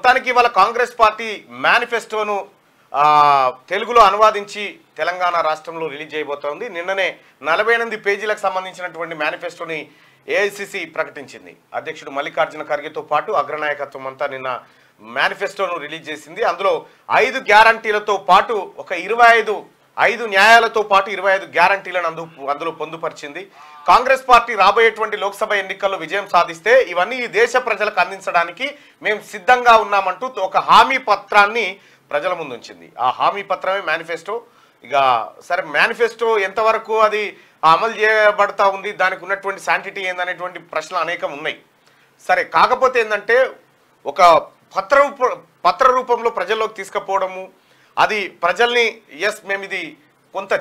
మొత్తానికి ఇవాళ కాంగ్రెస్ పార్టీ మేనిఫెస్టోను తెలుగులో అనువాదించి తెలంగాణ రాష్ట్రంలో రిలీజ్ చేయబోతోంది. నిన్ననే 48 పేజీలకు సంబంధించినటువంటి మేనిఫెస్టోని ఏఐసిసి ప్రకటించింది. అధ్యక్షుడు మల్లికార్జున ఖర్గేతో పాటు అగ్రనాయకత్వం అంతా నిన్న మేనిఫెస్టోను రిలీజ్ చేసింది. అందులో 5 గ్యారంటీలతో పాటు ఒక 5 న్యాయాలతో పాటు 25 గ్యారంటీలను అందులో పొందుపరిచింది. కాంగ్రెస్ పార్టీ రాబోయేటువంటి లోక్సభ ఎన్నికల్లో విజయం సాధిస్తే ఇవన్నీ ఈ దేశ ప్రజలకు అందించడానికి మేము సిద్ధంగా ఉన్నామంటూ ఒక హామీ పత్రాన్ని ప్రజల ముందు ఉంచింది. ఆ హామీ పత్రమే మేనిఫెస్టో. ఇక సరే, మేనిఫెస్టో ఎంతవరకు అది అమలు చేయబడతా ఉంది, దానికి ఉన్నటువంటి శాంటిటీ ఏందనేటువంటి ప్రశ్నలు అనేకం ఉన్నాయి. సరే, కాకపోతే ఏంటంటే ఒక పత్ర రూపంలో ప్రజల్లోకి తీసుకుపోవడము, అది ప్రజల్ని మేము ఇది కొంత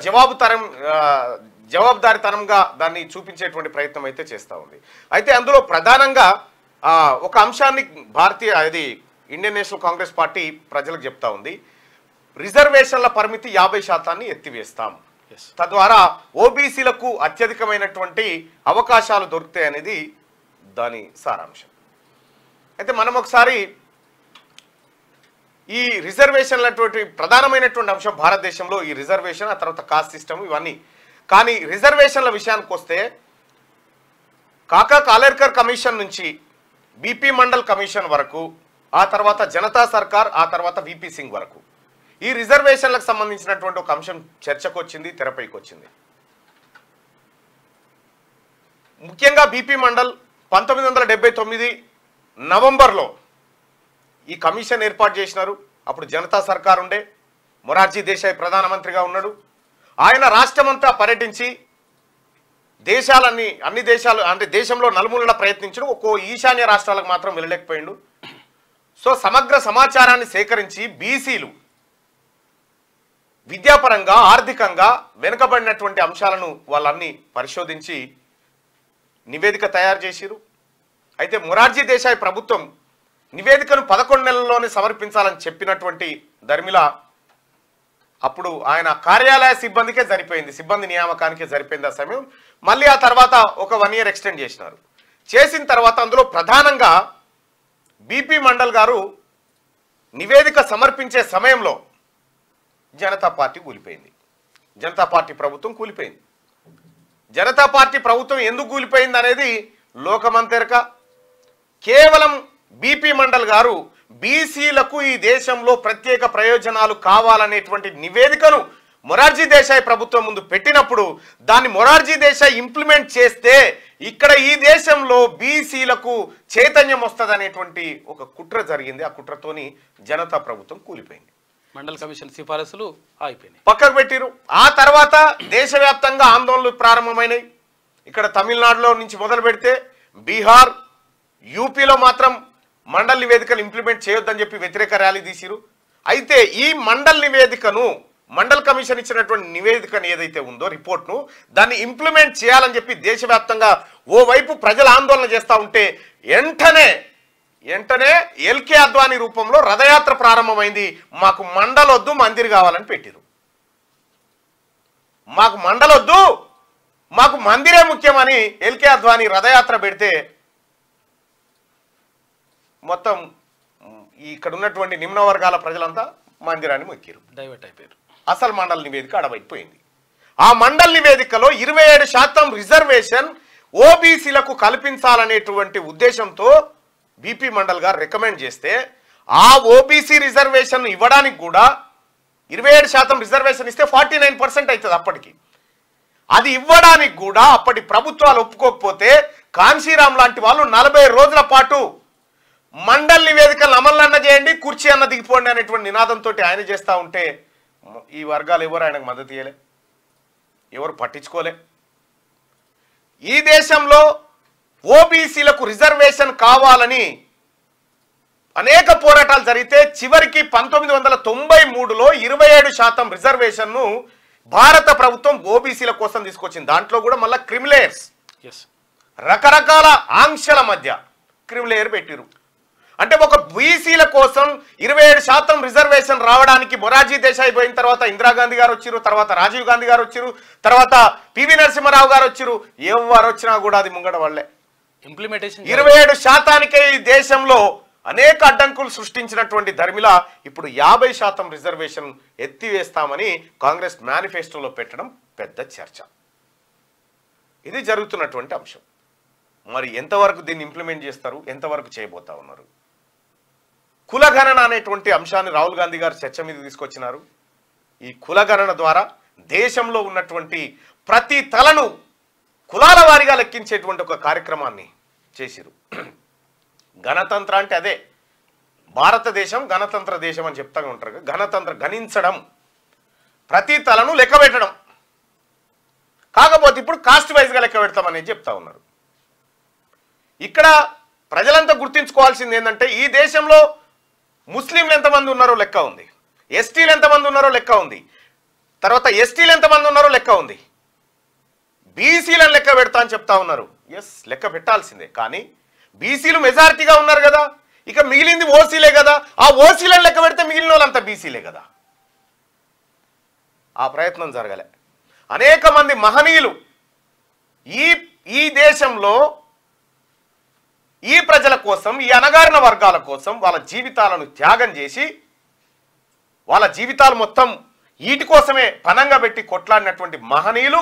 జవాబుదారితనంగా దాన్ని చూపించేటువంటి ప్రయత్నం అయితే చేస్తూ ఉంది. అయితే అందులో ప్రధానంగా ఒక అంశాన్ని ఇండియన్ నేషనల్ కాంగ్రెస్ పార్టీ ప్రజలకు చెప్తా ఉంది. రిజర్వేషన్ల పరిమితి 50% ఎత్తివేస్తాం, తద్వారా ఓబీసీలకు అత్యధికమైనటువంటి అవకాశాలు దొరుకుతాయి అనేది దాని సారాంశం. అయితే మనం ఒకసారి ఈ రిజర్వేషన్లటువంటి ప్రధానమైనటువంటి అంశం భారతదేశంలో ఈ రిజర్వేషన్, ఆ తర్వాత కాస్ట్ సిస్టమ్ ఇవన్నీ. కానీ రిజర్వేషన్ల విషయానికి వస్తే కాకా కాలేర్కర్ కమిషన్ నుంచి బీపీ మండల్ కమిషన్ వరకు, ఆ తర్వాత జనతా సర్కార్, ఆ తర్వాత విపి సింగ్ వరకు ఈ రిజర్వేషన్లకు సంబంధించినటువంటి ఒక అంశం చర్చకు వచ్చింది, తెరపైకి వచ్చింది. ముఖ్యంగా బీపీ మండల్ 1979 నవంబర్లో ఈ కమిషన్ ఏర్పాటు చేసినారు. అప్పుడు జనతా సర్కార్ ఉండే, మొరార్జీ దేశాయ్ ప్రధానమంత్రిగా ఉన్నాడు. ఆయన రాష్ట్రమంతా పర్యటించి అన్ని దేశాలు అంటే దేశంలో నలుమూలలా ప్రయత్నించడం, ఒక్కో ఈశాన్య రాష్ట్రాలకు మాత్రం వెళ్ళలేకపోయిండు. సో సమగ్ర సమాచారాన్ని సేకరించి బీసీలు విద్యాపరంగా ఆర్థికంగా వెనుకబడినటువంటి అంశాలను వాళ్ళన్ని పరిశోధించి నివేదిక తయారు చేసిరు. అయితే మొరార్జీ దేశాయ్ ప్రభుత్వం నివేదికను 11 నెలల్లోనే సమర్పించాలని చెప్పినటువంటి దర్మిల అప్పుడు ఆయన కార్యాలయ సిబ్బందికే సరిపోయింది, సిబ్బంది నియామకానికే సరిపోయింది ఆ సమయం. మళ్ళీ ఆ తర్వాత ఒక 1 year ఎక్స్టెండ్ చేసినారు. చేసిన తర్వాత అందులో ప్రధానంగా బీపీ మండల్ గారు నివేదిక సమర్పించే సమయంలో జనతా పార్టీ కూలిపోయింది, జనతా పార్టీ ప్రభుత్వం కూలిపోయింది. జనతా పార్టీ ప్రభుత్వం ఎందుకు కూలిపోయింది అనేది లోకమంతెరక. కేవలం బీపీ మండల్ గారు బీసీలకు ఈ దేశంలో ప్రత్యేక ప్రయోజనాలు కావాలనేటువంటి నివేదికను మొరార్జీ దేశాయ్ ప్రభుత్వం ముందు పెట్టినప్పుడు దాన్ని మొరార్జీ దేశాయ్ ఇంప్లిమెంట్ చేస్తే ఇక్కడ ఈ దేశంలో బీసీలకు చైతన్యం వస్తుంది అనేటువంటి ఒక కుట్ర జరిగింది. ఆ కుట్రతోని జనతా ప్రభుత్వం కూలిపోయింది. మండల్ కమిషన్ సిఫారసులు ఆగిపోయినాయి, పక్కకు పెట్టిరు. ఆ తర్వాత దేశవ్యాప్తంగా ఆందోళనలు ప్రారంభమైనాయి. ఇక్కడ తమిళనాడులో నుంచి మొదలు పెడితే బీహార్, యూపీలో మాత్రం మండల్ నివేదికను ఇంప్లిమెంట్ చేయొద్దని చెప్పి వ్యతిరేక ర్యాలీ తీసిరు. అయితే ఈ మండల్ కమిషన్ ఇచ్చినటువంటి నివేదికను ఏదైతే ఉందో రిపోర్ట్ను, దాన్ని ఇంప్లిమెంట్ చేయాలని చెప్పి దేశవ్యాప్తంగా ఓవైపు ప్రజలు ఆందోళన చేస్తూ ఉంటే వెంటనే ఎల్కే అద్వానీ రూపంలో రథయాత్ర ప్రారంభమైంది. మాకు మండలొద్దు, మందిర్ కావాలని పెట్టిరు. మాకు మండలొద్దు, మాకు మందిరే ముఖ్యమని ఎల్కే అద్వానీ రథయాత్ర పెడితే మొత్తం ఇక్కడ ఉన్నటువంటి నిమ్న వర్గాల ప్రజలంతా మందిరాన్ని మొక్కిరు, డైవర్ట్ అయిపోయారు. అసలు మండల్ నివేదిక అడవైపోయింది. ఆ మండల్ నివేదికలో 27% రిజర్వేషన్ ఓబీసీలకు కల్పించాలనేటువంటి ఉద్దేశంతో బీపీ మండల్ గారు రికమెండ్ చేస్తే ఆ ఓబీసీ రిజర్వేషన్ ఇవ్వడానికి కూడా 27% రిజర్వేషన్ ఇస్తే 49% అవుతుంది అప్పటికి. అది ఇవ్వడానికి కూడా అప్పటి ప్రభుత్వాలు ఒప్పుకోకపోతే కాన్షీరామ్ లాంటి వాళ్ళు 40 రోజుల పాటు మండల్ నివేదికలను అమలు చేయండి, కుర్చీ అన్న దిగిపోండి అనేటువంటి నినాదంతో ఆయన చేస్తూ ఉంటే ఈ వర్గాలు ఎవరు ఆయనకు మద్దతు ఇయ్యలే, ఎవరు పట్టించుకోలే. ఈ దేశంలో ఓబీసీలకు రిజర్వేషన్ కావాలని అనేక పోరాటాలు జరిగితే చివరికి 1993లో 27% రిజర్వేషన్ను భారత ప్రభుత్వం ఓబీసీల కోసం తీసుకొచ్చింది. దాంట్లో కూడా మళ్ళీ క్రిమిలేయర్స్, రకరకాల ఆంక్షల మధ్య క్రిమిలేయర్ పెట్టిరు. అంటే ఒక బీసీల కోసం 27% రిజర్వేషన్ రావడానికి మొరార్జీ దేశాయ్ పోయిన తర్వాత ఇందిరాగాంధీ గారు వచ్చిరు, తర్వాత రాజీవ్ గాంధీ గారు వచ్చిరు, తర్వాత పివి నరసింహారావు గారు వచ్చిరు. ఎవరు వచ్చినా కూడా అది ముంగడ వాళ్ళే. ఇంప్లిమెంటేషన్ 27%కే ఈ దేశంలో అనేక అడ్డంకులు సృష్టించినటువంటి ధర్మిల ఇప్పుడు 50% రిజర్వేషన్ ఎత్తివేస్తామని కాంగ్రెస్ మేనిఫెస్టోలో పెట్టడం పెద్ద చర్చ. ఇది జరుగుతున్నటువంటి అంశం. మరి ఎంతవరకు దీన్ని ఇంప్లిమెంట్ చేస్తారు, ఎంతవరకు చేయబోతా ఉన్నారు? కులగణన అనేటువంటి అంశాన్ని రాహుల్ గాంధీ గారు చర్చ మీద తీసుకొచ్చినారు. ఈ కులగణన ద్వారా దేశంలో ఉన్నటువంటి ప్రతి తలను కులాల వారీగా లెక్కించేటువంటి ఒక కార్యక్రమాన్ని చేసిరు. గణతంత్ర అంటే అదే, భారతదేశం గణతంత్ర దేశం అని చెప్తా ఉంటారు. గణించడం, ప్రతి తలను లెక్క పెట్టడం. కాకపోతే ఇప్పుడు కాస్ట్ వైజ్గా లెక్క పెడతామనేది చెప్తా ఉన్నారు. ఇక్కడ ప్రజలంతా గుర్తించుకోవాల్సింది ఏంటంటే, ఈ దేశంలో ముస్లింలు ఎంతమంది ఉన్నారో లెక్క ఉంది, ఎస్టీలు ఎంతమంది ఉన్నారో లెక్క ఉంది, తర్వాత ఎస్టీలు ఎంతమంది ఉన్నారో లెక్క ఉంది, బీసీలను లెక్క పెడతా అని చెప్తా ఉన్నారు. ఎస్, లెక్క పెట్టాల్సిందే. కానీ బీసీలు మెజారిటీగా ఉన్నారు కదా, ఇక మిగిలింది ఓసీలే కదా. ఆ ఓసీలను లెక్క పెడితే మిగిలిన వాళ్ళంతా బీసీలే కదా. ఆ ప్రయత్నం జరగలే. అనేక మంది మహనీయులు ఈ దేశంలో ఈ ప్రజల కోసం, ఈ అణగారిన వర్గాల కోసం వాళ్ళ జీవితాలను త్యాగం చేసి, వాళ్ళ జీవితాలు మొత్తం వీటి కోసమే పనంగా పెట్టి కొట్లాడినటువంటి మహనీయులు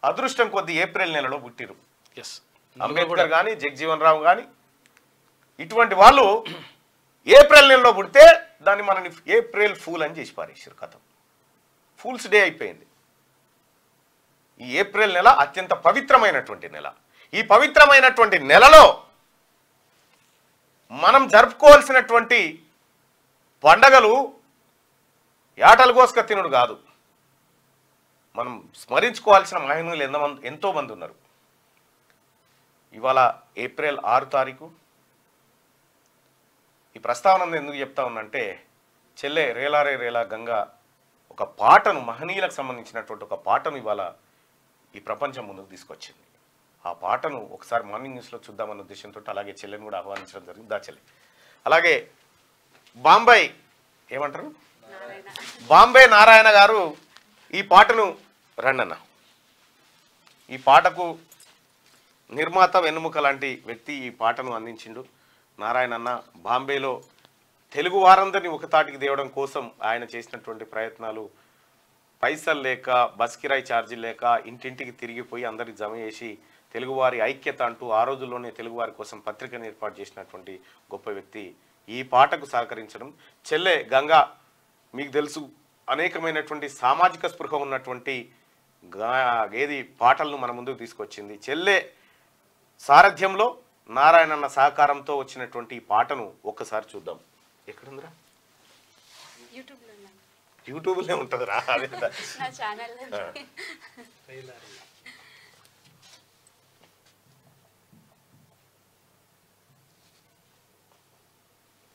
అదృష్టం కొద్ది ఏప్రిల్ నెలలో పుట్టిరు. అంబేద్కర్ కానీ, జగజీవన్ రావు కానీ, ఇటువంటి వాళ్ళు ఏప్రిల్ నెలలో పుడితే దాన్ని మనని ఏప్రిల్ ఫూల్ అని చేసి పారేసారు. కథం ఫూల్స్ డే అయిపోయింది. ఈ ఏప్రిల్ నెల అత్యంత పవిత్రమైనటువంటి నెల. ఈ పవిత్రమైనటువంటి నెలలో మనం జరుపుకోవాల్సినటువంటి పండగలు యాటలు కోసుక తినుడు కాదు. మనం స్మరించుకోవాల్సిన మహిళలు ఎంతో మంది ఉన్నారు. ఇవాళ ఏప్రిల్ 6 తారీఖు. ఈ ప్రస్తావన ఎందుకు చెప్తా ఉన్నంటే, చెల్లె రేలారే రేలా గంగా ఒక పాటను, మహనీయులకు సంబంధించినటువంటి ఒక పాటను ఇవాళ ఈ ప్రపంచం ముందుకు తీసుకొచ్చింది. ఆ పాటను ఒకసారి మార్నింగ్ న్యూస్లో చూద్దామన్న ఉద్దేశంతో అలాగే చెల్లెని కూడా ఆహ్వానించడం జరిగింది. దా చెల్లె. అలాగే బాంబే నారాయణ గారు ఈ పాటను రండన్న. ఈ పాటకు నిర్మాత వెన్నుముక లాంటి వ్యక్తి ఈ పాటను అందించిండు. నారాయణ అన్న బాంబేలో తెలుగు వారందరినీ ఒకతాటికి తేవడం కోసం ఆయన చేసినటువంటి ప్రయత్నాలు, పైసలు లేక, బస్ కిరాయి ఛార్జీలు లేక ఇంటింటికి తిరిగిపోయి అందరికి జమ చేసి తెలుగువారి ఐక్యత అంటూ ఆ రోజుల్లోనే తెలుగువారి కోసం పత్రికను ఏర్పాటు చేసినటువంటి గొప్ప వ్యక్తి. ఈ పాటకు సహకరించడం. చెల్లె గంగా మీకు తెలుసు, అనేకమైనటువంటి సామాజిక స్పృహ ఉన్నటువంటి ఏది పాటలను మన ముందుకు తీసుకొచ్చింది. చెల్లె సారథ్యంలో నారాయణన్న సహకారంతో వచ్చినటువంటి ఈ పాటను ఒక్కసారి చూద్దాం. ఎక్కడుందిరా? యూట్యూబ్లో ఉంటుందిరా.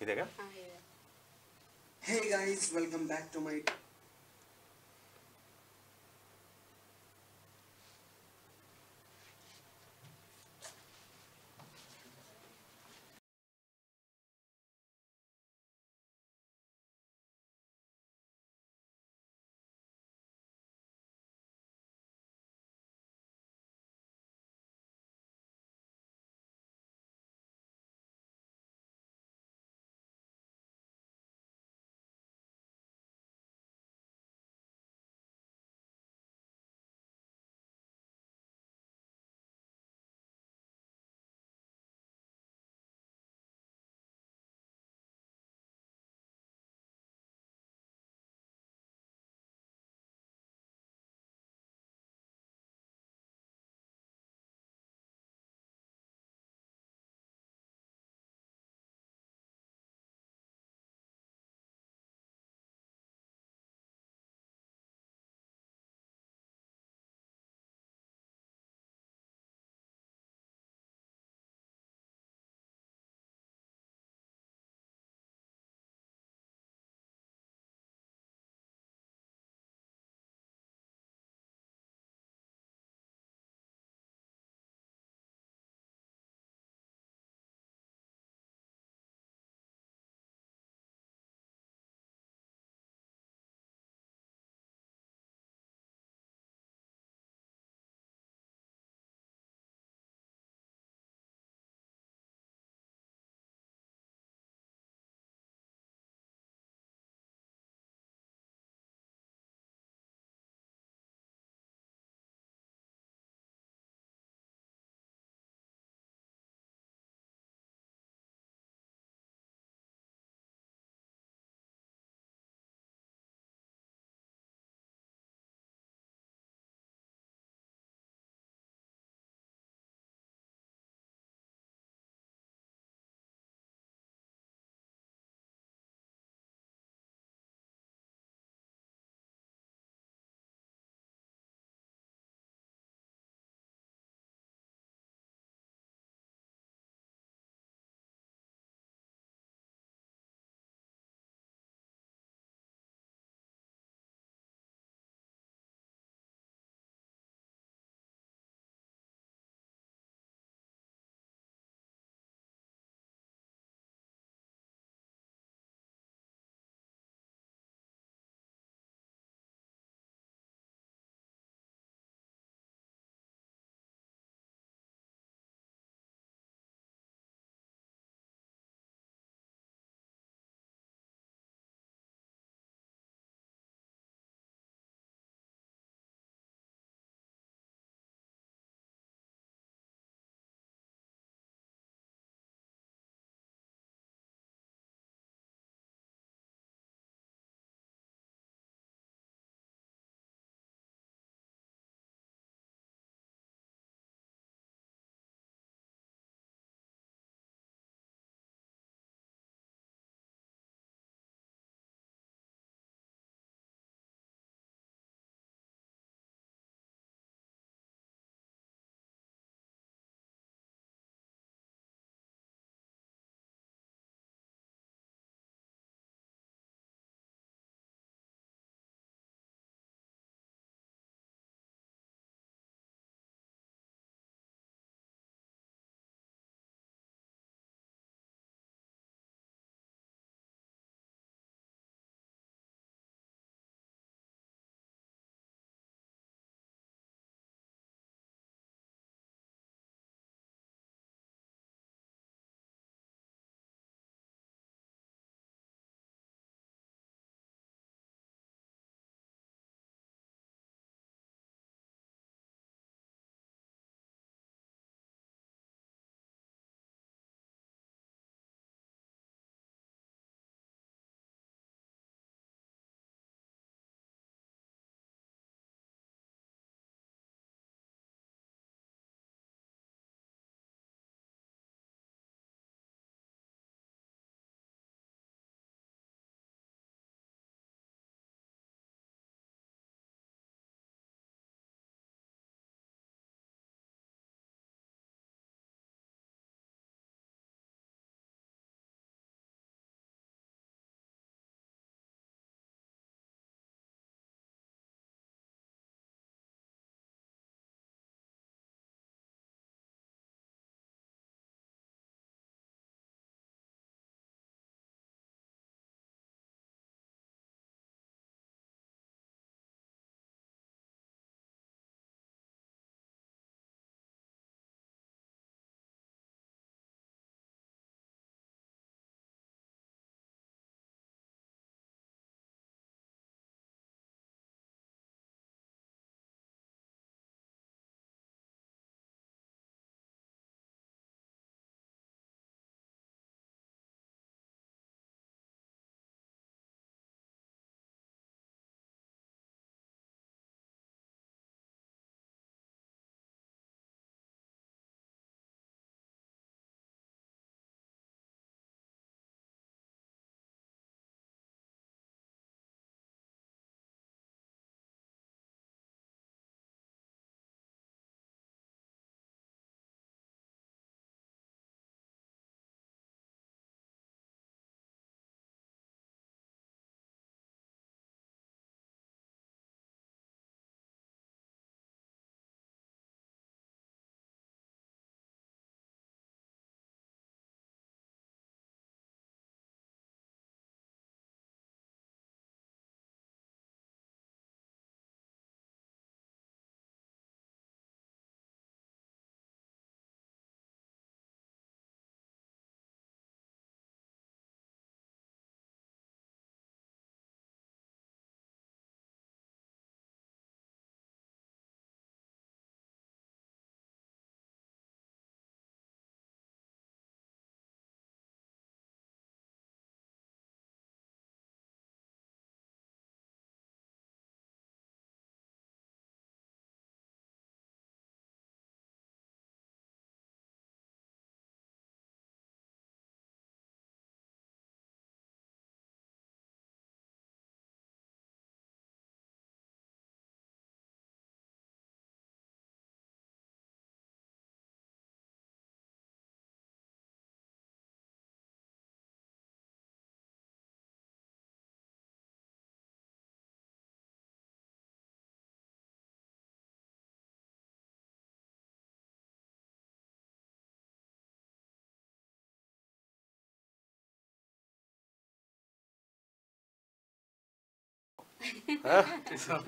ఇదేగా. Hey guys, welcome back to my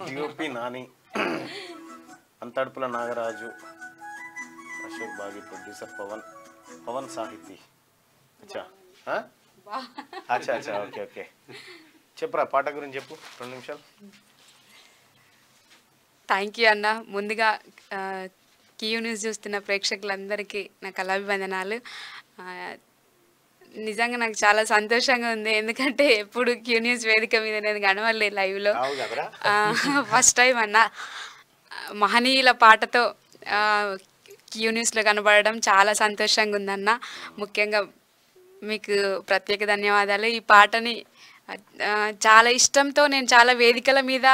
DOP Nani, Anthadupula Nagaraju, Ashok Bagi, producer Pavan Sahithi. అచ్చా అచ్చా అచ్చా, ఓకే ఓకే. చెప్పురా పాట గురించి చెప్పు 2 నిమిషాలు. థ్యాంక్ యూ అన్న. ముందుగా క్యూ న్యూస్ చూస్తున్న ప్రేక్షకులందరికీ నా కళాభివందనాలు. నిజంగా నాకు చాలా సంతోషంగా ఉంది, ఎందుకంటే ఎప్పుడు క్యూ న్యూస్ వేదిక మీద నేను కనవలే లైవ్లో. ఫస్ట్ టైం అన్న మహనీయుల పాటతో క్యూ న్యూస్లో కనబడడం చాలా సంతోషంగా ఉందన్న. ముఖ్యంగా మీకు ప్రత్యేక ధన్యవాదాలు. ఈ పాటని చాలా ఇష్టంతో నేను చాలా వేదికల మీద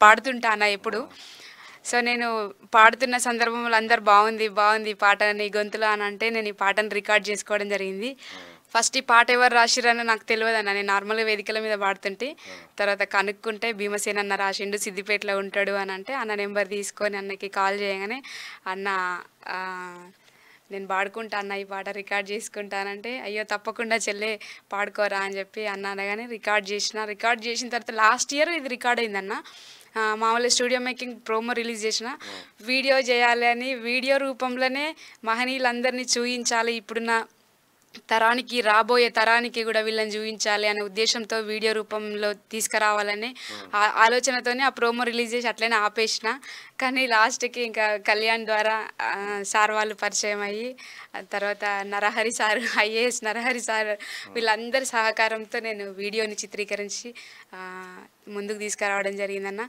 పాడుతుంటాను ఎప్పుడు. సో నేను పాడుతున్న సందర్భంలో అందరు బాగుంది బాగుంది ఈ పాట నీ గొంతులో అని అంటే నేను ఈ పాటను రికార్డ్ చేసుకోవడం జరిగింది. ఫస్ట్ ఈ పాట ఎవరు రాసిరని నాకు తెలియదు అన్న. నేను నార్మల్గా వేదికల మీద పాడుతుంటే తర్వాత కనుక్కుంటే భీమసేన్ అన్న రాసిండు, సిద్దిపేటలో ఉంటాడు అని అంటే అన్న నెంబర్ తీసుకొని అన్నకి కాల్ చేయగానే అన్న నేను పాడుకుంటా అన్న ఈ పాట రికార్డ్ చేసుకుంటానంటే అయ్యో తప్పకుండా చెల్లె పాడుకోరా అని చెప్పి అన్న అనగానే రికార్డ్ చేసిన తర్వాత లాస్ట్ ఇయర్ ఇది రికార్డ్ అయిందన్న. మామూలు స్టూడియో మేకింగ్ ప్రోమో రిలీజ్ చేసిన వీడియో చేయాలి అని, వీడియో రూపంలోనే మహనీయులందరినీ చూపించాలి, ఇప్పుడున్న తరానికి రాబోయే తరానికి కూడా వీళ్ళని చూపించాలి అనే ఉద్దేశంతో వీడియో రూపంలో తీసుకురావాలని ఆలోచనతోనే ఆ ప్రోమో రిలీజ్ చేసి అట్లనే ఆపేసిన. కానీ లాస్ట్కి ఇంకా కళ్యాణ్ ద్వారా సార్ వాళ్ళు పరిచయం అయ్యి తర్వాత Narahari sir, IAS Narahari sir వీళ్ళందరి సహకారంతో నేను వీడియోని చిత్రీకరించి ముందుకు తీసుకురావడం జరిగిందన్న.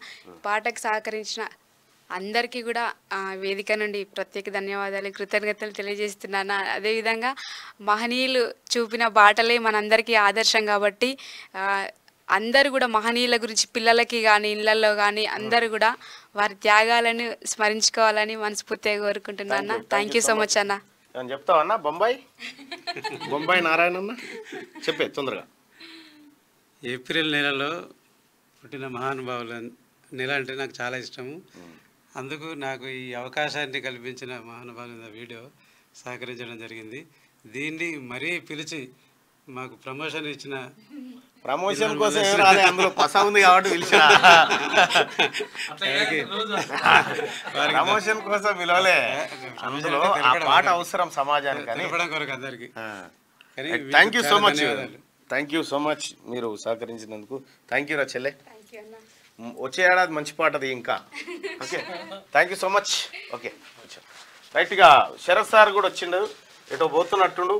పాటకు సహకరించిన అందరికీ కూడా వేదిక నుండి ప్రత్యేక ధన్యవాదాలు, కృతజ్ఞతలు తెలియజేస్తున్నాను. అదేవిధంగా మహనీయులు చూపిన బాటలే మనందరికీ ఆదర్శం కాబట్టి అందరూ కూడా మహనీయుల గురించి పిల్లలకి కానీ ఇళ్లలో కానీ అందరూ కూడా వారి త్యాగాలను స్మరించుకోవాలని మనస్ఫూర్తిగా కోరుకుంటున్నాను. థ్యాంక్ యూ సో మచ్ అన్న. చెప్తావా అన్న? బొంబాయి నారాయణ అన్న చెప్పే తొందరగా. ఏప్రిల్ నెలలో పుట్టిన మహానుభావుల నెల అంటే నాకు చాలా ఇష్టము. అందుకు నాకు ఈ అవకాశాన్ని కల్పించిన మహానుభావుల వీడియో సహకరించడం జరిగింది. దీన్ని మరీ పిలిచి మాకు ప్రమోషన్ ఇచ్చిన ప్రమోషన్ కోసం అందులో పసా ఉంది కాబట్టి పిలిచిన ప్రమోషన్ కోసం పిలవలే, అందులో ఆ పాట అవసరం సమాజానికి కొరకు అందరికి. థ్యాంక్ యూ సో మచ్ మీరు సహకరించినందుకు. థ్యాంక్ యూ రా చెల్లె. వచ్చే ఏడాది మంచి పాటది ఇంకా. Okay thank you so much. Okay రైట్గా శరత్ సార్ కూడా వచ్చిండు, ఎటో పోతున్నట్టుండు.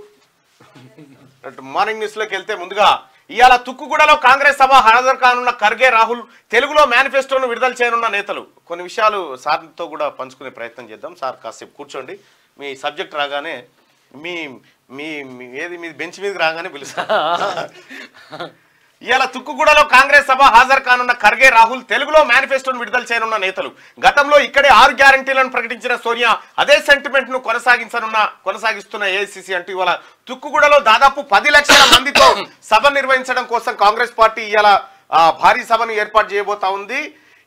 మార్నింగ్ న్యూస్లోకి వెళ్తే ముందుగా ఇవాళ తుక్కుగూడలో కాంగ్రెస్ సభ హాజరు కానున్న ఖర్గే రాహుల్, తెలుగులో మేనిఫెస్టోను విడుదల చేయనున్న నేతలు. కొన్ని విషయాలు సార్తో కూడా పంచుకునే ప్రయత్నం చేద్దాం. సార్ కాసేపు కూర్చోండి, మీ సబ్జెక్ట్ రాగానే మీ బెంచ్ మీదకి రాగానే పిలుస్తా. ఇవాళ తుక్కుగూడలో కాంగ్రెస్ సభ హాజరు కానున్న ఖర్గే రాహుల్, తెలుగులో మేనిఫెస్టోను విడుదల చేయనున్న నేతలు. గతంలో ఇక్కడే 6 గ్యారంటీలను ప్రకటించిన సోనియా అదే సెంటిమెంట్ ను కొనసాగిస్తున్న ఏఐసిసి అంటూ ఇవాళ తుక్కుగూడలో దాదాపు 10 లక్షల మందితో సభ నిర్వహించడం కోసం కాంగ్రెస్ పార్టీ ఇవాళ భారీ సభను ఏర్పాటు చేయబోతా ఉంది.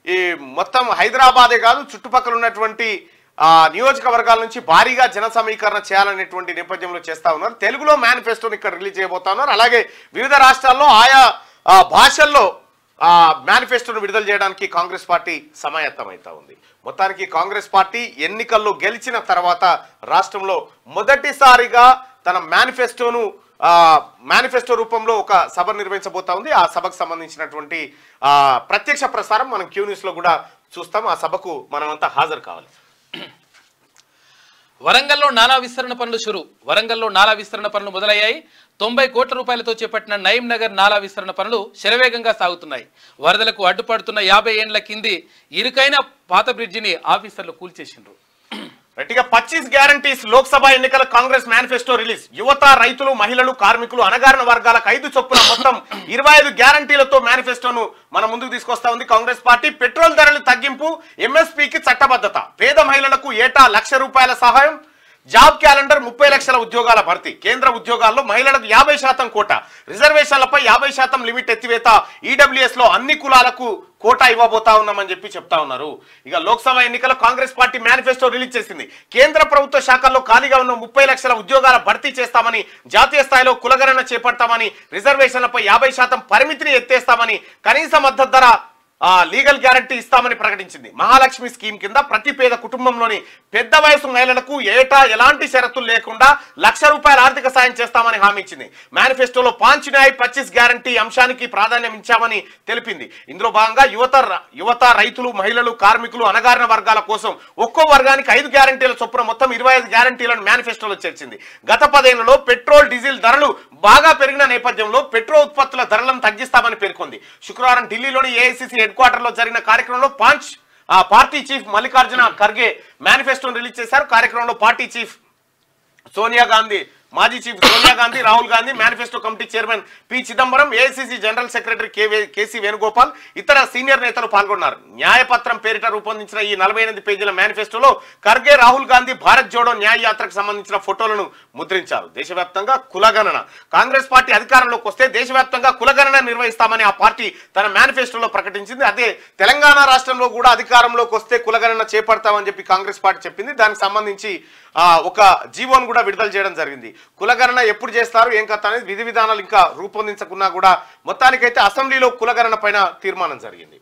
ఈ మొత్తం హైదరాబాదే కాదు చుట్టుపక్కల ఉన్నటువంటి నియోజకవర్గాల నుంచి భారీగా జన సమీకరణ చేయాలనేటువంటి నేపథ్యంలో చేస్తా ఉన్నారు. తెలుగులో మేనిఫెస్టోని ఇక్కడ రిలీజ్ చేయబోతా ఉన్నారు. అలాగే వివిధ రాష్ట్రాల్లో ఆయా భాషల్లో మేనిఫెస్టోను విడుదల చేయడానికి కాంగ్రెస్ పార్టీ సమాయత్తమవుతా ఉంది. మొత్తానికి కాంగ్రెస్ పార్టీ ఎన్నికల్లో గెలిచిన తర్వాత రాష్ట్రంలో మొదటిసారిగా తన మేనిఫెస్టో రూపంలో ఒక సభ నిర్వహించబోతా ఉంది. ఆ సభకు సంబంధించినటువంటి ప్రత్యక్ష ప్రసారం మనం క్యూ న్యూస్ లో కూడా చూస్తాం. ఆ సభకు మనమంతా హాజరు కావాలి. వరంగల్లో నాలా విస్తరణ పనులు మొదలయ్యాయి. 90 కోట్ల రూపాయలతో చేపట్టిన నయీం నగర్ నాలా విస్తరణ పనులు శరవేగంగా సాగుతున్నాయి. వరదలకు అడ్డుపడుతున్న 50 ఏండ్ల కింది ఇరుకైన పాత బ్రిడ్జిని ఆఫీసర్లు కూల్చేసిండ్రు. గట్టిగా 25 గ్యారంటీస్ లోక్సభ ఎన్నికల కాంగ్రెస్ మేనిఫెస్టో రిలీజ్. యువత, రైతులు, మహిళలు, కార్మికులు, అణగారిన వర్గాలకు 5 చొప్పున మొత్తం 25 గ్యారంటీలతో మేనిఫెస్టోను మన ముందుకు తీసుకొస్తా ఉంది కాంగ్రెస్ పార్టీ. పెట్రోల్ ధరలు తగ్గింపు, ఎంఎస్పీకి చట్టబద్ధత, పేద మహిళలకు ఏటా ₹1,00,000 సహాయం, జాబ్ క్యాలెండర్, 30 లక్షల ఉద్యోగాల భర్తీ, కేంద్ర ఉద్యోగాల్లో మహిళలకు 50% కోటా, రిజర్వేషన్లపై 50% లిమిట్ ఎత్తివేత, ఈడబ్ల్యూఎస్ లో అన్ని కులాలకు కోటా ఇవ్వబోతా ఉన్నామని చెప్పి చెప్తా ఉన్నారు. ఇక లోక్సభ ఎన్నికల కాంగ్రెస్ పార్టీ మేనిఫెస్టో రిలీజ్ చేసింది. కేంద్ర ప్రభుత్వ శాఖల్లో ఖాళీగా ఉన్న 30 లక్షల ఉద్యోగాల భర్తీ చేస్తామని, జాతీయ స్థాయిలో కులగణన చేపడతామని, రిజర్వేషన్లపై 50% పరిమితిని ఎత్తేస్తామని, కనీస మద్దతు ధర లీగల్ గ్యారంటీ ఇస్తామని ప్రకటించింది. మహాలక్ష్మి స్కీమ్ కింద ప్రతి పేద కుటుంబంలోని పెద్ద వయసు మహిళలకు ఏటా ఎలాంటి షరతులు లేకుండా ₹1,00,000 ఆర్థిక సాయం చేస్తామని హామీ ఇచ్చింది. మేనిఫెస్టోలో 5 న్యాయ్ 25 గ్యారంటీ అంశానికి ప్రాధాన్యం ఇచ్చామని తెలిపింది. ఇందులో భాగంగా యువత, రైతులు, మహిళలు, కార్మికులు, అణగారిన వర్గాల కోసం ఒక్కో వర్గానికి 5 గ్యారంటీల చొప్పున మొత్తం 25 గ్యారంటీలను మేనిఫెస్టోలో చేర్చింది. గత 10 ఏళ్లలో పెట్రోల్, డీజిల్ ధరలు బాగా పెరిగిన నేపథ్యంలో పెట్రోల్ ఉత్పత్తుల ధరలను తగ్గిస్తామని పేర్కొంది. శుక్రవారం ఢిల్లీలోని ఏఐసిసి హెడ్ క్వార్టర్ లో జరిగిన కార్యక్రమంలో పార్టీ చీఫ్ మల్లికార్జున ఖర్గే మేనిఫెస్టోను రిలీజ్ చేశారు. కార్యక్రమంలో పార్టీ చీఫ్ సోనియా గాంధీ, మాజీ chief Sonia Gandhi, Rahul Gandhi, manifesto committee chairman P Chidambaram, AICC general secretary KC Venugopal, ఇతర సీనియర్ నేతలు పాల్గొన్నారు. న్యాయపత్రం పేరిట రూపొందించిన ఈ 48 పేజీల మేనిఫెస్టోలో ఖర్గే, రాహుల్ గాంధీ భారత్ జోడో న్యాయ యాత్రకు సంబంధించిన ఫోటోలను ముద్రించారు. దేశవ్యాప్తంగా కులగణన, కాంగ్రెస్ పార్టీ అధికారంలోకి వస్తే దేశవ్యాప్తంగా కులగణన నిర్వహిస్తామని ఆ పార్టీ తన మేనిఫెస్టోలో ప్రకటించింది. అదే తెలంగాణ రాష్ట్రంలో కూడా అధికారంలోకి వస్తే కులగణన చేపడతామని చెప్పి కాంగ్రెస్ పార్టీ చెప్పింది. దానికి సంబంధించి ఒక జీవోను కూడా విడుదల చేయడం జరిగింది. కులగణన ఎప్పుడు చేస్తారు, ఏం కథ అనేది విధి విధానాలు ఇంకా రూపొందించకున్నా కూడా మొత్తానికైతే అసెంబ్లీలో కులగణన పైన తీర్మానం జరిగింది.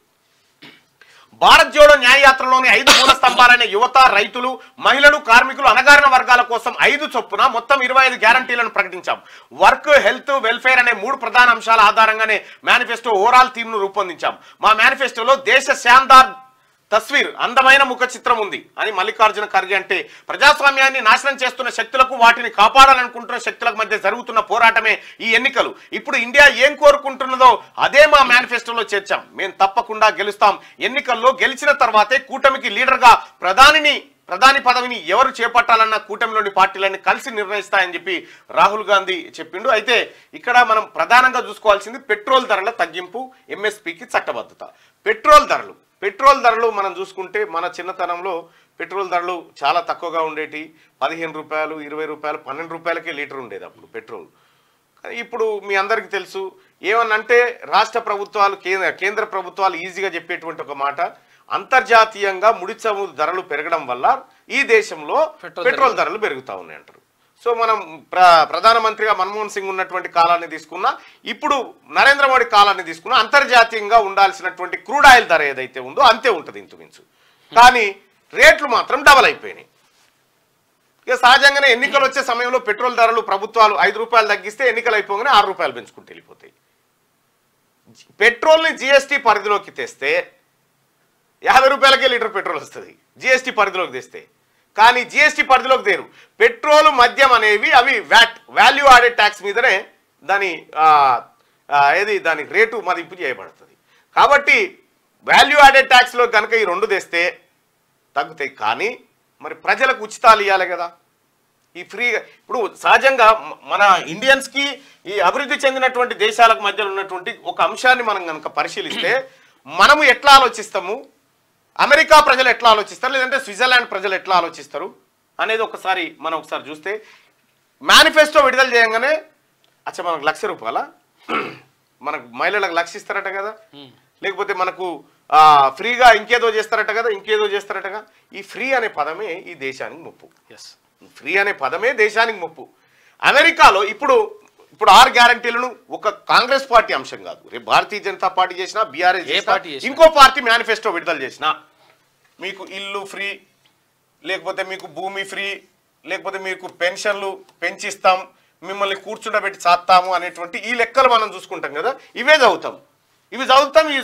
భారత్ జోడో న్యాయ యాత్రలోని 5 మూల స్తంభాలైన యువత, రైతులు, మహిళలు, కార్మికులు, అణగారిన వర్గాల కోసం 5 చొప్పున మొత్తం 25 గ్యారంటీలను ప్రకటించాం. వర్క్, హెల్త్, వెల్ఫేర్ అనే 3 ప్రధాన అంశాల ఆధారంగానే మేనిఫెస్టో ఓవరాల్ థీమ్ ను రూపొందించాం. మా మేనిఫెస్టోలో దేశ శాందార్ తస్వీర్, అందమైన ముఖ చిత్రం ఉంది అని మల్లికార్జున ఖర్గే అంటే ప్రజాస్వామ్యాన్ని నాశనం చేస్తున్న శక్తులకు, వాటిని కాపాడాలనుకుంటున్న శక్తులకు మధ్య జరుగుతున్న పోరాటమే ఈ ఎన్నికలు. ఇప్పుడు ఇండియా ఏం కోరుకుంటున్నదో అదే మా మేనిఫెస్టోలో చేర్చాం. మేము తప్పకుండా గెలుస్తాం. ఎన్నికల్లో గెలిచిన తర్వాతే కూటమికి లీడర్గా ప్రధాని పదవిని ఎవరు చేపట్టాలన్న కూటమిలోని పార్టీలన్నీ కలిసి నిర్ణయిస్తాయని చెప్పి రాహుల్ గాంధీ చెప్పిండు. అయితే ఇక్కడ మనం ప్రధానంగా చూసుకోవాల్సింది పెట్రోల్ ధరల తగ్గింపు, ఎంఎస్పీకి చట్టబద్ధత. పెట్రోల్ ధరలు మనం చూసుకుంటే మన చిన్నతనంలో పెట్రోల్ ధరలు చాలా తక్కువగా ఉండేటి. ₹15, ₹20, ₹12కే లీటర్ ఉండేది అప్పుడు పెట్రోల్. ఇప్పుడు మీ అందరికీ తెలుసు ఏమనంటే రాష్ట్ర ప్రభుత్వాలు, కేంద్ర ప్రభుత్వాలు ఈజీగా చెప్పేటువంటి ఒక మాట, అంతర్జాతీయంగా ముడి చమురు ధరలు పెరగడం వల్ల ఈ దేశంలో పెట్రోల్ ధరలు పెరుగుతూ ఉన్నాయి అంటారు. సో మనం ప్రధానమంత్రిగా మన్మోహన్ సింగ్ ఉన్నటువంటి కాలాన్ని తీసుకున్నా, ఇప్పుడు నరేంద్ర మోడీ కాలాన్ని తీసుకున్నా, అంతర్జాతీయంగా ఉండాల్సినటువంటి క్రూడ్ ఆయిల్ ధర ఏదైతే ఉందో అంతే ఉంటుంది ఇంచుమించు. కానీ రేట్లు మాత్రం డబల్ అయిపోయినాయి. ఇక సహజంగానే ఎన్నికలు వచ్చే సమయంలో పెట్రోల్ ధరలు ప్రభుత్వాలు ₹5 తగ్గిస్తే ఎన్నికలు అయిపోగానే ₹6 పెంచుకుంటూ వెళ్ళిపోతాయి. పెట్రోల్ని జిఎస్టీ పరిధిలోకి తెస్తే ₹50కే లీటర్ పెట్రోల్ వస్తుంది జిఎస్టీ పరిధిలోకి తెస్తే. కానీ జిఎస్టీ పరిధిలోకి తేరు. పెట్రోల్, మద్యం అనేవి అవి వాల్యూ యాడెడ్ ట్యాక్స్ మీదనే దాని రేటు మదింపు చేయబడుతుంది. కాబట్టి వాల్యూ యాడెడ్ ట్యాక్స్లో కనుక ఈ 2 తెస్తే తగ్గుతాయి. కానీ మరి ప్రజలకు ఉచితాలు ఇవ్వాలి కదా. ఈ ఫ్రీగా ఇప్పుడు సహజంగా మన ఇండియన్స్కి ఈ అభివృద్ధి చెందినటువంటి దేశాలకు మధ్యలో ఉన్నటువంటి ఒక అంశాన్ని మనం కనుక పరిశీలిస్తే మనము ఎట్లా ఆలోచిస్తాము, అమెరికా ప్రజలు ఎట్లా ఆలోచిస్తారు, లేదంటే స్విట్జర్లాండ్ ప్రజలు ఎట్లా ఆలోచిస్తారు అనేది మనం ఒకసారి చూస్తే మేనిఫెస్టో విడుదల చేయగానే మనకు ₹1,00,000 మనకు మహిళలకు ₹1,00,000 ఇస్తారట కదా, లేకపోతే మనకు ఫ్రీగా ఇంకేదో చేస్తారటగా. ఈ ఫ్రీ అనే పదమే ఈ దేశానికి ముప్పు. ఫ్రీ అనే పదమే దేశానికి ముప్పు. అమెరికాలో ఇప్పుడు 6 గ్యారంటీలను ఒక కాంగ్రెస్ పార్టీ అంశం కాదు, రేపు భారతీయ జనతా పార్టీ చేసినా, బీఆర్ఎస్ చేసినా, ఇంకో పార్టీ మేనిఫెస్టో విడుదల చేసినా మీకు ఇల్లు ఫ్రీ, లేకపోతే మీకు భూమి ఫ్రీ, లేకపోతే మీకు పెన్షన్లు పెంచిస్తాం, మిమ్మల్ని కూర్చుండబెట్టి చేస్తాము అనేటువంటి ఈ లెక్కలు మనం చూసుకుంటాం కదా. ఇవి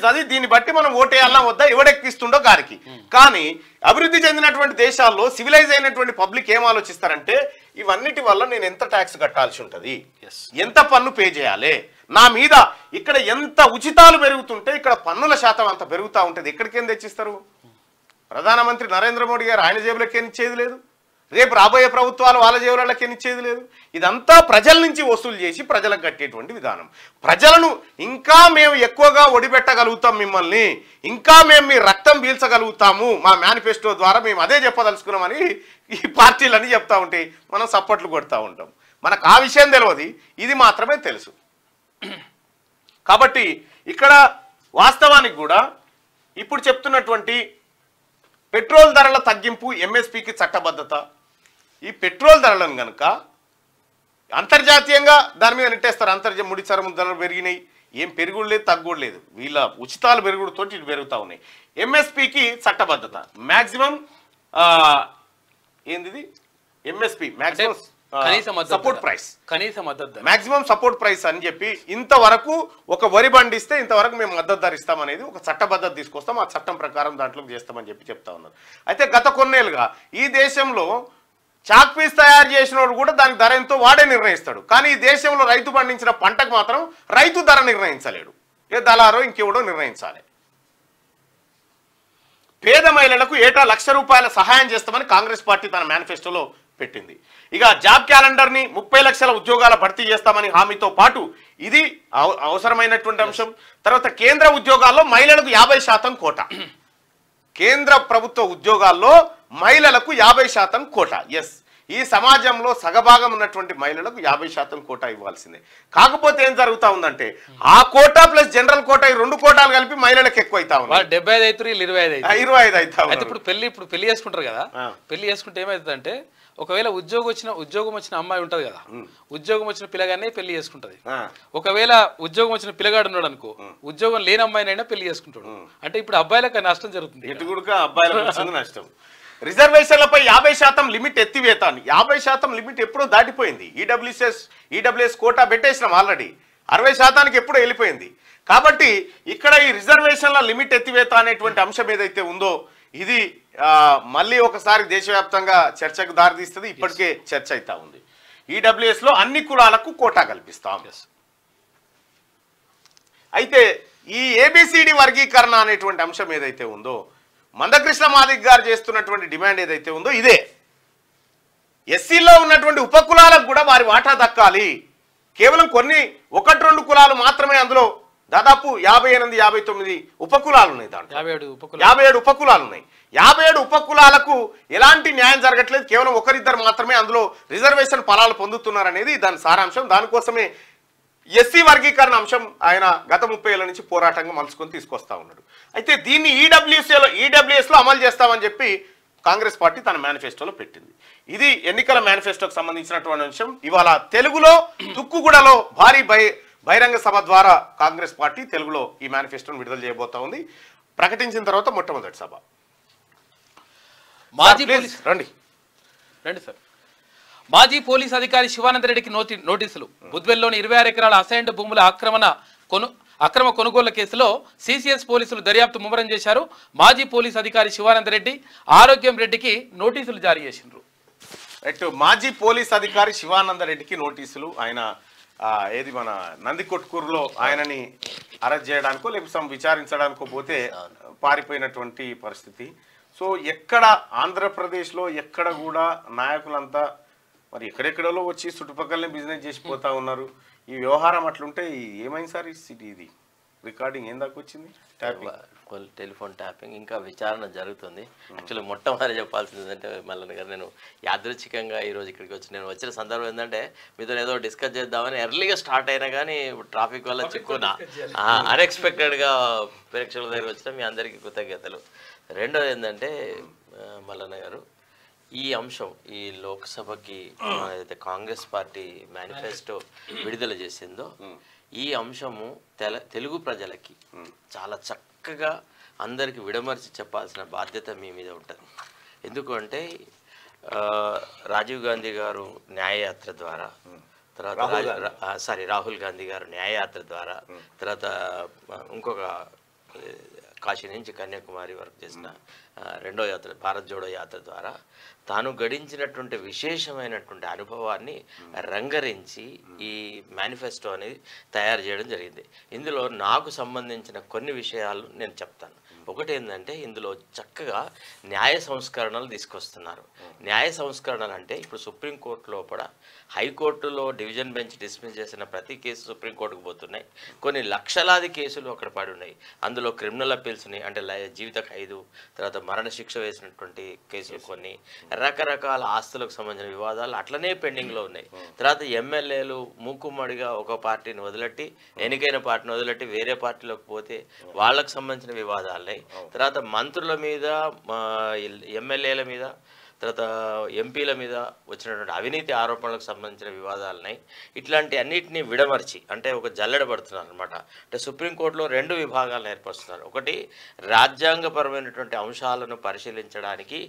చదివి దీన్ని బట్టి మనం ఓటేయాలన్నా వద్దా, ఎవడెక్కిస్తుండో గారికి. కానీ అభివృద్ధి చెందినటువంటి దేశాల్లో సివిలైజ్ అయినటువంటి పబ్లిక్ ఏం ఆలోచిస్తారంటే ఇవన్నిటి వల్ల నేను ఎంత ట్యాక్స్ కట్టాల్సి ఉంటుంది, ఎంత పన్ను పే చేయాలి, నా మీద ఇక్కడ ఎంత ఉచితాలు పెరుగుతుంటే ఇక్కడ పన్నుల శాతం అంత పెరుగుతూ ఉంటుంది. ఎక్కడికేం తెచ్చిస్తారు? ప్రధానమంత్రి నరేంద్ర మోడీ గారు ఆయన జేబులకేం ఇచ్చేది లేదు, రేపు రాబోయే ప్రభుత్వాలు వాళ్ళ జేబులకేం ఇచ్చేది లేదు. ఇదంతా ప్రజల నుంచి వసూలు చేసి ప్రజలకు కట్టేటువంటి విధానం. ప్రజలను ఇంకా మేము ఎక్కువగా ఒడిపెట్టగలుగుతాం, మిమ్మల్ని ఇంకా మేము మీ రక్తం పీల్చగలుగుతాము, మా మేనిఫెస్టో ద్వారా మేము అదే చెప్పదలుచుకున్నామని ఈ పార్టీలన్నీ చెప్తా ఉంటాయి. మనం సప్పట్లు కొడతా ఉంటాం. మనకు ఆ విషయం తెలియదు, ఇది మాత్రమే తెలుసు. కాబట్టి ఇక్కడ వాస్తవానికి కూడా ఇప్పుడు చెప్తున్నటువంటి పెట్రోల్ ధరల తగ్గింపు, ఎంఎస్పీకి చట్టబద్ధత, ఈ పెట్రోల్ ధరలను కనుక అంతర్జాతీయంగా దాని మీద నెట్టేస్తారు. ముడి చమురు ధరలు పెరిగినాయి, ఏం పెరుగుడు లేదు, తగ్గుడు లేదు. వీళ్ళ ఉచితాలు పెరుగుడుతో ఇటు పెరుగుతూ ఉన్నాయి. ఎంఎస్పికి చట్టబద్ధత మ్యాక్సిమం ఏంది ఎంఎస్పి మ్యాక్సిమం సపోర్ట్ ప్రైస్, కనీస మద్దతు మాక్సిమం సపోర్ట్ ప్రైస్ అని చెప్పి ఇంతవరకు ఒక వరి బండిస్తే ఇంతవరకు మేము మద్దతు ధర ఇస్తామనేది ఒక చట్టబద్ధత తీసుకొస్తాం. ఆ చట్టం ప్రకారం దాంట్లో చేస్తామని చెప్పి చెప్తా ఉన్నారు. అయితే గత కొన్నేళ్ళుగా ఈ దేశంలో చాక్ పీస్ తయారు చేసినోడు కూడా దానికి ధర ఎంతో వాడే నిర్ణయిస్తాడు. కానీ ఈ దేశంలో రైతు పండించిన పంటకు మాత్రం రైతు ధర నిర్ణయించలేడు. ఏ దళారో ఇంకెవడో నిర్ణయించాలి. పేద మహిళలకు ఏటా ₹1,00,000 సహాయం చేస్తామని కాంగ్రెస్ పార్టీ తన మేనిఫెస్టోలో పెట్టింది. ఇక జాబ్ క్యాలెండర్ని 30 లక్షల ఉద్యోగాల భర్తీ చేస్తామని హామీతో పాటు ఇది అవసరమైనటువంటి అంశం. తర్వాత కేంద్ర ఉద్యోగాల్లో మహిళలకు 50% కోటా. కేంద్ర ప్రభుత్వ ఉద్యోగాల్లో మహిళలకు 50% కోటా. ఎస్, ఈ సమాజంలో సగభాగం ఉన్నటువంటి మహిళలకు 50% కోటా ఇవ్వాల్సిందే. కాకపోతే ఏం జరుగుతా ఉందంటే ఆ కోటా ప్లస్ జనరల్ కోటా ఈ 2 కోటాలు కలిపి మహిళలకు ఎక్కువ అవుతా ఉన్నాయి. 75 అవుతారు, 25 అవుతా. అయితే ఇప్పుడు పెళ్లి చేసుకుంటారు కదా, పెళ్లి చేసుకుంటే ఏమవుతుందంటే ఒకవేళ ఉద్యోగం వచ్చిన అమ్మాయి ఉంటది కదా, ఉద్యోగం వచ్చిన పిల్లగానే పెళ్లి చేసుకుంటది. ఒకవేళ ఉద్యోగం వచ్చిన పిల్లగాడు ఉన్నాడు అనుకో, ఉద్యోగం లేని అమ్మాయినైనా పెళ్లి చేసుకుంటాడు. అంటే ఇప్పుడు అబ్బాయిలకు నష్టం జరుగుతుంది. ఎటుగుడుగా అబ్బాయిలకు నష్టం. రిజర్వేషన్లపై 50% లిమిట్ ఎత్తివేత. 50% లిమిట్ ఎప్పుడో దాటిపోయింది. EWS quota పెట్టేసినాం already. 60% ఎప్పుడో వెళ్ళిపోయింది. కాబట్టి ఇక్కడ ఈ రిజర్వేషన్ల లిమిట్ ఎత్తివేత అనేటువంటి అంశం ఏదైతే ఉందో ఇది మళ్ళీ ఒకసారి దేశవ్యాప్తంగా చర్చకు దారితీస్తుంది. ఇప్పటికే చర్చ అవుతా ఉంది. ఈడబ్ల్యూఎస్ లో అన్ని కులాలకు కోటా కల్పిస్తాం. అయితే ఈ ఏబిసిడి వర్గీకరణ అనేటువంటి అంశం ఏదైతే ఉందో మందకృష్ణ మాదిక్ గారు చేస్తున్నటువంటి డిమాండ్ ఏదైతే ఉందో ఇదే. ఎస్సీలో ఉన్నటువంటి ఉపకులాలకు కూడా వారి వాటా దక్కాలి. కేవలం 1-2 కులాలు మాత్రమే, అందులో దాదాపు 58, 59 ఉపకులాలు ఉన్నాయి. దాంట్లో 57 ఉపకులాలు ఉన్నాయి. 57 ఉపకులాలకు ఎలాంటి న్యాయం జరగట్లేదు. కేవలం 1-2 మాత్రమే అందులో రిజర్వేషన్ ఫలాలు పొందుతున్నారనేది దాని సారాంశం. దానికోసమే ఎస్సీ వర్గీకరణ అంశం ఆయన గత 30 ఏళ్ల నుంచి పోరాటంగా మలుచుకొని తీసుకొస్తా ఉన్నాడు. అయితే దీన్ని ఈడబ్ల్యూఎస్ లో అమలు చేస్తామని చెప్పి కాంగ్రెస్ పార్టీ తన మేనిఫెస్టోలో పెట్టింది. ఇది ఎన్నికల మేనిఫెస్టోకి సంబంధించినటువంటి అంశం. ఇవాళ తెలుగులో తుక్కుగూడలో భారీ బహిరంగ సభ ద్వారా కాంగ్రెస్ పార్టీ తెలుగులో ఈ మేనిఫెస్టోను విడుదల చేయబోతా ఉంది. ప్రకటించిన తర్వాత మొట్టమొదటి సభ. మాజీ పోలీస్ అధికారి శివానంద రెడ్డికి నోటీసులు. బుద్వెల్లోని 26 ఎకరాల అసైన్డ్ భూముల అక్రమ కొనుగోళ్ల కేసులో సిసిఎస్ పోలీసులు దర్యాప్తు ముమ్మరం చేశారు. మాజీ పోలీస్ అధికారి శివానంద రెడ్డి, ఆరోగ్యం రెడ్డికి నోటీసులు జారీ చేసిండ్రు. మాజీ పోలీస్ అధికారి శివానంద రెడ్డికి నోటీసులు. ఆయన ఏది మన నందికొట్కూరులో ఆయనని అరెస్ట్ చేయడానికో లేకపోతే విచారించడానికో పోతే పారిపోయినటువంటి పరిస్థితి. సో ఎక్కడ ఆంధ్రప్రదేశ్లో ఎక్కడ కూడా నాయకులంతా మరి ఎక్కడెక్కడలో వచ్చి చుట్టుపక్కలనే బిజినెస్ చేసిపోతా ఉన్నారు. ఈ వ్యవహారం అట్లుంటే ఏమైంది సార్? ఇది రికార్డింగ్ ఏం దాకా వచ్చింది? టెలిఫోన్ ట్యాపింగ్ ఇంకా విచారణ జరుగుతుంది. యాక్చువల్లీ మొట్టమొదటి చెప్పాల్సింది ఏంటంటే మల్లన్న గారు, నేను యాదృచ్ఛికంగా ఈరోజు ఇక్కడికి వచ్చి నేను వచ్చిన సందర్భం ఏంటంటే మీతో ఏదో డిస్కస్ చేద్దామని ఎర్లీగా స్టార్ట్ అయినా కానీ ట్రాఫిక్ వల్ల చిక్కున్నా అన్ఎక్స్పెక్టెడ్గా ప్రేక్షకుల దగ్గర వచ్చిన మీ అందరికీ కృతజ్ఞతలు. రెండోది ఏంటంటే మల్లన్న గారు, ఈ అంశం ఈ లోక్సభకి ఏదైతే కాంగ్రెస్ పార్టీ మేనిఫెస్టో విడుదల చేసిందో ఈ అంశము తెలుగు ప్రజలకి చాలా చక్కగా అందరికి విడమర్చి చెప్పాల్సిన బాధ్యత మీ మీద ఉంటుంది. ఎందుకంటే రాజీవ్ గాంధీ గారు న్యాయయాత్ర ద్వారా, తర్వాత రాహుల్ గాంధీ గారు న్యాయయాత్ర ద్వారా, తర్వాత ఇంకొక కాశీ నుంచి కన్యాకుమారి వరకు చేసిన రెండో యాత్ర భారత్ జోడో యాత్ర ద్వారా తాను గడించినటువంటి విశేషమైనటువంటి అనుభవాన్ని రంగరించి ఈ మేనిఫెస్టో అనేది తయారు చేయడం జరిగింది. ఇందులో నాకు సంబంధించిన కొన్ని విషయాలు నేను చెప్తాను. ఒకటి ఏంటంటే ఇందులో చక్కగా న్యాయ సంస్కరణలు తీసుకొస్తున్నారు. న్యాయ సంస్కరణలు అంటే ఇప్పుడు సుప్రీంకోర్టు లోపల హైకోర్టులో డివిజన్ బెంచ్ డిస్మిస్ చేసిన ప్రతి కేసు సుప్రీంకోర్టుకు పోతున్నాయి. కొన్ని లక్షలాది కేసులు అక్కడ పడి ఉన్నాయి. అందులో క్రిమినల్ అప్పీల్స్ ఉన్నాయి, అంటే జీవిత ఖైదు, తర్వాత మరణశిక్ష వేసినటువంటి కేసులు, కొన్ని రకరకాల ఆస్తులకు సంబంధించిన వివాదాలు అట్లనే పెండింగ్లో ఉన్నాయి. తర్వాత ఎమ్మెల్యేలు మూకుమ్మడిగా ఒక పార్టీని వదిలెట్టి, ఎన్నికైన పార్టీని వదిలెట్టి వేరే పార్టీలోకి పోతే వాళ్ళకు సంబంధించిన వివాదాలు. తర్వాత మంత్రుల మీద, ఎమ్మెల్యేల మీద, తర్వాత ఎంపీల మీద వచ్చినటువంటి అవినీతి ఆరోపణలకు సంబంధించిన వివాదాలని ఇట్లాంటి అన్నిటినీ విడమర్చి అంటే ఒక జల్లెడ పడుతున్నారు అనమాట. అంటే సుప్రీంకోర్టులో 2 విభాగాలను ఏర్పరుస్తున్నారు. ఒకటి రాజ్యాంగపరమైనటువంటి అంశాలను పరిశీలించడానికి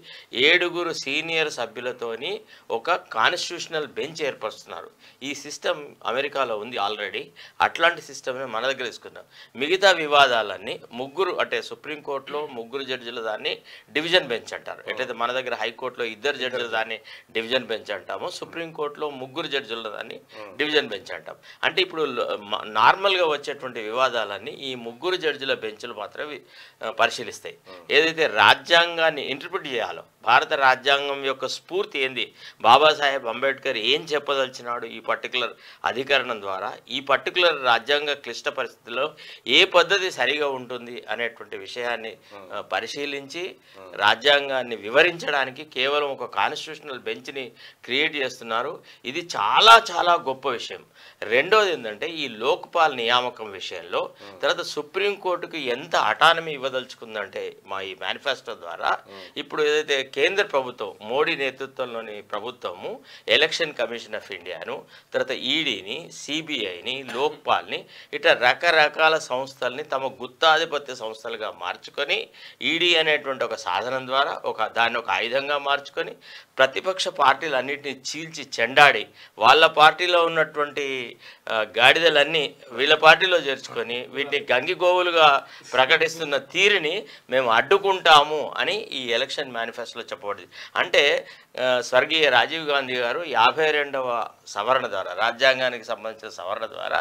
7 సీనియర్ సభ్యులతోని ఒక కాన్స్టిట్యూషనల్ బెంచ్ ఏర్పరుస్తున్నారు. ఈ సిస్టమ్ అమెరికాలో ఉంది ఆల్రెడీ. అట్లాంటి సిస్టమ్ని మన దగ్గర తీసుకున్నాం. మిగతా వివాదాలన్నీ 3 అంటే సుప్రీంకోర్టులో 3 జడ్జిల దాన్ని డివిజన్ బెంచ్ అంటారు. ఎట్లయితే మన దగ్గర హైకోర్టులో 2 జడ్జిల దాన్ని డివిజన్ బెంచ్ అంటామో సుప్రీంకోర్టులో 3 జడ్జిల దాన్ని డివిజన్ బెంచ్ అంటాం. అంటే ఇప్పుడు నార్మల్గా వచ్చేటువంటి వివాదాలన్నీ ఈ 3 జడ్జిల బెంచ్లు మాత్రమే పరిశీలిస్తాయి. ఏదైతే రాజ్యాంగాన్ని ఇంటర్ప్రిట్ చేయాలో, భారత రాజ్యాంగం యొక్క స్ఫూర్తి ఏంది, బాబాసాహెబ్ అంబేద్కర్ ఏం చెప్పదలిచినాడు ఈ పర్టికులర్ అధికరణం ద్వారా, ఈ పర్టికులర్ రాజ్యాంగ క్లిష్ట పరిస్థితుల్లో ఏ పద్ధతి సరిగా ఉంటుంది అనేటువంటి విషయాన్ని పరిశీలించి రాజ్యాంగాన్ని వివరించడానికి కేవలం ఒక కాన్స్టిట్యూషనల్ బెంచ్ని క్రియేట్ చేస్తున్నారు. ఇది చాలా చాలా గొప్ప విషయం. రెండోది ఏంటంటే ఈ లోక్పాల్ నియామకం విషయంలో తర్వాత సుప్రీంకోర్టుకు ఎంత అటానమీ ఇవ్వదలుచుకుందంటే మా ఈ మేనిఫెస్టో ద్వారా ఇప్పుడు ఏదైతే కేంద్ర ప్రభుత్వం మోడీ నేతృత్వంలోని ప్రభుత్వము ఎలక్షన్ కమిషన్ ఆఫ్ ఇండియాను తర్వాత ఈడీని, సిబిఐని, లోక్పాల్ని ఇట్లా రకరకాల సంస్థల్ని తమ గుత్తాధిపత్య సంస్థలుగా మార్చుకొని ఈడీ అనేటువంటి ఒక సాధనం ద్వారా దాన్ని ఒక ఆయుధంగా మార్చుకొని ప్రతిపక్ష పార్టీలన్నింటినీ చీల్చి చెండాడి వాళ్ళ పార్టీలో ఉన్నటువంటి గాడిదలన్నీ వీళ్ళ పార్టీలో చేర్చుకొని వీటిని గంగిగోవులుగా ప్రకటిస్తున్న తీరుని మేము అడ్డుకుంటాము అని ఈ ఎలక్షన్ మేనిఫెస్టోలో చెప్పబడింది. అంటే స్వర్గీయ రాజీవ్ గాంధీ గారు 52వ సవరణ ద్వారా రాజ్యాంగానికి సంబంధించిన సవరణ ద్వారా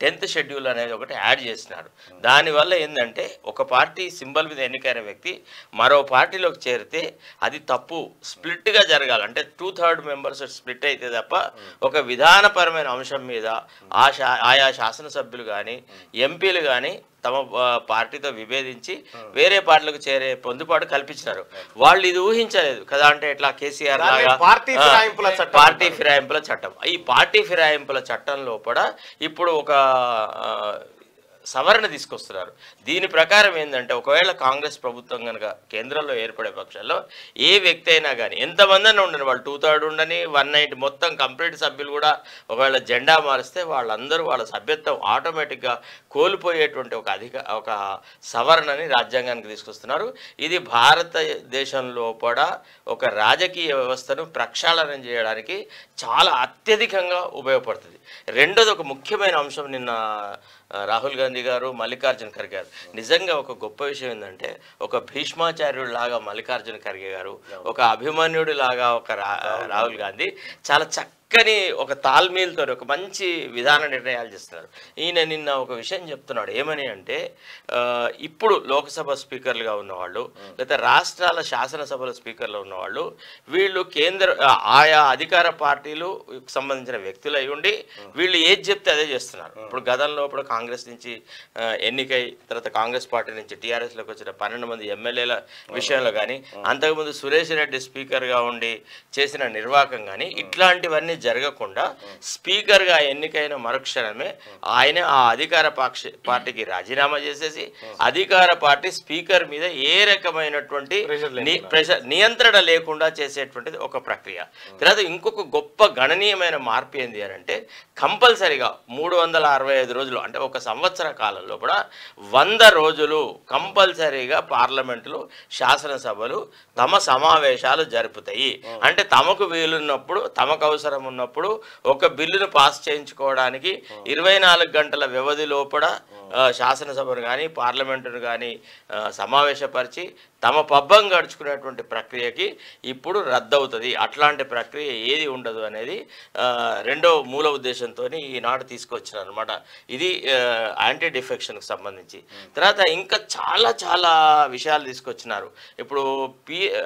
10th షెడ్యూల్ అనేది ఒకటి యాడ్ చేసినారు. దానివల్ల ఏంటంటే ఒక పార్టీ సింబల్ మీద ఎన్నికైన వ్యక్తి మరో పార్టీలోకి చేరితే అది తప్పు, స్ప్లిట్గా జరగాలి. అంటే 2/3 మెంబర్స్ స్ప్లిట్ అయితే తప్ప ఒక విధానపరమైన అంశం మీద ఆయా శాసనసభ్యులు కానీ ఎంపీలు కానీ తమ పార్టీతో విభేదించి వేరే పార్టీలకు చేరే పొందుబాటు కల్పించినారు. వాళ్ళు ఇది ఊహించలేదు కదా. అంటే ఇట్లా కేసీఆర్ లాగా పార్టీ ఫిరాయింపుల చట్టం, ఈ పార్టీ ఫిరాయింపుల చట్టం లోపల ఇప్పుడు ఒక సవరణ తీసుకొస్తున్నారు. దీని ప్రకారం ఏంటంటే ఒకవేళ కాంగ్రెస్ ప్రభుత్వం కనుక కేంద్రంలో ఏర్పడే పక్షంలో ఏ వ్యక్తి అయినా కానీ ఎంతమంది అయినా ఉండని, వాళ్ళు 2/3 ఉండని 190 మొత్తం కంప్లీట్ సభ్యులు కూడా ఒకవేళ జెండా మారిస్తే వాళ్ళందరూ వాళ్ళ సభ్యత్వం ఆటోమేటిక్గా కోల్పోయేటువంటి ఒక సవరణని రాజ్యాంగానికి తీసుకొస్తున్నారు. ఇది భారతదేశంలో కూడా ఒక రాజకీయ వ్యవస్థను ప్రక్షాళన చేయడానికి చాలా అత్యధికంగా ఉపయోగపడుతుంది. రెండోది ఒక ముఖ్యమైన అంశం నిన్న రాహుల్ గాంధీ గారు, మల్లికార్జున ఖర్గే గారు నిజంగా ఒక గొప్ప విషయం ఏంటంటే ఒక భీష్మాచార్యుడు లాగా మల్లికార్జున ఖర్గే గారు, ఒక అభిమన్యుడు లాగా ఒక రాహుల్ గాంధీ చాలా చక్కని ఒక తాల్మీల్తో ఒక మంచి విధాన నిర్ణయాలు చేస్తున్నారు. ఈయన నిన్న ఒక విషయం చెప్తున్నాడు. ఏమని అంటే ఇప్పుడు లోక్సభ స్పీకర్లుగా ఉన్నవాళ్ళు లేదా రాష్ట్రాల శాసనసభల స్పీకర్లు ఉన్నవాళ్ళు వీళ్ళు ఆయా అధికార పార్టీలు సంబంధించిన వ్యక్తులు అయి ఉండి వీళ్ళు ఏది చెప్తే అదే చేస్తున్నారు. ఇప్పుడు గతంలో ఇప్పుడు కాంగ్రెస్ నుంచి ఎన్నికై తర్వాత కాంగ్రెస్ పార్టీ నుంచి టీఆర్ఎస్లోకి వచ్చిన 12 మంది ఎమ్మెల్యేల విషయంలో కానీ అంతకుముందు సురేష్ రెడ్డి స్పీకర్గా ఉండి చేసిన నిర్వాహకం కానీ ఇట్లాంటివన్నీ జరగకుండా స్పీకర్గా ఎన్నికైన మరుక్షణమే ఆయన ఆ అధికార పార్టీకి రాజీనామా చేసేసి అధికార పార్టీ స్పీకర్ మీద ఏ రకమైనటువంటి నియంత్రణ లేకుండా చేసేటువంటిది ఒక ప్రక్రియ. తర్వాత ఇంకొక గొప్ప గణనీయమైన మార్పు ఏంది అని అంటే కంపల్సరిగా 365 రోజులు అంటే ఒక సంవత్సర కాలంలో కూడా 100 రోజులు కంపల్సరీగా పార్లమెంటులు శాసనసభలు తమ సమావేశాలు జరుపుతాయి. అంటే తమకు వీలున్నప్పుడు తమకు అవసరం ఉన్నప్పుడు ఒక బిల్లును పాస్ చేయించుకోవడానికి 24 గంటల వ్యవధి లోపల శాసనసభను కానీ పార్లమెంటును కానీ సమావేశపరిచి తమ పబ్బం గడుచుకునేటువంటి ప్రక్రియకి ఇప్పుడు రద్దవుతుంది. అట్లాంటి ప్రక్రియ ఏది ఉండదు అనేది రెండో మూల ఉద్దేశంతో ఈనాడు తీసుకొచ్చిన అనమాట. ఇది యాంటీ డిఫెక్షన్కి సంబంధించి. తర్వాత ఇంకా చాలా చాలా విషయాలు తీసుకొచ్చినారు. ఇప్పుడు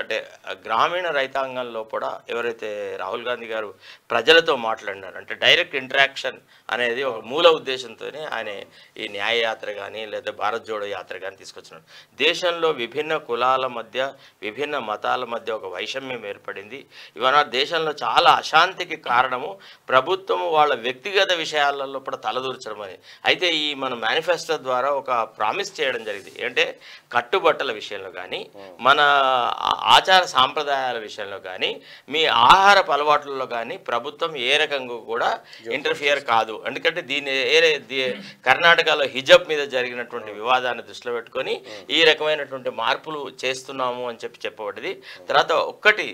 అంటే గ్రామీణ రైతాంగంలో కూడా ఎవరైతే రాహుల్ గాంధీ గారు ప్రజలతో మాట్లాడినారు అంటే డైరెక్ట్ ఇంటరాక్షన్ అనేది ఒక మూల ఉద్దేశంతోనే ఆయన ఈ న్యాయ న్యాయ యాత్ర కానీ లేదా భారత్ జోడో యాత్ర కానీ తీసుకొచ్చినాడు. దేశంలో విభిన్న కులాల మధ్య విభిన్న మతాల మధ్య ఒక వైషమ్యం ఏర్పడింది. ఇవాళ దేశంలో చాలా అశాంతికి కారణము ప్రభుత్వం వాళ్ళ వ్యక్తిగత విషయాలలో కూడా తలదూర్చడం అని. అయితే ఈ మన మేనిఫెస్టో ద్వారా ఒక ప్రామిస్ చేయడం జరిగింది. అంటే కట్టుబట్టల విషయంలో కానీ మన ఆచార సాంప్రదాయాల విషయంలో కానీ మీ ఆహారపు అలవాట్లలో కానీ ప్రభుత్వం ఏ రకంగా కూడా ఇంటర్ఫియర్ కాదు. ఎందుకంటే కర్ణాటకలో హిజబ్ మీద జరిగినటువంటి వివాదాన్ని దృష్టిలో పెట్టుకొని ఈ రకమైనటువంటి మార్పులు చేస్తున్నాము అని చెప్పబడింది. తర్వాత ఒక్కటి,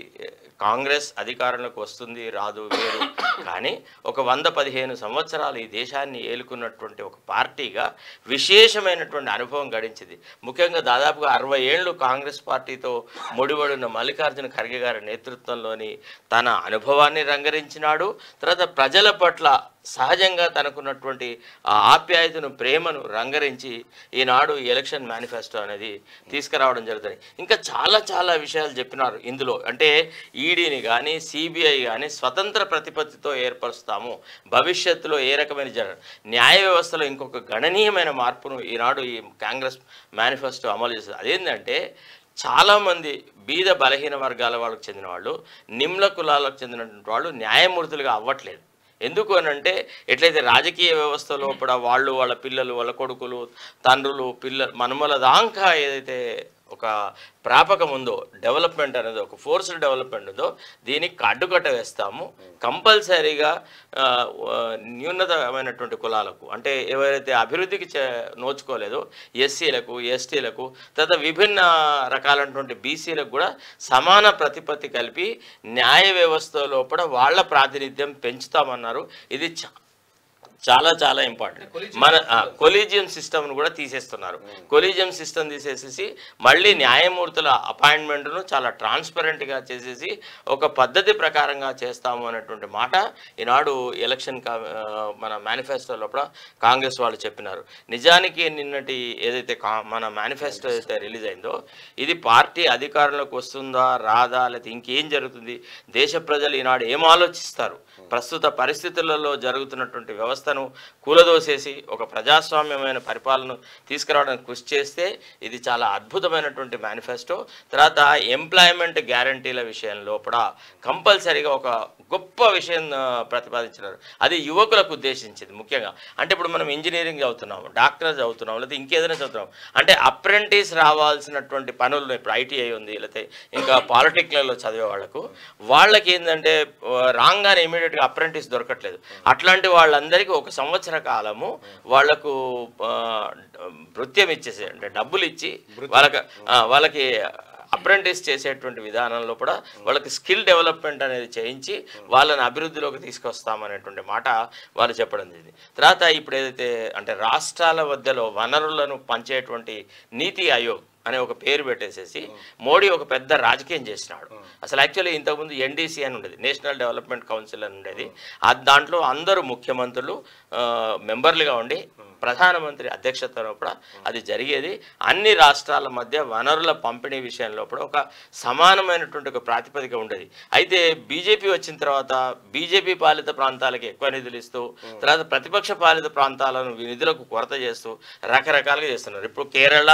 కాంగ్రెస్ అధికారంలోకి వస్తుంది రాదు వేరు, కానీ ఒక 115 సంవత్సరాలు ఈ దేశాన్ని ఏలుకున్నటువంటి ఒక పార్టీగా విశేషమైనటువంటి అనుభవం గడించింది. ముఖ్యంగా దాదాపుగా 60 ఏళ్ళు కాంగ్రెస్ పార్టీతో ముడిపడిన మల్లికార్జున ఖర్గే గారి నేతృత్వంలోని తన అనుభవాన్ని రంగరించినాడు. తర్వాత ప్రజల పట్ల సహజంగా తనకున్నటువంటి ఆప్యాయతను ప్రేమను రంగరించి ఈనాడు ఎలక్షన్ మేనిఫెస్టో అనేది తీసుకురావడం జరుగుతుంది. ఇంకా చాలా చాలా విషయాలు చెప్పినారు ఇందులో. అంటే ఈడీని కానీ సిబిఐ కానీ స్వతంత్ర ప్రతిపత్తితో ఏర్పరుస్తాము, భవిష్యత్తులో ఏ రకమైన న్యాయ వ్యవస్థలో ఇంకొక గణనీయమైన మార్పును ఈనాడు ఈ కాంగ్రెస్ మేనిఫెస్టో అమలు చేస్తుంది. అదేంటంటే చాలామంది బీద బలహీన వర్గాల వాళ్ళకు చెందిన వాళ్ళు, నిమ్న కులాలకు చెందినటువంటి వాళ్ళు న్యాయమూర్తులుగా అవ్వట్లేదు. ఎందుకు అని అంటే ఎట్లయితే రాజకీయ వ్యవస్థ లోపల వాళ్ళు వాళ్ళ పిల్లలు వాళ్ళ కొడుకులు తండ్రులు మనుమల దాకా ఏదైతే ఒక ప్రాపకం ఉందో, డెవలప్మెంట్ అనేది ఒక ఫోర్స్డ్ డెవలప్మెంట్ ఉందో దీనికి అడ్డుకట్ట వేస్తాము. కంపల్సరీగా న్యూనతమైనటువంటి కులాలకు, అంటే ఎవరైతే అభివృద్ధికి నోచుకోలేదో ఎస్సీలకు ఎస్టీలకు తర్వాత విభిన్న రకాలైనటువంటి బీసీలకు కూడా సమాన ప్రతిపత్తి కలిపి న్యాయ వ్యవస్థ లోపల వాళ్ళ ప్రాతినిధ్యం పెంచుతామన్నారు. ఇది చాలా చాలా ఇంపార్టెంట్. మన కొలీజియం సిస్టమ్ను కూడా తీసేస్తున్నారు. కొలీజియం సిస్టమ్ తీసేసేసి మళ్ళీ న్యాయమూర్తుల అపాయింట్మెంట్ను చాలా ట్రాన్స్పరెంట్గా చేసేసి ఒక పద్ధతి ప్రకారంగా చేస్తాము అనేటువంటి మాట ఈనాడు ఎలక్షన్ మన మేనిఫెస్టో లోపల కాంగ్రెస్ వాళ్ళు చెప్పినారు. నిజానికి నిన్నటి ఏదైతే మన మేనిఫెస్టో అయితే రిలీజ్ అయిందో ఇది పార్టీ అధికారంలోకి వస్తుందా రాదా లేదా ఇంకేం జరుగుతుంది, దేశ ప్రజలు ఈనాడు ఏం ఆలోచిస్తారు, ప్రస్తుత పరిస్థితులలో జరుగుతున్నటువంటి వ్యవస్థను కూలదోసేసి ఒక ప్రజాస్వామ్యమైన పరిపాలన తీసుకురావడానికి కృషి చేస్తే ఇది చాలా అద్భుతమైనటువంటి మేనిఫెస్టో. తర్వాత ఎంప్లాయ్మెంట్ గ్యారంటీల విషయంలో కూడా కంపల్సరీగా ఒక గొప్ప విషయం ప్రతిపాదించినారు. అది యువకులకు ఉద్దేశించింది ముఖ్యంగా. అంటే ఇప్పుడు మనం ఇంజనీరింగ్ చదువుతున్నాము, డాక్టర్ చదువుతున్నాము, లేకపోతే ఇంకేదైనా చదువుతున్నాము, అంటే అప్రెంటిస్ రావాల్సినటువంటి పనులు ఇప్పుడు ఐటీఐ ఉంది, లేకపోతే ఇంకా పాలిటెక్నిక్లలో చదివే వాళ్ళకి ఏంటంటే రాగానే ఇమీడియట్గా అప్రెంటిస్ దొరకట్లేదు. అట్లాంటి వాళ్ళందరికీ 1 సంవత్సర కాలము వాళ్లకు భృత్యం ఇచ్చేసి, అంటే డబ్బులు ఇచ్చి వాళ్ళకి అప్రెంటిస్ చేసేటువంటి విధానంలో కూడా వాళ్ళకి స్కిల్ డెవలప్మెంట్ అనేది చేయించి వాళ్ళని అభివృద్ధిలోకి తీసుకొస్తామనేటువంటి మాట వాళ్ళు చెప్పడం జరిగింది. తర్వాత ఇప్పుడు ఏదైతే అంటే రాష్ట్రాల మధ్యలో వనరులను పంచేటువంటి నీతి ఆయోగ్ అనే ఒక పేరు పెట్టేసేసి మోడీ ఒక పెద్ద రాజకీయం చేసినాడు. అసలు యాక్చువల్లీ ఇంతకుముందు ఎన్డీసీ అని ఉండేది, నేషనల్ డెవలప్మెంట్ కౌన్సిల్ అని ఉండేది. దాంట్లో అందరూ ముఖ్యమంత్రులు మెంబర్లుగా ఉండి ప్రధానమంత్రి అధ్యక్షతలో కూడా అది జరిగేది. అన్ని రాష్ట్రాల మధ్య వనరుల పంపిణీ విషయంలో కూడా ఒక సమానమైనటువంటి ఒక ప్రాతిపదిక ఉండేది. అయితే బీజేపీ వచ్చిన తర్వాత బీజేపీ పాలిత ప్రాంతాలకు ఎక్కువ నిధులు ఇస్తూ తర్వాత ప్రతిపక్ష పాలిత ప్రాంతాలను నిధులకు కొరత చేస్తూ రకరకాలుగా చేస్తున్నారు. ఇప్పుడు కేరళ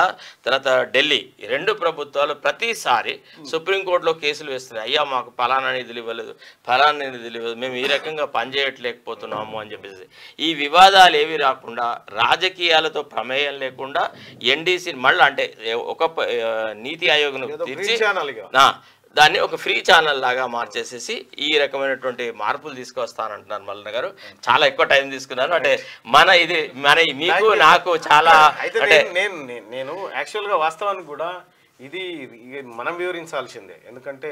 తర్వాత ఢిల్లీ 2 ప్రభుత్వాలు ప్రతిసారి సుప్రీంకోర్టులో కేసులు వేస్తున్నాయి. అయ్యా మాకు ఫలానా నిధులు ఇవ్వలేదు, ఫలానా నిధులు ఇవ్వలేదు, మేము ఈ రకంగా పనిచేయట్లేకపోతున్నాము అని చెప్పేసి ఈ వివాదాలు ఏవి రాకుండా రాజకీయాలతో ప్రమేయం లేకుండా ఎన్డీసీ మళ్ళీ అంటే ఒక నీతి ఆయోగ్ను తీర్చి దాన్ని ఒక ఫ్రీ ఛానల్ లాగా మార్చేసేసి ఈ రకమైనటువంటి మార్పులు తీసుకొస్తానంటున్నారు మల్లన్న గారు. చాలా ఎక్కువ టైం తీసుకున్నారు. అంటే మన మీకు నాకు చాలా నేను యాక్చువల్గా వాస్తవానికి కూడా ఇది మనం వివరించాల్సిందే. ఎందుకంటే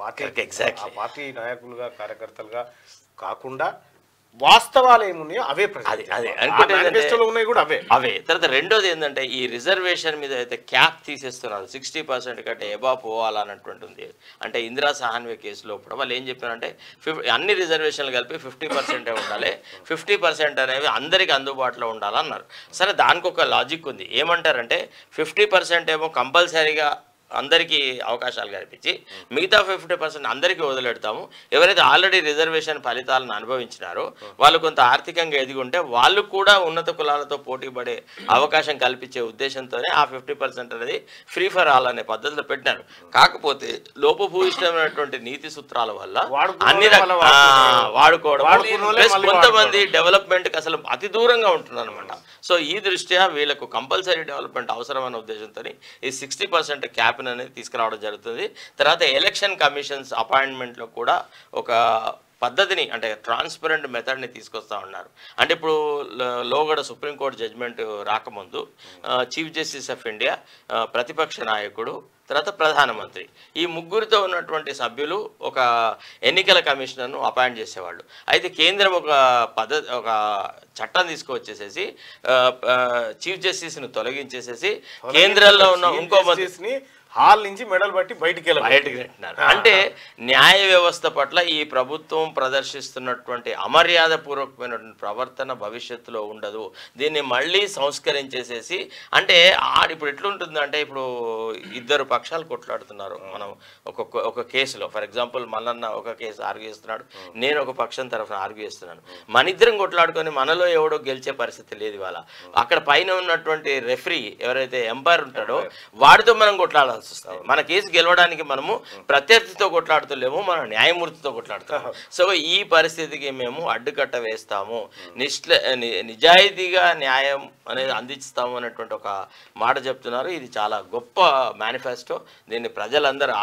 పార్టీ నాయకులుగా కార్యకర్తలుగా కాకుండా వాస్తవాలు ఏమున్నాయో అవే ఉన్నాయి కూడా అవే. తర్వాత రెండోది ఏంటంటే ఈ రిజర్వేషన్ మీద అయితే క్యాప్ తీసేస్తున్నారు. 60% కంటే ఎబా పోవాలన్నటువంటి ఉంది. అంటే ఇందిరా సహాన్వే కేసులో కూడా వాళ్ళు ఏం చెప్పారంటే అన్ని రిజర్వేషన్లు కలిపి 50% ఉండాలి, 50% అనేవి అందరికీ అందుబాటులో ఉండాలన్నారు. సరే దానికి ఒక లాజిక్ ఉంది. ఏమంటారంటే 50% ఏమో కంపల్సరీగా అందరికీ అవకాశాలు కల్పించి మిగతా 50% అందరికీ వదిలేడతాము. ఎవరైతే ఆల్రెడీ రిజర్వేషన్ ఫలితాలను అనుభవించినారో వాళ్ళు కొంత ఆర్థికంగా ఎదిగి ఉంటే వాళ్ళు కూడా ఉన్నత కులాలతో పోటీ పడే అవకాశం కల్పించే ఉద్దేశంతోనే ఆ 50% అనేది ఫ్రీ ఫర్ ఆల్ అనే పద్ధతిలో పెట్టినారు. కాకపోతే లోపభూయిష్టమైనటువంటి నీతి సూత్రాల వల్ల అన్ని వాడుకోవడం ప్లస్ కొంతమంది డెవలప్మెంట్కి అసలు అతి దూరంగా ఉంటున్నారు అనమాట. సో ఈ దృష్ట్యా వీళ్ళకు కంపల్సరీ డెవలప్మెంట్ అవసరమైన ఉద్దేశంతో ఈ 60% క్యాప్ అనేది తీసుకురావడం జరుగుతుంది. తర్వాత ఎలక్షన్ కమిషన్స్ అపాయింట్మెంట్లో కూడా ఒక పద్ధతిని అంటే ట్రాన్స్పరెంట్ మెథడ్ని తీసుకొస్తా ఉన్నారు. అంటే ఇప్పుడు లోగడ సుప్రీంకోర్టు జడ్జిమెంట్ రాకముందు చీఫ్ జస్టిస్ ఆఫ్ ఇండియా, ప్రతిపక్ష నాయకుడు, తర్వాత ప్రధానమంత్రి ఈ ముగ్గురితో ఉన్నటువంటి సభ్యులు ఒక ఎన్నికల కమిషనర్ను అపాయింట్ చేసేవాళ్ళు. అయితే కేంద్రం ఒక చట్టం తీసుకువచ్చేసేసి చీఫ్ జస్టిస్ని తొలగించేసేసి కేంద్రంలో ఉన్న ఇంకో మంత్రిని హాల్ నుంచి మెడల్ బట్టి బయటికి పెట్టినారు. అంటే న్యాయ వ్యవస్థ పట్ల ఈ ప్రభుత్వం ప్రదర్శిస్తున్నటువంటి అమర్యాద పూర్వకమైనటువంటి ప్రవర్తన భవిష్యత్తులో ఉండదు. దీన్ని మళ్ళీ సంస్కరించేసేసి అంటే ఇప్పుడు ఎట్లుంటుందంటే ఇప్పుడు ఇద్దరు పక్షాలు కొట్లాడుతున్నారు. మనం ఒక కేసులో ఫర్ ఎగ్జాంపుల్ మల్లన్న ఒక కేసు ఆర్గ్యూ చేస్తున్నాడు, నేను ఒక పక్షం తరఫున ఆర్గ్యూ చేస్తున్నాను. మన ఇద్దరం కొట్లాడుకొని మనలో ఎవడో గెలిచే పరిస్థితి లేదు. ఇవాళ అక్కడ పైన ఉన్నటువంటి రెఫరీ ఎవరైతే ఎంపైర్ ఉంటాడో వాడితో మనం కొట్లాడాలి. మన కేసు గెలవడానికి మనము ప్రత్యర్థితో కొట్లాడుతలేము, మన న్యాయమూర్తితో కొట్లాడుతాము. సో ఈ పరిస్థితికి మేము అడ్డుకట్ట వేస్తాము, నిజాయితీగా న్యాయం అనేది అందిస్తాము అనేటువంటి ఒక మాట చెప్తున్నారు. ఇది చాలా గొప్ప మేనిఫెస్టో. దీన్ని ప్రజలందరూ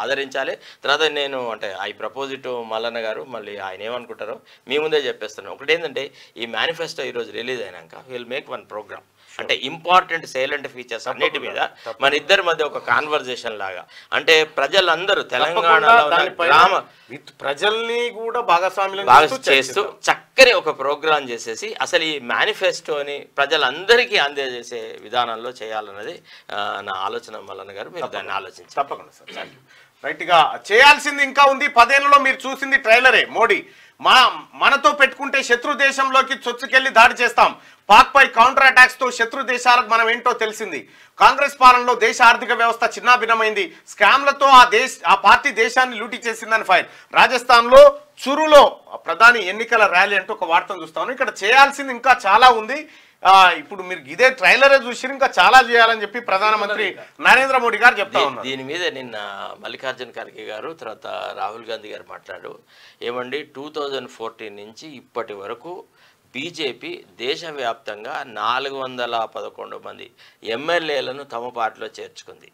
ఆదరించాలి. తర్వాత నేను అంటే I propose to Mallanna garu, మళ్ళీ ఆయన ఏమనుకుంటారో మీ ముందే చెప్పేస్తున్నాను. ఒకటి ఏంటంటే ఈ మేనిఫెస్టో ఈరోజు రిలీజ్ అయినాక విల్ మేక్ వన్ ప్రోగ్రామ్. అంటే ఇంపార్టెంట్ సైలెంట్ ఫీచర్స్ అన్నిటి మీద మన ఇద్దరి మధ్య ఒక కాన్వర్జేషన్ లాగా అంటే ప్రజలందరూ తెలంగాణలో ప్రజల్ని కూడా భాగస్వామ్యం చేస్తూ చక్కని ఒక ప్రోగ్రాం చేసేసి అసలు ఈ మేనిఫెస్టోని ప్రజలందరికీ అందజేసే విధానంలో చేయాలన్నది నా ఆలోచన. మల్లన్న గారు మీరు దాన్ని ఆలోచించారు. తప్పకుండా సార్, థ్యాంక్ యూ. రైట్గా చేయాల్సింది ఇంకా ఉంది. 10 ఏళ్లలో మీరు చూసింది ట్రైలరే. మోడీ మనతో పెట్టుకుంటే శత్రు దేశంలోకి చొచ్చుకెళ్లి దాడి చేస్తాం, పాక్ పై కౌంటర్ అటాక్స్ తో శత్రు దేశాలకు మనం ఏంటో తెలిసింది. కాంగ్రెస్ పాలనలో దేశ ఆర్థిక వ్యవస్థ చిన్నాభిన్నమైంది, స్కామ్లతో ఆ పార్టీ దేశాన్ని లూటీ చేసిందని ఫైర్. రాజస్థాన్ లో చురులో ప్రధాని ఎన్నికల ర్యాలీ అంటూ ఒక వార్తను చూస్తాను. ఇక్కడ చేయాల్సింది ఇంకా చాలా ఉంది. ఇప్పుడు మీరు ఇదే ట్రైలరే చూసి ఇంకా చాలా చేయాలని చెప్పి ప్రధానమంత్రి నరేంద్ర మోడీ గారు చెప్తా ఉన్నారు. దీని మీద నిన్న మల్లికార్జున ఖర్గే గారు తర్వాత రాహుల్ గాంధీ గారు మాట్లాడు ఏమండి 2014 నుంచి ఇప్పటి వరకు బీజేపీ దేశవ్యాప్తంగా 411 మంది ఎమ్మెల్యేలను తమ పార్టీలో చేర్చుకుంది.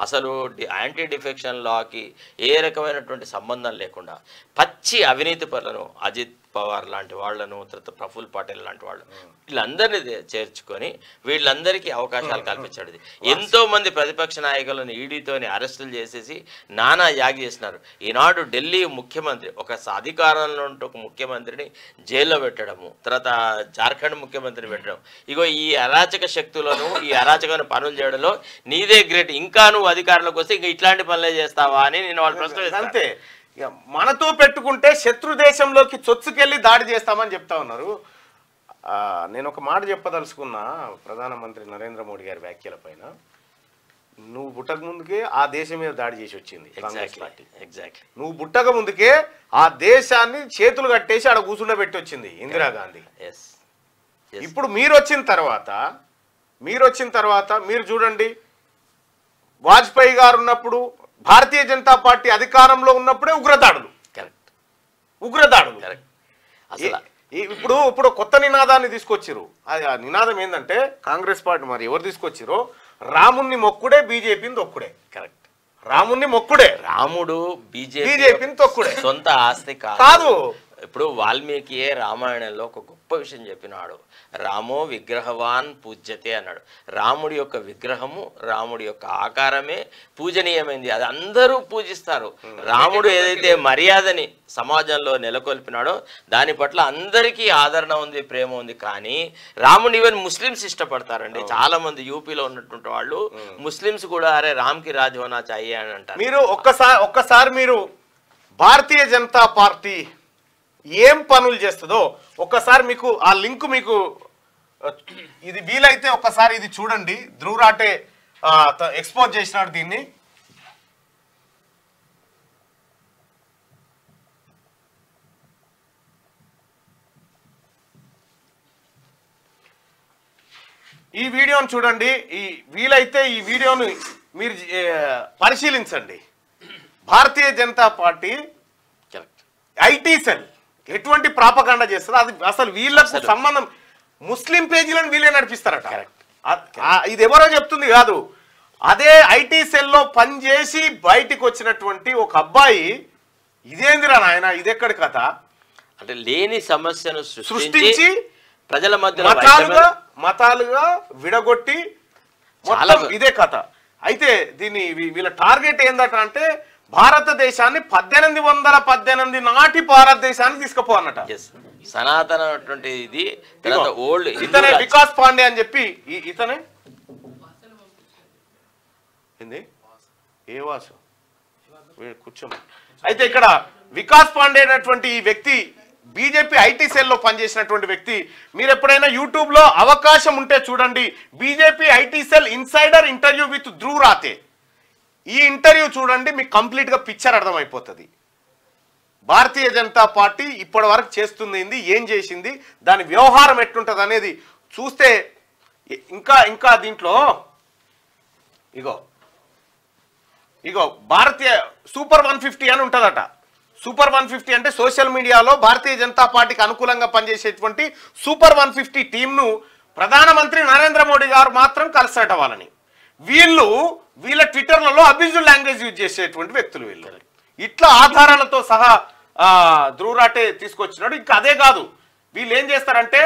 అసలు యాంటీ డిఫెక్షన్ లాకి ఏ రకమైనటువంటి సంబంధం లేకుండా పచ్చి అవినీతి పరులను అజిత్ పవార్ లాంటి వాళ్లను తర్వాత ప్రఫుల్ పటేల్ లాంటి వాళ్ళు వీళ్ళందరినీ చేర్చుకొని వీళ్ళందరికీ అవకాశాలు కల్పించాడు. ఎంతో మంది ప్రతిపక్ష నాయకులను ఈడీతోని అరెస్టులు చేసేసి నానా యాగి చేసినారు. ఈనాడు ఢిల్లీ ముఖ్యమంత్రి ఒక అధికారంలో ఉంటే ఒక ముఖ్యమంత్రిని జైల్లో పెట్టడము, తర్వాత జార్ఖండ్ ముఖ్యమంత్రిని పెట్టడం, ఇగో ఈ అరాచక శక్తులను ఈ అరాచకమైన పనులు చేయడంలో నీదే గ్రేట్. ఇంకా నువ్వు అధికారంలోకి వస్తే ఇంకా ఇట్లాంటి పనులే చేస్తావా అని నేను వాళ్ళు ప్రశ్న. అంతే, మనతో పెట్టుకుంటే శత్రు దేశంలోకి చొచ్చుకెళ్ళి దాడి చేస్తామని చెప్తా ఉన్నారు. నేను ఒక మాట చెప్పదలుచుకున్నా ప్రధానమంత్రి నరేంద్ర మోడీ గారి వ్యాఖ్యల పైన. నువ్వు పుట్టక ముందుకే ఆ దేశం మీద దాడి చేసి వచ్చింది కాంగ్రెస్ పార్టీ. ఎగ్జాక్ట్లీ నువ్వు పుట్టక ముందుకే ఆ దేశాన్ని చేతులు కట్టేసి ఆడ కూర్చుండబెట్టి వచ్చింది ఇందిరాగాంధీ. ఇప్పుడు మీరు వచ్చిన తర్వాత మీరు చూడండి, వాజ్పేయి గారు ఉన్నప్పుడు భారతీయ జనతా పార్టీ అధికారంలో ఉన్నప్పుడే ఉగ్రదాడులు. ఇప్పుడు కొత్త నినాదాన్ని తీసుకొచ్చిరు. ఆ నినాదం ఏంటంటే కాంగ్రెస్ పార్టీ మరి ఎవరు తీసుకొచ్చిరో రాముణ్ణి మొక్కుడే బీజేపీని తొక్కుడే. కరెక్ట్, రాముణ్ణి మొక్కుడే, రాముడు బీజేపీని తొక్కుడే, సొంత ఆస్తి కాదు. ఇప్పుడు వాల్మీకియే రామాయణంలో ఒక గొప్ప విషయం చెప్పినాడు, రామో విగ్రహవాన్ పూజ్యతే అన్నాడు. రాముడి యొక్క విగ్రహము రాముడి యొక్క ఆకారమే పూజనీయమైంది, అది అందరూ పూజిస్తారు. రాముడు ఏదైతే మర్యాదని సమాజంలో నెలకొల్పినాడో దాని పట్ల అందరికీ ఆదరణ ఉంది, ప్రేమ ఉంది. కానీ రాముని ఈవెన్ ముస్లిమ్స్ ఇష్టపడతారండి. చాలా మంది యూపీలో ఉన్నటువంటి వాళ్ళు ముస్లిమ్స్ కూడా అరే రామ్కి రాజ్ హోనా చాహియే అని అంటారు. మీరు ఒక్కసారి మీరు భారతీయ జనతా పార్టీ ఏం పనులు చేస్తుందో ఒక్కసారి మీకు ఆ లింక్ మీకు ఇది వీలైతే ఒక్కసారి ఇది చూడండి. ధ్రువ్ రాటే ఎక్స్పోజ్ చేసినాడు దీన్ని. ఈ వీడియోను చూడండి. వీలైతే ఈ వీడియోను మీరు పరిశీలించండి. Bharatiya Janata party IT cell ఎటువంటి ప్రాపగాండా చేస్తుందో అది అసలు వీళ్ళకు సంబంధం. ముస్లిం పేజీలను వీళ్ళే నడిపిస్తారట. ఇది ఎవరో చెప్తుంది కాదు, అదే ఐటీ సెల్లో పనిచేసి బయటికి వచ్చినటువంటి ఒక అబ్బాయి ఇదేందిరా నాయన, ఇదెక్కడి కథ అంటే లేని సమస్యను సృష్టించి ప్రజల మధ్య మతాలుగా విడగొట్టి మొత్తం ఇదే కథ. అయితే దీన్ని వీళ్ళ టార్గెట్ ఏందట అంటే భారతదేశాన్ని 1818 నాటి భారతదేశాన్ని తీసుకుపోవన్నట. సనాతన ఇది ఓల్డ్ ఇతనే వికాస్ పాండే అని చెప్పి ఇతనే ఏంది ఏ వాసు కూర్చోండి. అయితే ఇక్కడ వికాస్ పాండే అనేటువంటి ఈ వ్యక్తి బీజేపీ ఐటీ సెల్లో పనిచేసినటువంటి వ్యక్తి. మీరు ఎప్పుడైనా యూట్యూబ్ లో అవకాశం ఉంటే చూడండి, BJP IT cell insider interview with Dhruv Rathee. ఈ ఇంటర్వ్యూ చూడండి, మీకు కంప్లీట్ గా పిక్చర్ అర్థమైపోతుంది. భారతీయ జనతా పార్టీ ఇప్పటి వరకు చేస్తుంది ఏం చేసింది, దాని వ్యవహారం ఎట్లుంటది అనేది చూస్తే ఇంకా దీంట్లో ఇగో భారతీయ సూపర్ 150 అని ఉంటుందట. సూపర్ 150 అంటే సోషల్ మీడియాలో భారతీయ జనతా పార్టీకి అనుకూలంగా పనిచేసేటువంటి సూపర్ 150 టీంను ప్రధానమంత్రి నరేంద్ర మోడీ గారు మాత్రం కలిసట వాళ్ళని. వీళ్ళ ట్విట్టర్లలో అబ్యూజివ్ లాంగ్వేజ్ యూజ్ చేసేటువంటి వ్యక్తులు వీళ్ళు. ఇట్లా ఆధారాలతో సహా ధ్రువ్ రాటే తీసుకొచ్చినాడు. ఇంకా అదే కాదు, వీళ్ళు ఏం చేస్తారంటే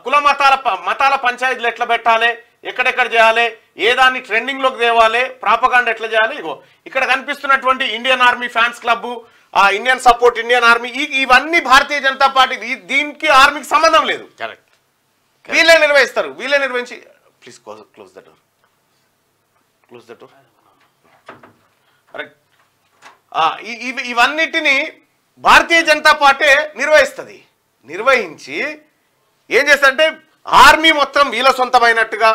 కుల మతాల పంచాయతీలు ఎట్లా పెట్టాలి, ఎక్కడెక్కడ చేయాలి, ఏ దాన్ని ట్రెండింగ్ లోకి తేవాలి, ప్రాపగాండా ఎట్లా చేయాలి. ఇక్కడ కనిపిస్తున్నటువంటి Indian army fans club, Indian support Indian army, ఇవన్నీ భారతీయ జనతా పార్టీ, దీనికి ఆర్మీకి సంబంధం లేదు. వీళ్ళే నిర్వహిస్తారు. వీళ్ళే నిర్వహించి please close the door, close the door. ఇవన్నిటిని భారతీయ జనతా పార్టీ నిర్వహిస్తుంది. నిర్వహించి ఏం చేస్తారంటే ఆర్మీ మొత్తం వీళ్ళ సొంతమైనట్టుగా,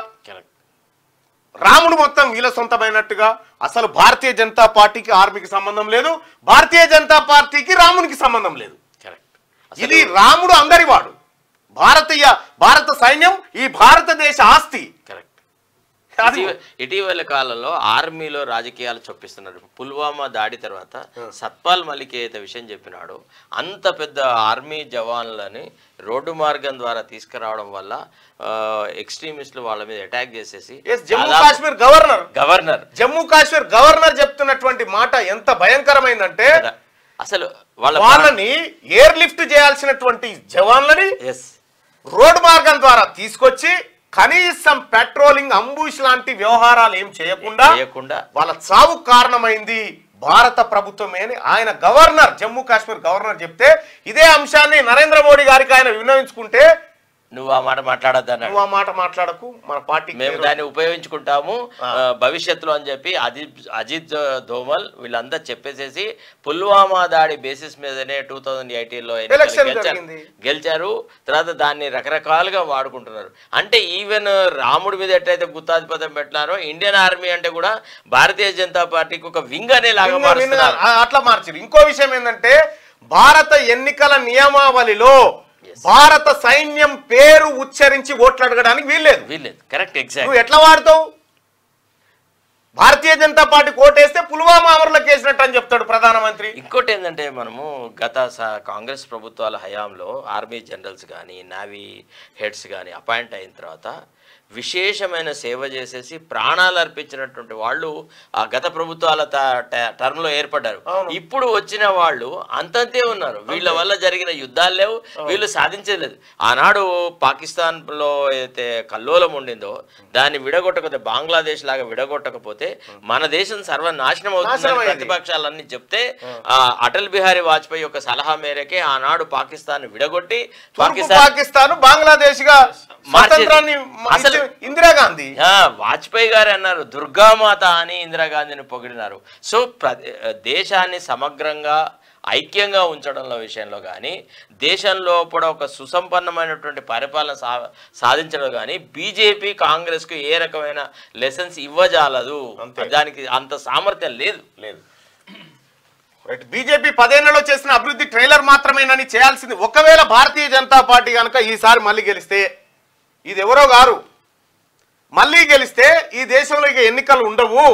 రాముడు మొత్తం వీళ్ళ సొంతమైనట్టుగా. అసలు భారతీయ జనతా పార్టీకి ఆర్మీకి సంబంధం లేదు, భారతీయ జనతా పార్టీకి రామునికి సంబంధం లేదు. ఇది రాముడు అందరి వాడు, భారత సైన్యం ఈ భారతదేశ ఆస్తి. ఇటీవల కాలంలో ఆర్మీలో రాజకీయాలు చొప్పిస్తున్నారు. పుల్వామా దాడి తర్వాత సత్పాల్ మలిక్ ఏదైతే విషయం చెప్పినాడో, అంత పెద్ద ఆర్మీ జవాన్లని రోడ్డు మార్గం ద్వారా తీసుకురావడం వల్ల ఎక్స్ట్రీమిస్టులు వాళ్ళ మీద అటాక్ చేసేసి జమ్మూ కాశ్మీర్ గవర్నర్ చెప్తున్నటువంటి మాట ఎంత భయంకరమైందంటే, అసలు వాళ్ళని ఎయిర్ లిఫ్ట్ చేయాల్సినటువంటి జవాన్లని రోడ్డు మార్గం ద్వారా తీసుకొచ్చి కనీసం పెట్రోలింగ్, అంబుష్ లాంటి వ్యవహారాలు ఏం చేయకుండా వాళ్ళ చావు కారణమైంది భారత ప్రభుత్వమే అని ఆయన జమ్మూ కాశ్మీర్ గవర్నర్ చెప్తే, ఇదే అంశాన్ని నరేంద్ర మోడీ గారికి ఆయన విన్నవించుకుంటే, నువ్వు ఆ మాట మాట్లాడొద్దన్నాడు. నువ్వు ఆ మాట మాట్లాడకు, మన పార్టీ మేము దాన్ని ఉపయోగించుకుంటాము భవిష్యత్తులో అని చెప్పి అజిత్ దోమల్ వీళ్ళంతా చెప్పేసేసి పుల్వామా దాడి బేసిస్ మీదనే 2018లో గెలిచారు. తర్వాత దాన్ని రకరకాలుగా వాడుకుంటున్నారు. అంటే ఈవెన్ రాముడి మీద ఎట్లయితే గుత్తాధిపత్యం పెట్టినారో, ఇండియన్ ఆర్మీ అంటే కూడా భారతీయ జనతా పార్టీకి ఒక వింగ్ అనేలాగా మారుస్తున్నారు. అట్లా మార్చారు. ఇంకో విషయం ఏంటంటే, భారత ఎన్నికల నియమావళిలో భారత సైన్యం పేరు ఉచ్చరించి ఓట్లు అడగడానికి వీల్లేదు. Correct, exact. నువ్వు ఎట్లా వాడతావు? భారతీయ జనతా పార్టీ కోటేస్తే పుల్వామా అమరులకు వేసినట్టు అని చెప్తాడు ప్రధానమంత్రి. ఇంకోటి ఏంటంటే, మనము గత కాంగ్రెస్ ప్రభుత్వాల హయాంలో ఆర్మీ జనరల్స్ కానీ నావీ హెడ్స్ కానీ అపాయింట్ అయిన తర్వాత విశేషమైన సేవ చేసేసి ప్రాణాలు అర్పించినటువంటి వాళ్ళు ఆ గత ప్రభుత్వాల టర్మ్లో ఏర్పడ్డారు. ఇప్పుడు వచ్చిన వాళ్ళు అంతంతే ఉన్నారు. వీళ్ళ వల్ల జరిగిన యుద్ధాలు లేవు, వీళ్ళు సాధించలేదు. ఆనాడు పాకిస్తాన్లో అయితే కల్లోలం ఉండిందో దాన్ని విడగొట్టకపోతే, బంగ్లాదేశ్ లాగా విడగొట్టకపోతే మన దేశం సర్వనాశనం అవుతుందని ప్రతిపక్షాలన్నీ చెప్తే, అటల్ బిహారీ వాజ్పేయి యొక్క సలహా మేరకే ఆనాడు పాకిస్తాన్ విడగొట్టి పాకిస్తాన్ బంగ్లాదేశ్ గా అసలు ఇందిరాగాంధీ వాజ్పేయి గారు అన్నారు, దుర్గామాత అని ఇందిరాగాంధీని పొగిడినారు. సో దేశాన్ని సమగ్రంగా ఐక్యంగా ఉంచడంలో విషయంలో కానీ దేశంలో కూడా ఒక సుసంపన్నమైనటువంటి పరిపాలన సాధించడం కానీ బీజేపీ కాంగ్రెస్కు ఏ రకమైన లెసన్స్ ఇవ్వజాలదు. దానికి అంత సామర్థ్యం లేదు. బీజేపీ 10 ఏళ్లలో చేసిన అభివృద్ధి ట్రైలర్ మాత్రమేనని చేయాల్సింది. ఒకవేళ భారతీయ జనతా పార్టీ కనుక ఈసారి మళ్ళీ గెలిస్తే, ఇది ఎవరో గారు మళ్ళీ గెలిస్తే ఈ దేశంలో ఇక ఎన్నికలు ఉండవు.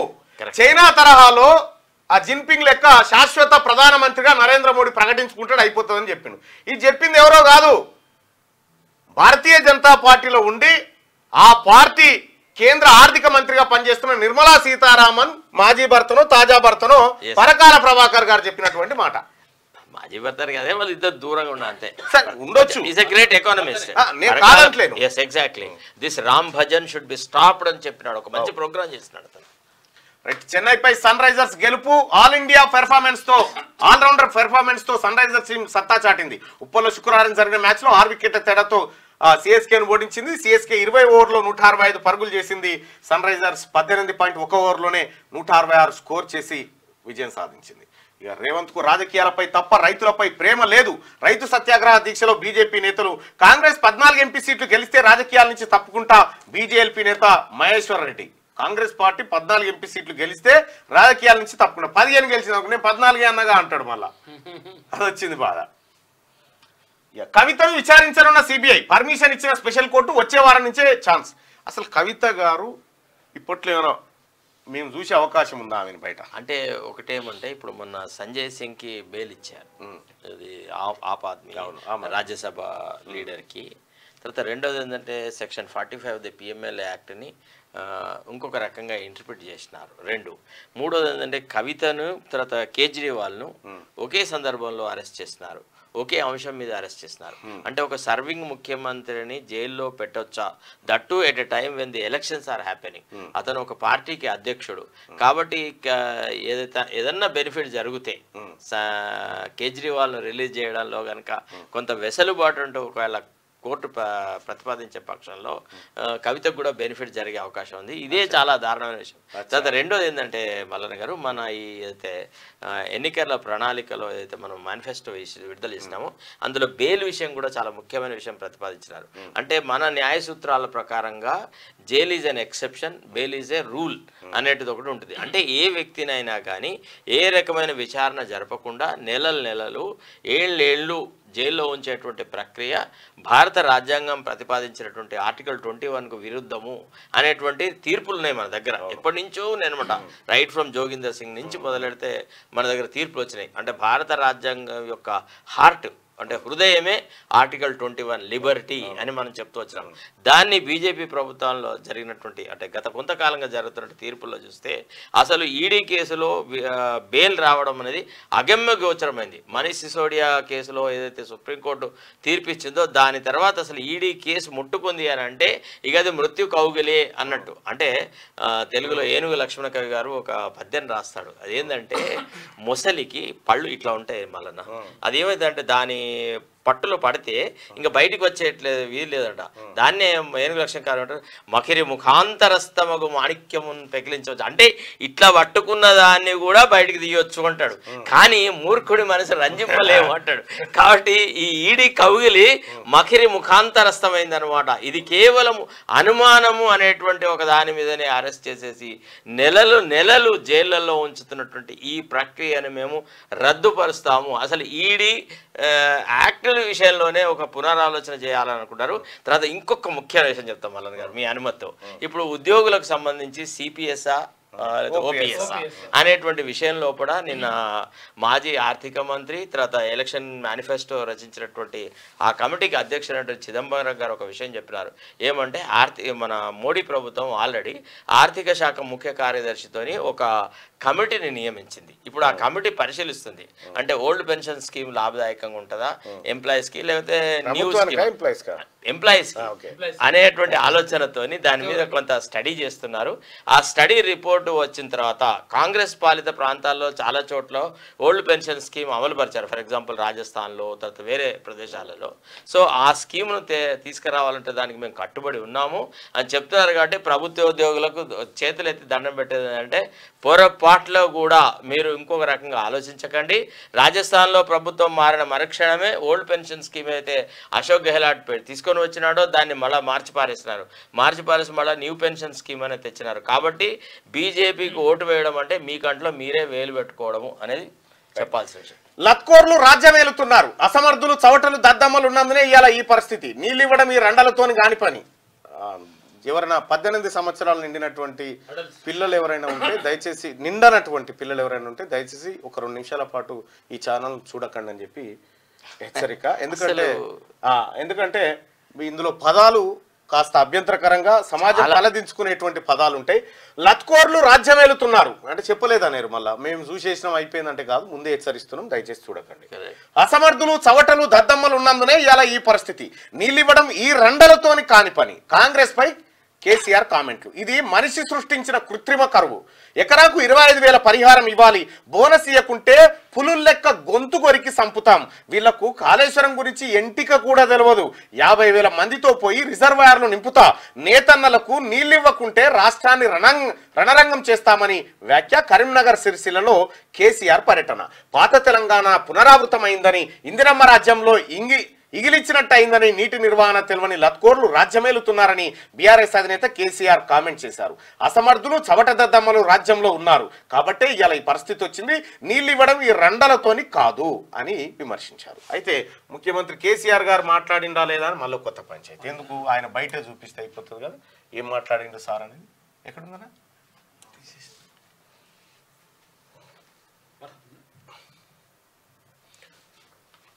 చైనా తరహాలో ఆ జిన్పింగ్ లెక్క శాశ్వత ప్రధానమంత్రిగా నరేంద్ర మోడీ ప్రకటించుకుంటాడు, అయిపోతుందని చెప్పిండు. ఇది చెప్పింది ఎవరో కాదు, భారతీయ జనతా పార్టీలో ఉండి ఆ పార్టీ కేంద్ర ఆర్థిక మంత్రిగా పనిచేస్తున్న నిర్మలా సీతారామన్ మాజీ భర్తను తాజా భర్తను పరకాల ప్రభాకర్ గారు చెప్పినటువంటి మాట. మాజీ భర్త అదే వాళ్ళు ఇద్దరు దూరంగా ఉన్నా అంతే ఉండొచ్చు. Is a great economist. Yes exactly this Ram Bhajan should be stopped అని చెప్పినాడు. ఒక మంచి ప్రోగ్రామ్ చేస్తున్నాడు అతను. రైట్. చెన్నైపై సన్ రైజర్స్ గెలుపు. ఆల్ ఇండియా పెర్ఫార్మెన్స్ తో ఆల్రౌండర్ పెర్ఫార్మెన్స్ తో సన్ రైజర్స్ టీం సత్తా చాటింది. ఉప్పల్లో శుక్రవారం జరిగిన మ్యాచ్ లో 6 వికెట్ల తేడాతో సిఎస్కేను ఓడించింది. సిఎస్కే 20 ఓవర్లో 165 పరుగులు చేసింది. సన్ రైజర్స్ 18.1 ఓవర్లోనే 166 స్కోర్ చేసి విజయం సాధించింది. ఇక రేవంత్ కు రాజకీయాలపై తప్ప రైతులపై ప్రేమ లేదు. రైతు సత్యాగ్రహ దీక్షలో బీజేపీ నేతలు. కాంగ్రెస్ 14 ఎంపీ సీట్లు గెలిస్తే రాజకీయాల నుంచి తప్పుకుంటా బీజేఎల్పీ నేత మహేశ్వర్ రెడ్డి. కాంగ్రెస్ పార్టీ 14 ఎంపీ సీట్లు గెలిస్తే రాజకీయాల నుంచి తప్పుకుంటా, 15 గెలిచింది అనుకునే 14 అన్నగా అంటాడు. మళ్ళా అది వచ్చింది బాధ. కవితను విచారించనున్న సిబిఐ. పర్మిషన్ ఇచ్చిన స్పెషల్ కోర్టు వచ్చే వారం నుంచే ఛాన్స్. అసలు కవిత గారు ఇప్పట్లో ఏమైనా మేము చూసే అవకాశం ఉందా ఆమెను బయట? అంటే ఒకటేమంటే ఇప్పుడు మొన్న సంజయ్ సింగ్ కి బెయిల్ ఇచ్చారు, అది ఆప్ ఆద్మీ రాజ్యసభ లీడర్ కి. తర్వాత రెండోది ఏంటంటే సెక్షన్ 45 ది పిఎంఎల్ యాక్ట్ని ఇంకొక రకంగా ఇంటర్ప్రిట్ చేసినారు. మూడోది ఏంటంటే కవితను తర్వాత కేజ్రీవాల్ను ఒకే సందర్భంలో అరెస్ట్ చేసినారు, ఒకే అంశం మీద అరెస్ట్ చేస్తున్నారు. అంటే ఒక సర్వింగ్ ముఖ్యమంత్రిని జైల్లో పెట్టొచ్చా, that at a time when the elections are happening. అతను ఒక పార్టీకి అధ్యక్షుడు కాబట్టి ఏదన్నా బెనిఫిట్ జరిగితే కేజ్రీవాల్ను రిలీజ్ చేయడంలో కనుక కొంత వెసులుబాటు అంటూ ఒకవేళ కోర్టు ప్రతిపాదించే పక్షంలో కవితకు కూడా బెనిఫిట్ జరిగే అవకాశం ఉంది. ఇదే చాలా దారుణమైన విషయం. తర్వాత రెండోది ఏంటంటే మల్లన్న గారు, మన ఈ ఏదైతే ఎన్నికల ప్రణాళికలో ఏదైతే మనం మేనిఫెస్టో విడుదల చేసినామో అందులో బెయిల్ విషయం కూడా చాలా ముఖ్యమైన విషయం ప్రతిపాదించినారు. అంటే మన న్యాయ సూత్రాల ప్రకారంగా jail is an exception, bail is a rule అనేటిది ఒకటి ఉంటుంది. అంటే ఏ వ్యక్తినైనా కానీ ఏ రకమైన విచారణ జరపకుండా నెలలు ఏళ్ళు జైల్లో ఉంచేటువంటి ప్రక్రియ భారత రాజ్యాంగం ప్రతిపాదించినటువంటి ఆర్టికల్ 21కు విరుద్ధము అనేటువంటి తీర్పులు ఉన్నాయి మన దగ్గర. ఎప్పటి నుంచో నేనమాట రైట్ ఫ్రమ్ జోగిందర్ సింగ్ నుంచి మొదలెడితే మన దగ్గర తీర్పులు వచ్చినాయి. అంటే భారత రాజ్యాంగం యొక్క హార్ట్ అంటే హృదయమే ఆర్టికల్ 21 లిబర్టీ అని మనం చెప్తూ వచ్చినాం. దాన్ని బీజేపీ ప్రభుత్వంలో జరిగినటువంటి అంటే గత కొంతకాలంగా జరుగుతున్న తీర్పుల్లో చూస్తే అసలు ఈడీ కేసులో బెయిల్ రావడం అనేది అగమ్య గోచరమైంది. మనీష్ సిసోడియా కేసులో ఏదైతే సుప్రీంకోర్టు తీర్పిచ్చిందో దాని తర్వాత అసలు ఈడీ కేసు ముట్టుకుంది అని అంటే ఇక అది మృత్యు కౌగిలే అన్నట్టు. అంటే తెలుగులో ఏనుగు లక్ష్మణ కవి గారు ఒక పద్యం రాస్తాడు. అదేంటంటే మొసలికి పళ్ళు ఇట్లా ఉంటాయి మళ్ళీ, అదేమైందంటే దాని పట్టులో పడితే ఇంకా బయటికి వచ్చేట్లేదు వీలు లేదంట. దాన్నే ఏనుగు లక్ష్మణకారు అంటారు మకిరి ముఖాంతరస్తమగు మాణిక్యమును పెకిలించవచ్చు. అంటే ఇట్లా పట్టుకున్న దాన్ని కూడా బయటికి తీయొచ్చు అంటాడు, కానీ మూర్ఖుడి మనసు రంజింపలేము అంటాడు. కాబట్టి ఈ ఈడి కౌగిలి మకిరి ముఖాంతరస్తమైంది అనమాట. ఇది కేవలం అనుమానము అనేటువంటి ఒక దాని మీదనే అరెస్ట్ చేసేసి నెలలు జైళ్లలో ఉంచుతున్నటువంటి ఈ ప్రక్రియను మేము రద్దుపరుస్తాము. అసలు ఈడీ యాక్ట్ విషయంలోనే ఒక పునరాలోచన చేయాలని అనుకుంటారు. తర్వాత ఇంకొక ముఖ్యమైన విషయం చెప్తాం మల్లన్ గారు మీ అనుమతితో. ఇప్పుడు ఉద్యోగులకు సంబంధించి సిపిఎస్ఆ ఓపీఎస్ అనేటువంటి విషయంలో కూడా నిన్న మాజీ ఆర్థిక మంత్రి తర్వాత ఎలక్షన్ మేనిఫెస్టో రచించినటువంటి ఆ కమిటీకి అధ్యక్షుడైనటువంటి చిదంబరం గారు ఒక విషయం చెప్పినారు. ఏమంటే మన మోడీ ప్రభుత్వం ఆల్రెడీ ఆర్థిక శాఖ ముఖ్య కార్యదర్శితోని ఒక కమిటీని నియమించింది. ఇప్పుడు ఆ కమిటీ పరిశీలిస్తుంది అంటే ఓల్డ్ పెన్షన్ స్కీమ్ లాభదాయకంగా ఉంటుందా ఎంప్లాయీస్కి లేకపోతే న్యూ ఎంప్లాయీస్ అనేటువంటి ఆలోచనతోని దాని మీద కొంత స్టడీ చేస్తున్నారు. ఆ స్టడీ రిపోర్ట్ సుప్రీంకోర్టు వచ్చిన తర్వాత కాంగ్రెస్ పాలిత ప్రాంతాల్లో చాలా చోట్ల ఓల్డ్ పెన్షన్ స్కీమ్ అమలు పరిచారు. ఫర్ ఎగ్జాంపుల్ రాజస్థాన్లో, తర్వాత వేరే ప్రదేశాలలో. సో ఆ స్కీమ్ను తీసుకురావాలంటే దానికి మేము కట్టుబడి ఉన్నాము అని చెప్తున్నారు. కాబట్టి ప్రభుత్వ ఉద్యోగులకు చేతులెత్తి దండం పెట్టేది అంటే పొరపాట్లో కూడా మీరు ఇంకొక రకంగా ఆలోచించకండి. రాజస్థాన్లో ప్రభుత్వం మారిన మరుక్షణమే ఓల్డ్ పెన్షన్ స్కీమ్ అయితే అశోక్ గెహ్లాట్ తీసుకొని వచ్చినాడో దాన్ని మళ్ళీ మార్చి పారేసి మళ్ళీ న్యూ పెన్షన్ స్కీమ్ అనేది తెచ్చినారు. కాబట్టి బీజేపీకి ఓటు వేయడం అంటే మీ కంట్లో మీరే వేలు పెట్టుకోవడము అనేది చెప్పాల్సిన విషయం. లత్కోర్లు రాజ్యమేలుతున్నారు. అసమర్థులు, చవటలు, దద్దమ్మలు ఉన్నందునే ఇవాళ ఈ పరిస్థితి. నీళ్ళు ఇవ్వడం ఈ రండలతోని కాని పని. ఎవరైనా 18 సంవత్సరాలు నిండినటువంటి పిల్లలు ఎవరైనా ఉంటే దయచేసి, నిండనటువంటి పిల్లలు ఎవరైనా ఉంటే దయచేసి ఒక 2 నిమిషాల పాటు ఈ ఛానల్ చూడకండి అని చెప్పి హెచ్చరిక. ఎందుకంటే ఇందులో పదాలు కాస్త అభ్యంతరకరంగా సమాజం తలదించుకునేటువంటి పదాలు ఉంటాయి. లత్కోర్లు రాజ్యమేలుతున్నారు అంటే చెప్పలేదనేరు. మళ్ళీ మేము చూసేసినాం అయిపోయిందంటే కాదు, ముందే హెచ్చరిస్తున్నాం, దయచేసి చూడకండి. అసమర్థులు, చవటలు, దద్దమ్మలు ఉన్నందునే ఇలా ఈ పరిస్థితి. నీళ్ళివ్వడం ఈ రండలతోని కాని పని. కాంగ్రెస్ పై కేసీఆర్ కామెంట్లు. ఇది మనిషి సృష్టించిన కృత్రిమ కరువు. ఎకరాకు 25,000 పరిహారం ఇవ్వాలి, బోనస్ ఇవ్వకుంటే పులుల్ లెక్క గొంతు కొరికి సంపుతాం. వీళ్లకు కాళేశ్వరం గురించి ఎంటిక కూడా తెలియదు. 50,000 మందితో పోయి రిజర్వాయర్లు నింపుతా, నేతన్నలకు నీళ్ళివ్వకుంటే రాష్ట్రాన్ని రణరంగం చేస్తామని వ్యాఖ్య. కరీంనగర్ సిరిసిల్లలో కేసీఆర్ పర్యటన. పాత తెలంగాణ పునరావృతమైందని, ఇందిరమ్మ రాజ్యంలో ఇగిలిచ్చినట్టు అయిందని, నీటి నిర్వహణ తెలియని లత్కోర్లు రాజ్యమేలుతున్నారని బీఆర్ఎస్ అధినేత కేసీఆర్ కామెంట్ చేశారు. అసమర్థులు, చవట దద్దమ్మలు రాజ్యంలో ఉన్నారు కాబట్టే ఇలా ఈ పరిస్థితి వచ్చింది. నీళ్ళు ఇవ్వడం ఈ రండలతోని కాదు అని విమర్శించారు. అయితే ముఖ్యమంత్రి కేసీఆర్ గారు మాట్లాడిందా లేదా అని మళ్ళీ కొత్త పంచాయతీ. ఎందుకు, ఆయన బయట చూపిస్తే అయిపోతుంది కదా ఏం మాట్లాడిందో సార్ అనేది. ఎక్కడుందనా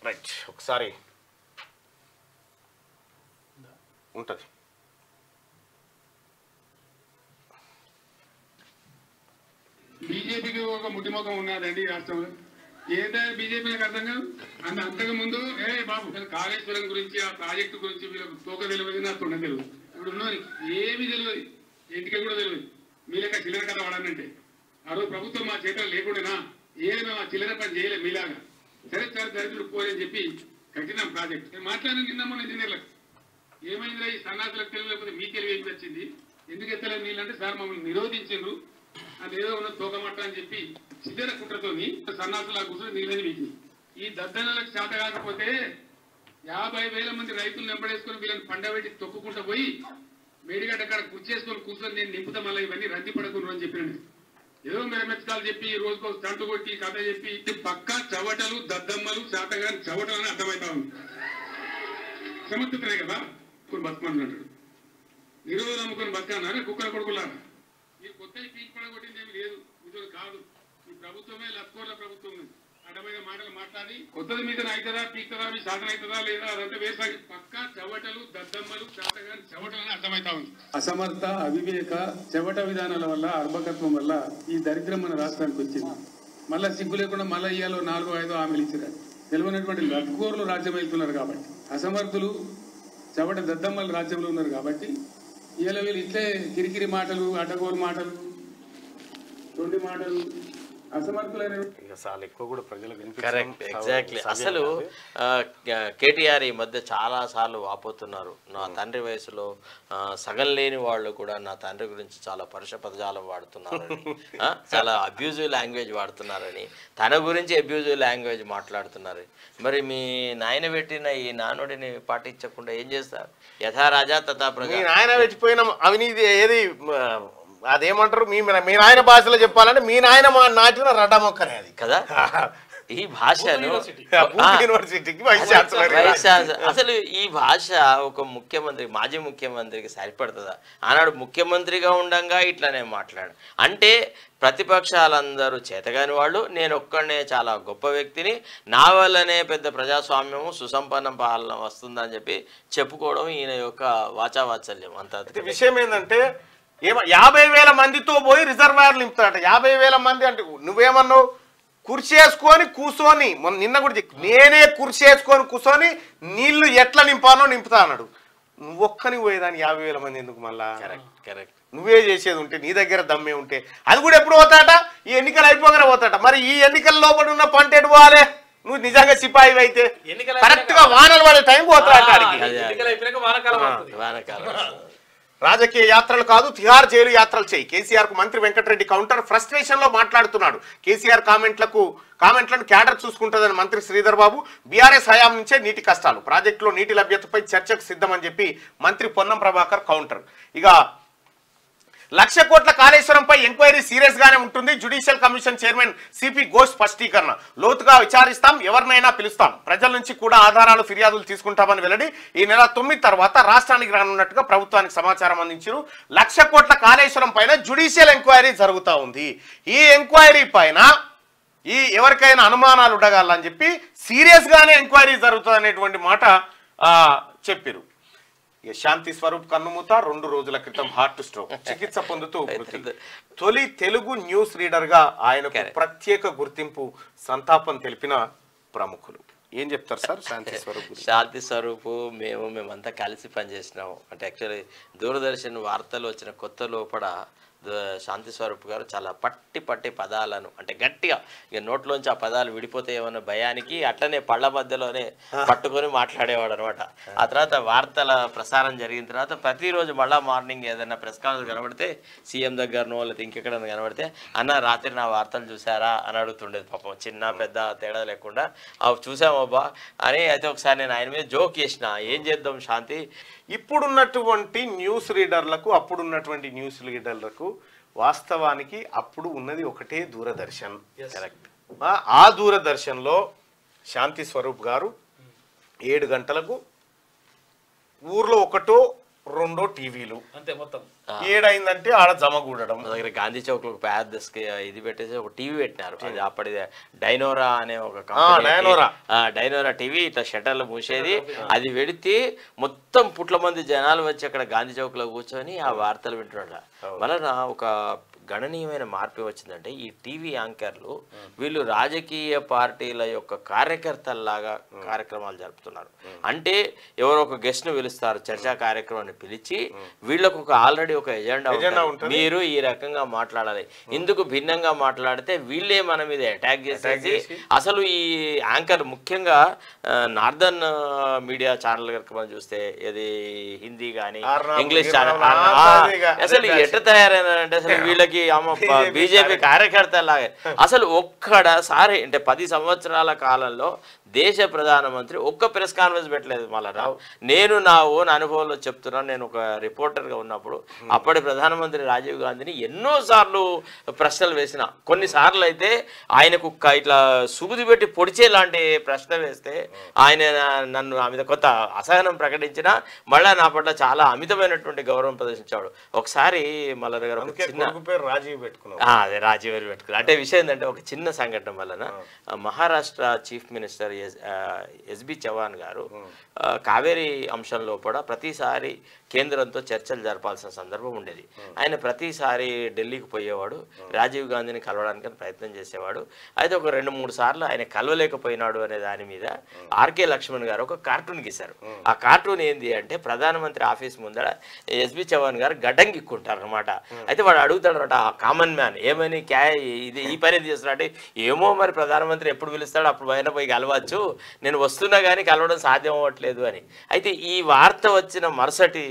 రైట్, ఒకసారి ఉంటుంది. బీజేపీకి ఒక ముట్టిముఖం ఉన్నారండి ఈ రాష్ట్రంలో. ఏంటంటే బీజేపీ నాకు అర్థం కాదు. అంతకు ముందు బాబు కాళేశ్వరం గురించి, ఆ ప్రాజెక్టు గురించి వీళ్ళకి తోక తెలియదు, నాకు తొండ తెలియదు. ఇప్పుడు ఉన్నది ఏమీ తెలియదు, ఇంటికి కూడా తెలియదు. మీ లెక్క చిల్లర కథ వాడానంటే ఆ రోజు ప్రభుత్వం మా చేతులు లేకుండా ఏదైనా మా చిల్లర పని చేయలేదు మీలాగా. సరే సార్ దరిద్రుడు పోలేని చెప్పి కట్టినాం ప్రాజెక్ట్. నేను మాట్లాడిన కింద మన ఇంజనీర్లకు ఏమైందిరా ఈ సన్నాసులకు తెలివి, లేకపోతే మీ తెలివి ఏమి వచ్చింది, ఎందుకు ఎత్తలేదు నీళ్ళంటే సార్ మమ్మల్ని నిరోధించిండ్రు, అది ఏదో ఉన్న తోకమట్ట అని చెప్పి చిల్లర కుట్రతోని సన్నాసులా కూర్చొని నీళ్ళని వీకి. ఈ దద్దనలకు చేత కాకపోతే 50,000 మంది రైతులు నెంబడేసుకొని వీళ్ళని పండబెట్టి తొక్కుకుంటూ పోయి మేడిగడ్డ కాడ కూర్చేసుకొని కూర్చొని నేను నింపుతా మళ్ళీ ఇవన్నీ రంది పడకుండా అని చెప్పినండి. ఏదో మెరమెచ్చకాలు చెప్పి రోజుకో తంటు కొట్టి కథ చెప్పి పక్కా చవటలు, దద్దమ్మలు, చేతగాని చవటలు అని అర్థమవుతా ఉంది. సమర్థుతున్నాయి కదా కొన్ని బతుకమని అంటాడు. నిరోధం నమ్ముకొని బతకన్నారా కుక్కల కొడుకులారా. మీరు కొత్త పీక్ పడగొట్టింది ఏమి లేదు, ఇది కాదు. ఈ ప్రభుత్వమే లత్కోర్ల ప్రభుత్వం. అడ్డమైన మాటలు మాట్లాడి కొత్తది మీద అవుతుందా, పీక్తుందా, మీ సాధన అవుతుందా లేదా అదంతా వేసాగి పక్కా చవటలు, దద్దమ్మలు, చేతగాని చవటలని అర్థమవుతా ఉంది. అసమర్థ, అవివేక, చెవట విధానాల వల్ల, అర్భకత్వం వల్ల ఈ దరిద్రం మన రాష్ట్రానికి వచ్చింది. మళ్ళా సిగ్గు లేకుండా మళ్ళీ ఇయ్యాలో 4-5 హామీలు ఇచ్చారు. తెలియనటువంటి లత్కోర్లు రాజ్యం వెళ్తున్నారు కాబట్టి, అసమర్థులు, చవట దద్దమ్మలు రాజ్యంలో ఉన్నారు కాబట్టి ఇవాళ వీళ్ళు ఇట్లే కిరికిరి మాటలు, అడ్డగోలు మాటలు, తొండి మాటలు, అసమర్థులైన కరెక్ట్, ఎగ్జాక్ట్లీ. అసలు కేటీఆర్ ఈ మధ్య చాలా సార్లు వాపోతున్నారు. నా తండ్రి వయసులో సగం లేని వాళ్ళు కూడా నా తండ్రి గురించి చాలా పరుష పదజాలం వాడుతున్నారని, చాలా అబ్యూజివ్ లాంగ్వేజ్ వాడుతున్నారని, తన గురించి అబ్యూజివ్ లాంగ్వేజ్ మాట్లాడుతున్నారు. మరి మీ నాయన పెట్టిన ఈ నానుడిని పాటించకుండా ఏం చేస్తారు? యథా రాజా తథా ప్రజా. నాయన పెట్టిపోయిన అవినీతి ఏది అదేమంటారు, మీ నాయన భాషలో చెప్పాలంటే మీ నాయన నాటిన రడ్డ మొక్కనే అది కదా. ఈ భాషను అసలు ఈ భాష ఒక ముఖ్యమంత్రి, మాజీ ముఖ్యమంత్రికి సరిపడుతుందా? ఆనాడు ముఖ్యమంత్రిగా ఉండగా ఇట్లానే మాట్లాడు అంటే ప్రతిపక్షాలందరూ చేతగాని వాళ్ళు, నేను ఒక్కడనే చాలా గొప్ప వ్యక్తిని, నా వల్లనే పెద్ద ప్రజాస్వామ్యము, సుసంపన్న పాలన వస్తుందని చెప్పి చెప్పుకోవడం ఈయన యొక్క వాచావాత్సల్యం. అంత విషయం ఏంటంటే 50,000 మందితో పోయి రిజర్వాయర్లు నింపుతాడట. 50,000 మంది అంటే నువ్వేమన్నావు, కుర్చీ వేసుకొని కూర్చొని, నిన్న కూడా నేనే కుర్చీ వేసుకొని కూర్చొని నీళ్లు ఎట్లా నింపానో నింపుతా అన్నాడు. నువ్వొక్కని పోయేదాన్ని 50,000 మంది ఎందుకు మళ్ళా? కరెక్ట్. నువ్వే చేసేది ఉంటే, నీ దగ్గర దమ్మే ఉంటే, అది కూడా ఎప్పుడు పోతాట? ఈ ఎన్నికలు అయిపోగానే పోతాట. మరి ఈ ఎన్నికల లోపల ఉన్న పంట ఎటు పోవాలి? నువ్వు నిజంగా సిపాయి అయితే కరెక్ట్ గా వానలు పడే టైం పోతాడు. రాజకీయ యాత్రలు కాదు, తిహార్ జైలు యాత్రలు చేయి. కేసీఆర్ కు మంత్రి వెంకటరెడ్డి కౌంటర్. ఫ్రస్ట్రేషన్ లో మాట్లాడుతున్నాడు. కేసీఆర్ కామెంట్లను క్యాడర్ చూసుకుంటుందని మంత్రి శ్రీధర్ బాబు. బీఆర్ఎస్ హయాం నుంచే నీటి కష్టాలు, ప్రాజెక్టులో నీటి లభ్యతపై చర్చకు సిద్ధమని చెప్పి మంత్రి పొన్నం ప్రభాకర్ కౌంటర్. ఇక 1,00,000 కోట్ల కాళేశ్వరంపై ఎంక్వైరీ సీరియస్ గానే ఉంటుంది. Judicial commission chairman CP Ghosh స్పష్టీకరణ. లోతుగా విచారిస్తాం, ఎవరినైనా పిలుస్తాం, ప్రజల నుంచి కూడా ఆధారాలు ఫిర్యాదులు తీసుకుంటామని వెల్లడి. ఈ నెల 9 తర్వాత రాష్ట్రానికి రానున్నట్టుగా ప్రభుత్వానికి సమాచారం అందించారు. 1,00,000 కోట్ల కాళేశ్వరం పైన జ్యుడిషియల్ ఎంక్వైరీ జరుగుతూ ఉంది. ఈ ఎంక్వైరీ పైన ఎవరికైనా అనుమానాలు ఉండగాలని చెప్పి సీరియస్ గానే ఎంక్వైరీ జరుగుతుంది అనేటువంటి మాట చెప్పారు. శాంతి స్వరూప్ కన్నుమూత, 2 రోజుల క్రితం హార్ట్ స్ట్రోక్, చికిత్స పొందుతూ మృతి. తొలి తెలుగు న్యూస్ రీడర్ గా ఆయనకు ప్రత్యేక గుర్తింపు, సంతాపం తెలిపిన ప్రముఖులు. ఏం చెప్తారు సార్ శాంతి స్వరూప్? శాంతి స్వరూప్ మేమంతా కలిసి పనిచేసినాము. అంటే యాక్చువల్లీ దూరదర్శన్ వార్తలు వచ్చిన కొత్త లోపల శాంతి స్వరూప్ గారు చాలా పట్టి పదాలను, అంటే గట్టిగా ఇక నోట్లోంచి ఆ పదాలు విడిపోతే ఏమన్నా భయానికి అట్లనే పళ్ళ మధ్యలోనే పట్టుకొని మాట్లాడేవాడు అనమాట. ఆ తర్వాత వార్తల ప్రసారం జరిగిన తర్వాత ప్రతిరోజు మళ్ళా మార్నింగ్ ఏదైనా ప్రెస్ కాన్ఫరెన్స్ కనబడితే, సీఎం దగ్గరనో లేకపోతే ఇంకెక్కడైనా కనబడితే, అన్న రాత్రి నా వార్తలు చూసారా అని అడుగుతుండేది. పాపం చిన్న పెద్ద తేడా లేకుండా చూసామబ్బా అని. అయితే ఒకసారి నేను ఆయన మీద జోక్ చేసిన, ఏం చేద్దాం శాంతి, ఇప్పుడున్నటువంటి న్యూస్ రీడర్లకు అప్పుడున్నటువంటి న్యూస్ రీడర్లకు వాస్తవానికి అప్పుడు ఉన్నది ఒకటే దూరదర్శన్. కరెక్ట్. ఆ దూరదర్శన్లో శాంతి స్వరూప్ గారు 7 గంటలకు ఊర్లో 1 2 టీవీలు అంతే, మొత్తం 7 అయిందంటే ఆడ జమగూడడం. మా దగ్గర గాంధీ చౌక్ లో పెద్ద ఇది పెట్టేసి ఒక టీవీ పెట్టినారు. అది అప్పటి డైనోరా అనే ఒక డైనోరా టీవీ, ఇట్లా షట్టర్లు మూసేది. అది పెడితే మొత్తం పుట్ల మంది జనాలు వచ్చి అక్కడ గాంధీ చౌక్ లో కూర్చొని ఆ వార్తలు వింటున్నాడు. వలన ఒక గణనీయమైన మార్పు వచ్చిందంటే, ఈ టీవీ యాంకర్లు వీళ్ళు రాజకీయ పార్టీల యొక్క కార్యకర్తల్లాగా కార్యక్రమాలు జరుపుతున్నారు. అంటే ఎవరో ఒక గెస్ట్ ను పిలుస్తారు, చర్చా కార్యక్రమాన్ని పిలిచి వీళ్ళకు ఒక ఆల్రెడీ ఒక ఎజెండా ఉంటుంది, మీరు ఈ రకంగా మాట్లాడాలి, ఇందుకు భిన్నంగా మాట్లాడితే వీళ్ళే మన మీద అటాక్ చేసేసి. అసలు ఈ యాంకర్ ముఖ్యంగా నార్దర్న్ మీడియా ఛానల్ కనుక మనం చూస్తే, ఇది హిందీ కానీ ఇంగ్లీష్ ఛానల్, అసలు ఎట్లా తయారైనారంటే అసలు వీళ్ళకి బీజేపీ కార్యకర్తలాగే. అసలు ఒక్కసారి అంటే 10 సంవత్సరాల కాలంలో దేశ ప్రధానమంత్రి ఒక్క ప్రెస్ కాన్ఫరెన్స్ పెట్టలేదు మళ్ళా. నేను నా ఓన్ అనుభవంలో చెప్తున్నాను. నేను ఒక రిపోర్టర్గా ఉన్నప్పుడు అప్పటి ప్రధానమంత్రి రాజీవ్ గాంధీని ఎన్నోసార్లు ప్రశ్నలు వేసిన, కొన్నిసార్లు అయితే ఆయనకు ఇట్లా సూది పెట్టి పొడిచే లాంటి ప్రశ్న వేస్తే ఆయన నన్ను ఆ మీద కొంత అసహనం ప్రకటించిన, మళ్ళా నా పట్ల చాలా అమితమైనటువంటి గౌరవం ప్రదర్శించాడు. ఒకసారి మల్లన్న గారు రాజీవ్ పెట్టుకున్నాం, అదే రాజీవ్ పెట్టుకున్నాం. అంటే విషయం ఏంటంటే, ఒక చిన్న సంఘటన వలన Maharashtra chief minister SB Chavan గారు కావేరీ అంశంలో కూడా ప్రతిసారి కేంద్రంతో చర్చలు జరపాల్సిన సందర్భం ఉండేది. ఆయన ప్రతిసారి ఢిల్లీకి పోయేవాడు, రాజీవ్ గాంధీని కలవడానికి ప్రయత్నం చేసేవాడు. అయితే ఒక 2-3 సార్లు ఆయన కలవలేకపోయినాడు అనే దాని మీద ఆర్కే లక్ష్మణ్ గారు ఒక కార్టూన్ గీశారు. ఆ కార్టూన్ ఏంది అంటే, ప్రధానమంత్రి ఆఫీస్ ముందర ఎస్బి చవాన్ గారు గడ్డం గిక్కుంటారు అనమాట. అయితే వాడు అడుగుతాడు అనమాట, ఆ కామన్ మ్యాన్ ఏమని ఇది ఈ పని చేస్తున్నాడు, ఏమో మరి ప్రధానమంత్రి ఎప్పుడు పిలుస్తాడు అప్పుడు పైన పోయి కలవచ్చు, నేను వస్తున్నా కానీ కలవడం సాధ్యం అవ్వట్లేదు అని. అయితే ఈ వార్త వచ్చిన మరుసటి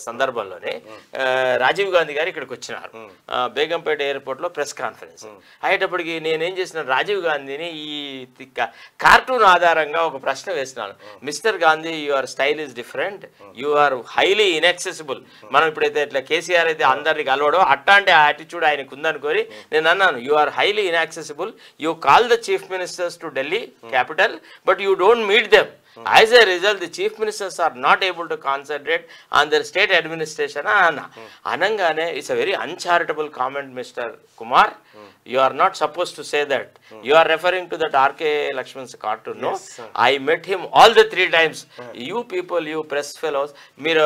సందర్భంలోనే రాజీవ్ గాంధీ గారు ఇక్కడికి వచ్చినారు. బేగంపేట ఎయిర్పోర్ట్ లో ప్రెస్ కాన్ఫరెన్స్ అయ్యేటప్పటికి నేనేం చేసిన, రాజీవ్ గాంధీని ఈ కార్టూన్ ఆధారంగా ఒక ప్రశ్న వేసినాను. Mister Gandhi, your style is different, you are highly inaccessible. మనం ఇప్పుడైతే ఇట్లా కేసీఆర్ అయితే అందరినీ కలవడం అట్లాంటి యాటిట్యూడ్ ఆయనకు ఉందనుకొని నేను అన్నాను, you are highly inaccessible, you call the chief ministers to Delhi capital but you don't meet them. As a result, the chief ministers are not able to concentrate on their state administration. Anangane, it's a very uncharitable comment, Mr. Kumar. You are not supposed to say that. You are referring to that R.K. Lakshman's cartoon, no? Yes, I met him all the 3 times. You people, you press fellows, మీరు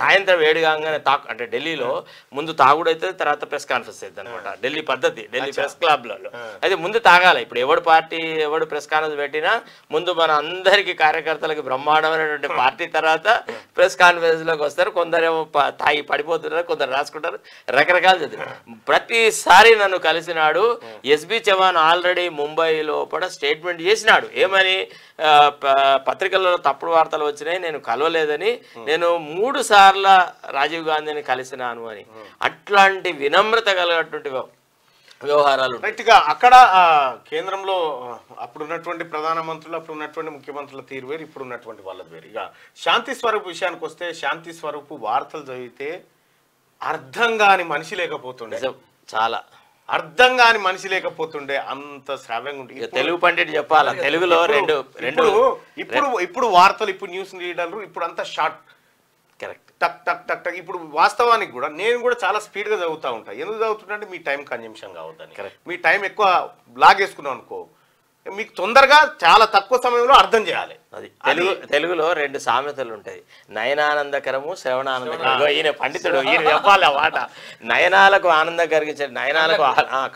సాయంత్రం 7 కాగానే అంటే ఢిల్లీలో ముందు తాగుడైతే తర్వాత press conference అవుతుంది అనమాట. ఢిల్లీ పద్ధతి, ఢిల్లీ ప్రెస్ క్లబ్లలో అయితే ముందు తాగాలి. ఇప్పుడు ఎవడు పార్టీ ఎవడు ప్రెస్ కాన్ఫరెన్స్ పెట్టినా ముందు మన అందరికీ కార్యకర్తలకు బ్రహ్మాండమైనటువంటి పార్టీ తర్వాత ప్రెస్ కాన్ఫరెన్స్లోకి వస్తారు. కొందరేమో తాగి పడిపోతున్నారు, కొందరు రాసుకుంటారు, రకరకాలు చదువుతారు. ప్రతిసారి నన్ను కలిసినాడు. ఎస్బి చవాన్ ఆల్రెడీ ముంబై లోపల స్టేట్మెంట్ చేసినాడు. ఏమని? పత్రికల్లో తప్పుడు వార్తలు వచ్చినాయి, నేను కలవలేదని, నేను 3 సార్లు రాజీవ్ గాంధీని కలిసినాను అని. అట్లాంటి వినమ్రత కలిగినటువంటి వ్యవహారాలు రైట్గా అక్కడ కేంద్రంలో అప్పుడున్నటువంటి ప్రధానమంత్రులు, అప్పుడు ఉన్నటువంటి ముఖ్యమంత్రుల తీరు వేరు, ఇప్పుడు ఉన్నటువంటి వాళ్ళది వేరు. ఇక శాంతి స్వరూప్ విషయానికి వస్తే, శాంతి స్వరూప్ వార్తలు చదివితే అర్థం కాని మనిషి లేకపోతుండే, చాలా అర్థం కాని మనిషి లేకపోతుండే, అంత శ్రావ్యంగా ఉంటుంది. తెలుగు పండిట్ చెప్పాలా, తెలుగులో ఇప్పుడు వార్తలు, ఇప్పుడు న్యూస్ రీడర్లు, ఇప్పుడు అంతా షార్ట్, కరెక్ట్, టక్ టక్ టక్ టక్. ఇప్పుడు వాస్తవానికి కూడా నేను కూడా చాలా స్పీడ్గా చదువుతూ ఉంటాను. ఎందుకు చదువుతుంటే మీ టైం కన్జంప్షన్ కావద్దని. మీ టైం ఎక్కువ బ్లాగ్ వేసుకున్నాం అనుకో, మీకు తొందరగా చాలా తక్కువ సమయంలో అర్థం చేయాలి. అది తెలుగులో 2 సామెతలు ఉంటాయి, నయనానందకరము, శ్రవణానందకరము. ఈయన పండితుడు, ఈయన చెప్పాలి ఆ మాట. నయనాలకు ఆనందం కలిగించే, నయనాలకు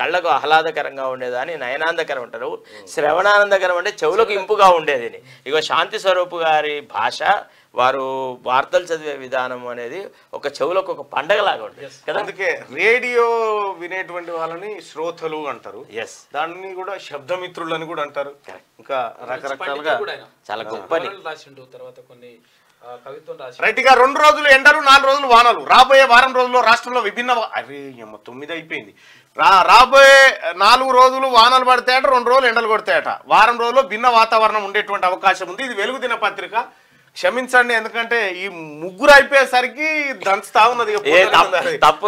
కళ్ళకు ఆహ్లాదకరంగా ఉండేదాన్ని నయనానందకరం అంటారు. శ్రవణానందకరం అంటే చెవులకు ఇంపుగా ఉండేది. ఇగో శాంతి స్వరూప్ గారి భాష, వారు వార్తలు చదివే విధానం అనేది ఒక చెవులకు ఒక పండగలాగా ఉంటుంది కదా. అందుకే రేడియో వినేటువంటి వాళ్ళని శ్రోతలు అంటారు, దాన్ని కూడా శబ్దమిత్రులని కూడా అంటారు. ఇంకా రకరకాలుగా చాలా గొప్ప రైట్ గా 2 రోజులు ఎండలు, 4 రోజులు వానలు. రాబోయే వారం రోజుల్లో రాష్ట్రంలో విభిన్న 9 అయిపోయింది. రాబోయే 4 రోజులు వానలు పడతాయట, 2 రోజులు ఎండలు కొడతాయట. వారం రోజుల్లో భిన్న వాతావరణం ఉండేటువంటి అవకాశం ఉంది. ఇది వెలుగు దినపత్రిక. క్షమించండి, ఎందుకంటే ఈ 3 అయిపోయేసరికి దంచుతా ఉన్నది. తప్పు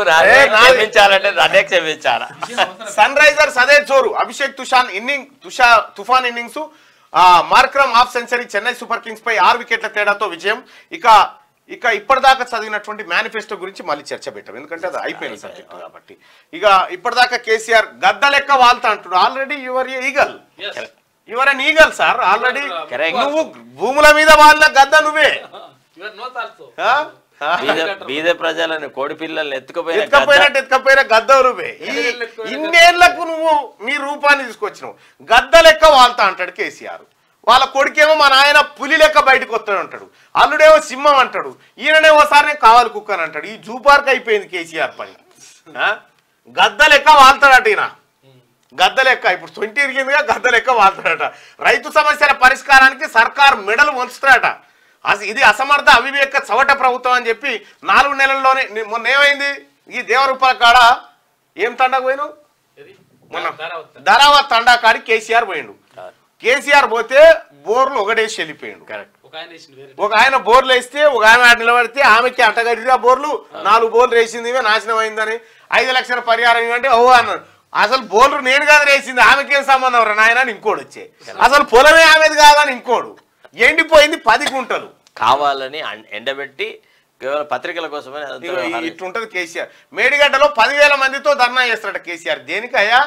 సన్ రైజర్స్ అదే చోరు. అభిషేక్ తుఫాన్ innings, Markram half century. Chennai super kings పై 6 వికెట్ల తేడాతో విజయం. ఇక ఇప్పటిదాకా చదివినటువంటి మేనిఫెస్టో గురించి మళ్ళీ చర్చ పెట్టాం, ఎందుకంటే అది అయిపోయిన సబ్జెక్ట్ కాబట్టి. ఇక ఇప్పటిదాకా కేసీఆర్ గద్ద లెక్క వాళ్తా అంటున్నాడు. Already your eagle, your an eagle sir. Already నువ్వు భూముల మీద వాళ్ళ గద్ద నువ్వే. బీద ప్రజలను, కోడి పిల్లల్ని ఎత్తుకపోయిన గద్ద నువ్వే. ఇన్నేళ్లకు నువ్వు నీ రూపాన్ని తీసుకొచ్చినావు. గద్ద లెక్క వాళ్తా అంటాడు కేసీఆర్. వాళ్ళ కొడుకేమో మా నాయన పులి లెక్క బయటకు వస్తాడు అంటాడు, అల్లుడేమో సింహం అంటాడు, ఈయననే ఓసారి నేను కావాలి కుక్కని అంటాడు. ఈ జూపార్క్ అయిపోయింది కేసీఆర్ పని. గద్ద లెక్క వాళ్తాడట ఈయన, గద్ద లెక్క. ఇప్పుడు 20 ఇరిగిందిగా, గద్ద లెక్క వాళ్తాడట. రైతు సమస్యల పరిష్కారానికి సర్కార్ మెడలు వంచుతాడట. ఇది అసమర్థ అవివేక చవట ప్రభుత్వం అని చెప్పి 4 నెలల్లోనే. మొన్న ఏమైంది? ఈ దేవరూపాల కాడ ఏం తండా పోయినావు? మొన్న ధరావత్ తండా కాడి కేసీఆర్ పోయిండు. కేసీఆర్ పోతే బోర్లు ఒకటేసి వెళ్ళిపోయిండు. ఒక ఆయన బోర్లు వేస్తే, ఒక ఆయన నిలబడితే ఆమెకి అట్టగడిగా బోర్లు 4 బోర్లు వేసింది, నాశనం అయిందని 5 లక్షల పరిహారం ఇవ్వండి ఓ అన్నాడు. అసలు బోర్లు నేను కాదు వేసింది, ఆమెకేం సంబంధం రా నాయన అని ఇంకోడు వచ్చే. అసలు పొలమే ఆమెది కాదని ఇంకోడు. ఎండిపోయింది 10 గుంటలు కావాలని ఎండబెట్టి కేవలం పత్రికల కోసమే. ఇట్లుంటది కేసీఆర్. మేడిగడ్డలో 10,000 మందితో ధర్నా చేస్తాడట కేసీఆర్. దేనికయ్యా?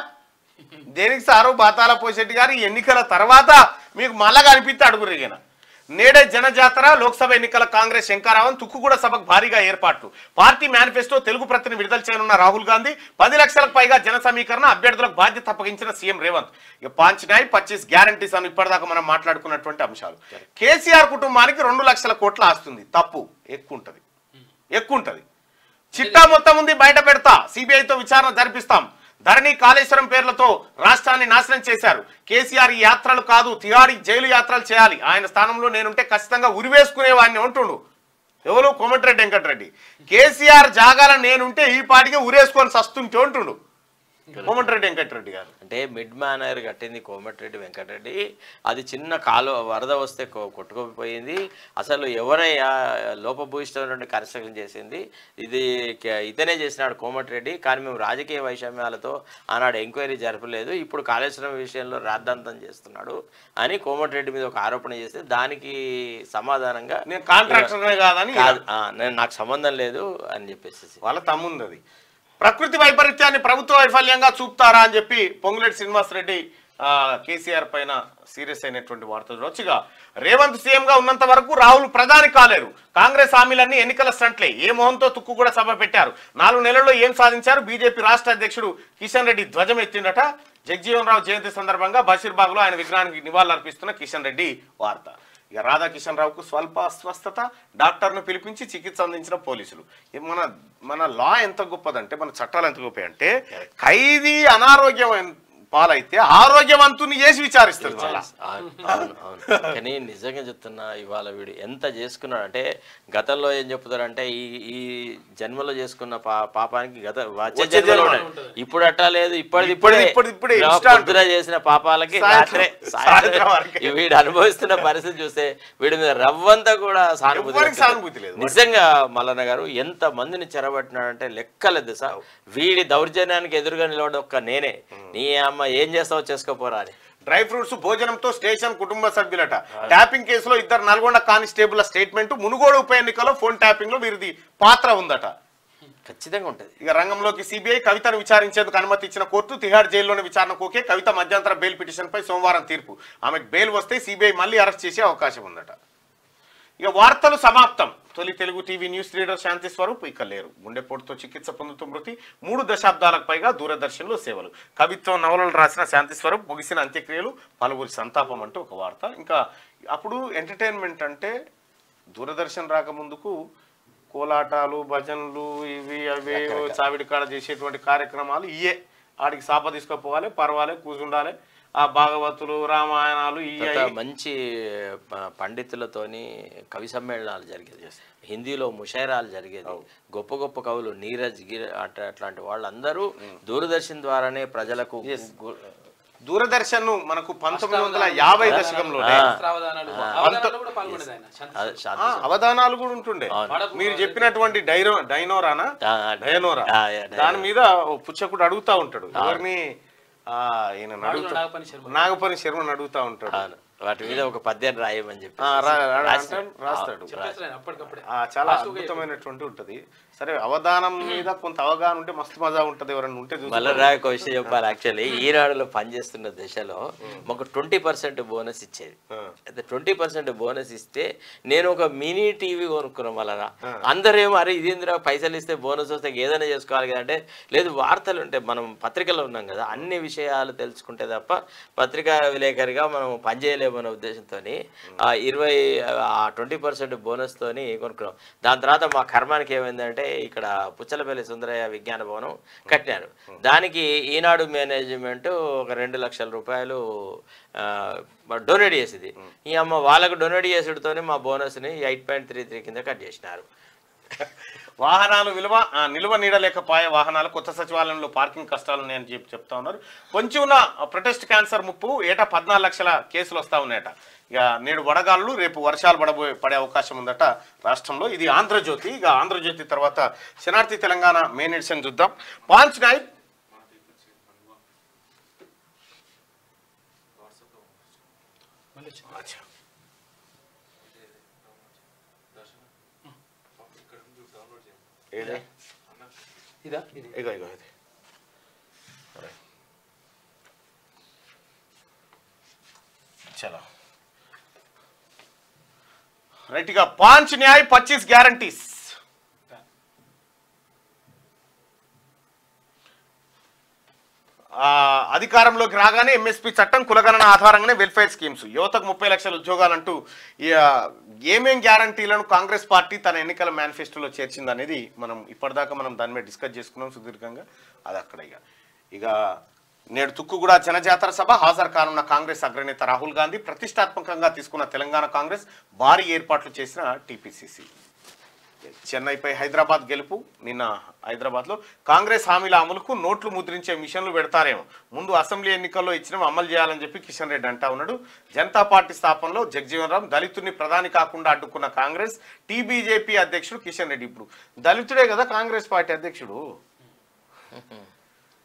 దేనికి సారు? బాతాల పోషెట్టి గారు ఎన్నికల తర్వాత మీకు మళ్ళా కనిపిస్తే అడుగురిగిన. నేడే జనజాతర, లోక్సభ ఎన్నికల కాంగ్రెస్ శంకారావం, తుక్కుగూడ సభకు భారీగా ఏర్పాట్లు. పార్టీ మేనిఫెస్టో, తెలుగు ప్రతిని విడుదల చేయనున్న రాహుల్ గాంధీ. 10 లక్షలకు పైగా జన సమీకరణ, అభ్యర్థులకు బాధ్యత అప్పగించిన సీఎం రేవంత్. ఇక 5 గ్యారంటీస్ అని ఇప్పటిదాకా మనం మాట్లాడుకున్నటువంటి అంశాలు. కేసీఆర్ కుటుంబానికి 2 లక్షల కోట్ల ఆస్తుంది. తప్పు, ఎక్కువ ఉంటది. చిట్టా మొత్తం ఉంది, బయట పెడతా, సిబిఐతో విచారణ జరిపిస్తాం. ధరణి, కాళేశ్వరం పేర్లతో రాష్ట్రాన్ని నాశనం చేశారు. కేసీఆర్ ఈ యాత్రలు కాదు, తిహారీ జైలు యాత్రలు చేయాలి. ఆయన స్థానంలో నేనుంటే ఖచ్చితంగా ఉరివేసుకునేవాడిని అంటుండు. ఎవరు? కోమటిరెడ్డి వెంకటరెడ్డి. కేసీఆర్ జాగాల నేనుంటే ఈ పాటికి ఉరేసుకొని సస్తుంటే అంటుండు కోమటిరెడ్డి వెంకటరెడ్డి గారు. అంటే మిడ్ మేనర్ కట్టింది కోమటిరెడ్డి వెంకటరెడ్డి. అది చిన్న కాలు వరద వస్తే కొట్టుకుపోయింది. అసలు ఎవరయ్యా లోపభూయిష్టమైనటువంటి కన్స్ట్రక్షన్ చేసింది? ఇది ఇతనే చేసినాడు కోమటిరెడ్డి. కానీ మేము రాజకీయ వైషమ్యాలతో ఆనాడు ఎంక్వైరీ జరపలేదు, ఇప్పుడు కాళేశ్వరం విషయంలో రాద్ధాంతం చేస్తున్నాడు అని కోమటిరెడ్డి మీద ఒక ఆరోపణ చేస్తే దానికి సమాధానంగా నేను కాంట్రాక్టర్నే కాదని, నాకు సంబంధం లేదు అని చెప్పేసి వాళ్ళ తమ్ముంది. అది ప్రకృతి వైపరీత్యాన్ని ప్రభుత్వ వైఫల్యంగా చూపుతారా అని చెప్పి పొంగులేటి శ్రీనివాస్ రెడ్డి కేసీఆర్ పైన సీరియస్ అయినటువంటి వార్తలు చూడొచ్చుగా. రేవంత్ సీఎంగా ఉన్నంత వరకు రాహుల్ ప్రధాని కాలేరు. కాంగ్రెస్ హామీలన్నీ ఎన్నికల స్టంట్లే. ఏ మొహంతో తుక్కు కూడా సభ పెట్టారు. 4 నెలల్లో ఏం సాధించారు? బీజేపీ రాష్ట్ర అధ్యక్షుడు కిషన్ రెడ్డి ధ్వజం ఎత్తిండట. జగజీవన్ రావు జయంతి సందర్భంగా బషీర్బాగ్లో ఆయన విగ్రహానికి నివాళులు అర్పిస్తున్న కిషన్ రెడ్డి వార్త. ఇక రాధాకిషన్ రావుకు స్వల్ప అస్వస్థత, డాక్టర్ను పిలిపించి చికిత్స అందించిన పోలీసులు. మన లా ఎంత గొప్పదంటే, మన చట్టాలు ఎంత గొప్ప అంటే, ఖైదీ అనారోగ్యం పాలైతే ఆరోగ్యవంతుని చేసి విచారిస్తారు. కానీ నిజంగా చెప్తున్నా, ఇవాళ వీడు ఎంత చేసుకున్నాడు అంటే, గతంలో ఏం చెప్తారంటే ఈ జన్మలో చేసుకున్న పాపానికి వచ్చే జన్మలో ఇప్పుడు అట్టా లేదు, ఇప్పుడే చేసిన పాపాలకి వీడు అనుభవిస్తున్న పరిస్థితి చూస్తే వీడి మీద రవ్వంతా కూడా సానుభూతి లేదు. నిజంగా మల్లన్న గారు ఎంత మందిని చెరబట్టినాడంటే లెక్కలేదు సార్. వీడి దౌర్జన్యానికి ఎదురుగా నిలవడం ఒక్క నేనే, నీ అమ్మ ఏం చేస్తావో చేసుకోపోరా అని. డ్రై ఫ్రూట్స్ భోజనంతో స్టేషన్ కుటుంబ సభ్యులట. ట్యాపింగ్ కేసులో 2 నల్గొండ కానిస్టేబుల్ స్టేట్మెంట్. మునుగోడు ఉప ఎన్నికలో ఫోన్ ట్యాపింగ్ లో వీరిది పాత్ర ఉందట. ఖచ్చితంగా ఉంటది. ఇక రంగంలోకి సిబిఐ. కవితను విచారించేందుకు అనుమతి ఇచ్చిన కోర్టు. తిహార్ జైల్లోని విచారణకు ఓకే. కవిత మధ్యంతర బెయిల్ పిటిషన్ పై సోమవారం తీర్పు. ఆమెకు బెయిల్ వస్తే సిబిఐ మళ్ళీ అరెస్ట్ చేసే అవకాశం ఉందట. ఇక వార్తలు సమాప్తం. తొలి తెలుగు టీవీ న్యూస్ రీడర్ శాంతి స్వరూప్ ఇక లేరు. గుండెపోటుతో చికిత్స పొందుతూ మృతి. 3 దశాబ్దాలకు పైగా దూరదర్శన్లో సేవలు. కవిత్వం, నవలలు రాసిన శాంతి స్వరూప్ ముగిసిన అంత్యక్రియలు, పలువురి సంతాపం అంటూ ఒక వార్త. ఇంకా అప్పుడు ఎంటర్టైన్మెంట్ అంటే దూరదర్శన్ రాకముందుకు కోలాటాలు, భజనలు, ఇవి అవే చావిడి కాడ చేసేటువంటి కార్యక్రమాలు ఇయే. ఆడికి సాప తీసుకుపోవాలి, పర్వాలే, కూర్చుండాలి. ఆ భాగవతులు, రామాయణాలు, మంచి పండితులతోని కవి సమ్మేళనాలు జరిగేది. హిందీలో ముషాయిరాలు జరిగేది. గొప్ప గొప్ప కవులు నీరజ్ గిర్ అట్లాంటి వాళ్ళందరూ దూరదర్శన్ ద్వారానే ప్రజలకు. దూరదర్శన్ మనకు 1950 దశకంలో అవధానాలు కూడా ఉంటుండే. మీరు చెప్పినటువంటి డైనోరా దాని మీద పుచ్చకుడు అడుగుతా ఉంటాడు ఎవరిని, నాగపని శర్మని అడుగుతా ఉంటాడు. వాటి మీద ఒక పద్యాన్ని రాయమని చెప్పి రాస్తాడు. చాలా అద్భుతమైనటువంటి ఉంటది. సరే, అవధానం మీద కొంత అవగాహన ఉంటే మస్తు మజా ఉంటది. ఎవరైనా ఉంటే మళ్ళీ ఒక విషయం చెప్పాలి. యాక్చువల్లీ ఈనాడులో పనిచేస్తున్న దశలో మాకు 20% బోనస్ ఇచ్చేది. అయితే 20% బోనస్ ఇస్తే నేను ఒక మినీ టీవీ కొనుక్కున్నాం. వలన అందరేమో అరే ఇదేంద్రా పైసలు ఇస్తే బోనస్ వస్తే ఏదైనా చేసుకోవాలి కదంటే, లేదు వార్తలు ఉంటే మనం పత్రికలో ఉన్నాం కదా, అన్ని విషయాలు తెలుసుకుంటే తప్ప పత్రికా విలేకరిగా మనం పనిచేయలేమనే ఉద్దేశంతో 20% బోనస్ తోని కొనుక్కున్నాం. దాని తర్వాత మా కర్మానికి ఏమైందంటే, ఇక్కడ పుచ్చలపల్లి సుందరయ్య విజ్ఞాన భవనం కట్టినారు. దానికి ఈనాడు మేనేజ్మెంట్ ఒక 2 లక్షల రూపాయలు డొనేట్ చేసింది. ఈ అమ్మ వాళ్ళకు డొనేట్ చేసుడుతోనే మా బోనస్ని 8.33 కింద కట్ చేసినారు. వాహనాలు నిలువ నీడలేకపోయే వాహనాలు. కొత్త సచివాలయంలో పార్కింగ్ కష్టాలు ఉన్నాయని చెప్తా ఉన్నారు. కొంచెం ఉన్న ప్రొటెస్ట్ క్యాన్సర్ ముప్పు. ఏటా 14 లక్షల కేసులు వస్తా ఉన్నాయట. ఇక నేడు వడగాళ్ళు, రేపు వర్షాలు పడే అవకాశం ఉందట రాష్ట్రంలో. ఇది ఆంధ్రజ్యోతి. ఇక ఆంధ్రజ్యోతి తర్వాత శనార్థి తెలంగాణ మెయిన్ ఎడిషన్ చూద్దాం. పాంచ్ నాయ్ చలో రైట్. గా పాంచ్ న్యాయ్ 25 గ్యారంటీస్. అధికారంలోకి రాగానే ఎంఎస్పీ చట్టం, కులగణన ఆధారంగానే వెల్ఫేర్ స్కీమ్స్, యువతకు 30 లక్షల ఉద్యోగాలంటూ ఏమేం గ్యారంటీలను కాంగ్రెస్ పార్టీ తన ఎన్నికల మేనిఫెస్టోలో చేర్చిందనేది మనం ఇప్పటిదాకా దాని మీద డిస్కస్ చేసుకున్నాం సుదీర్ఘంగా. అది అక్కడ ఇక నేడు తుక్కుగూడ జనజాతర సభ. హాజరు కానున్న కాంగ్రెస్ అగ్రనేత రాహుల్ గాంధీ. ప్రతిష్టాత్మకంగా తీసుకున్న తెలంగాణ కాంగ్రెస్. భారీ ఏర్పాట్లు చేసిన టీపీసీసీ. చెన్నైపై హైదరాబాద్ గెలుపు. నిన్న హైదరాబాద్లో కాంగ్రెస్ హామీల అమలుకు నోట్లు ముద్రించే మిషన్లు పెడతారేమో, ముందు అసెంబ్లీ ఎన్నికల్లో ఇచ్చినవి అమలు చేయాలని చెప్పి కిషన్ రెడ్డి అంటా ఉన్నాడు. జనతా పార్టీ స్థాపనలో జగజీవన్ రామ్ దళితుడిని ప్రధాని కాకుండా అడ్డుకున్న కాంగ్రెస్. టీబీజేపీ అధ్యక్షుడు కిషన్ రెడ్డి ఇప్పుడు దళితుడే కదా కాంగ్రెస్ పార్టీ అధ్యక్షుడు.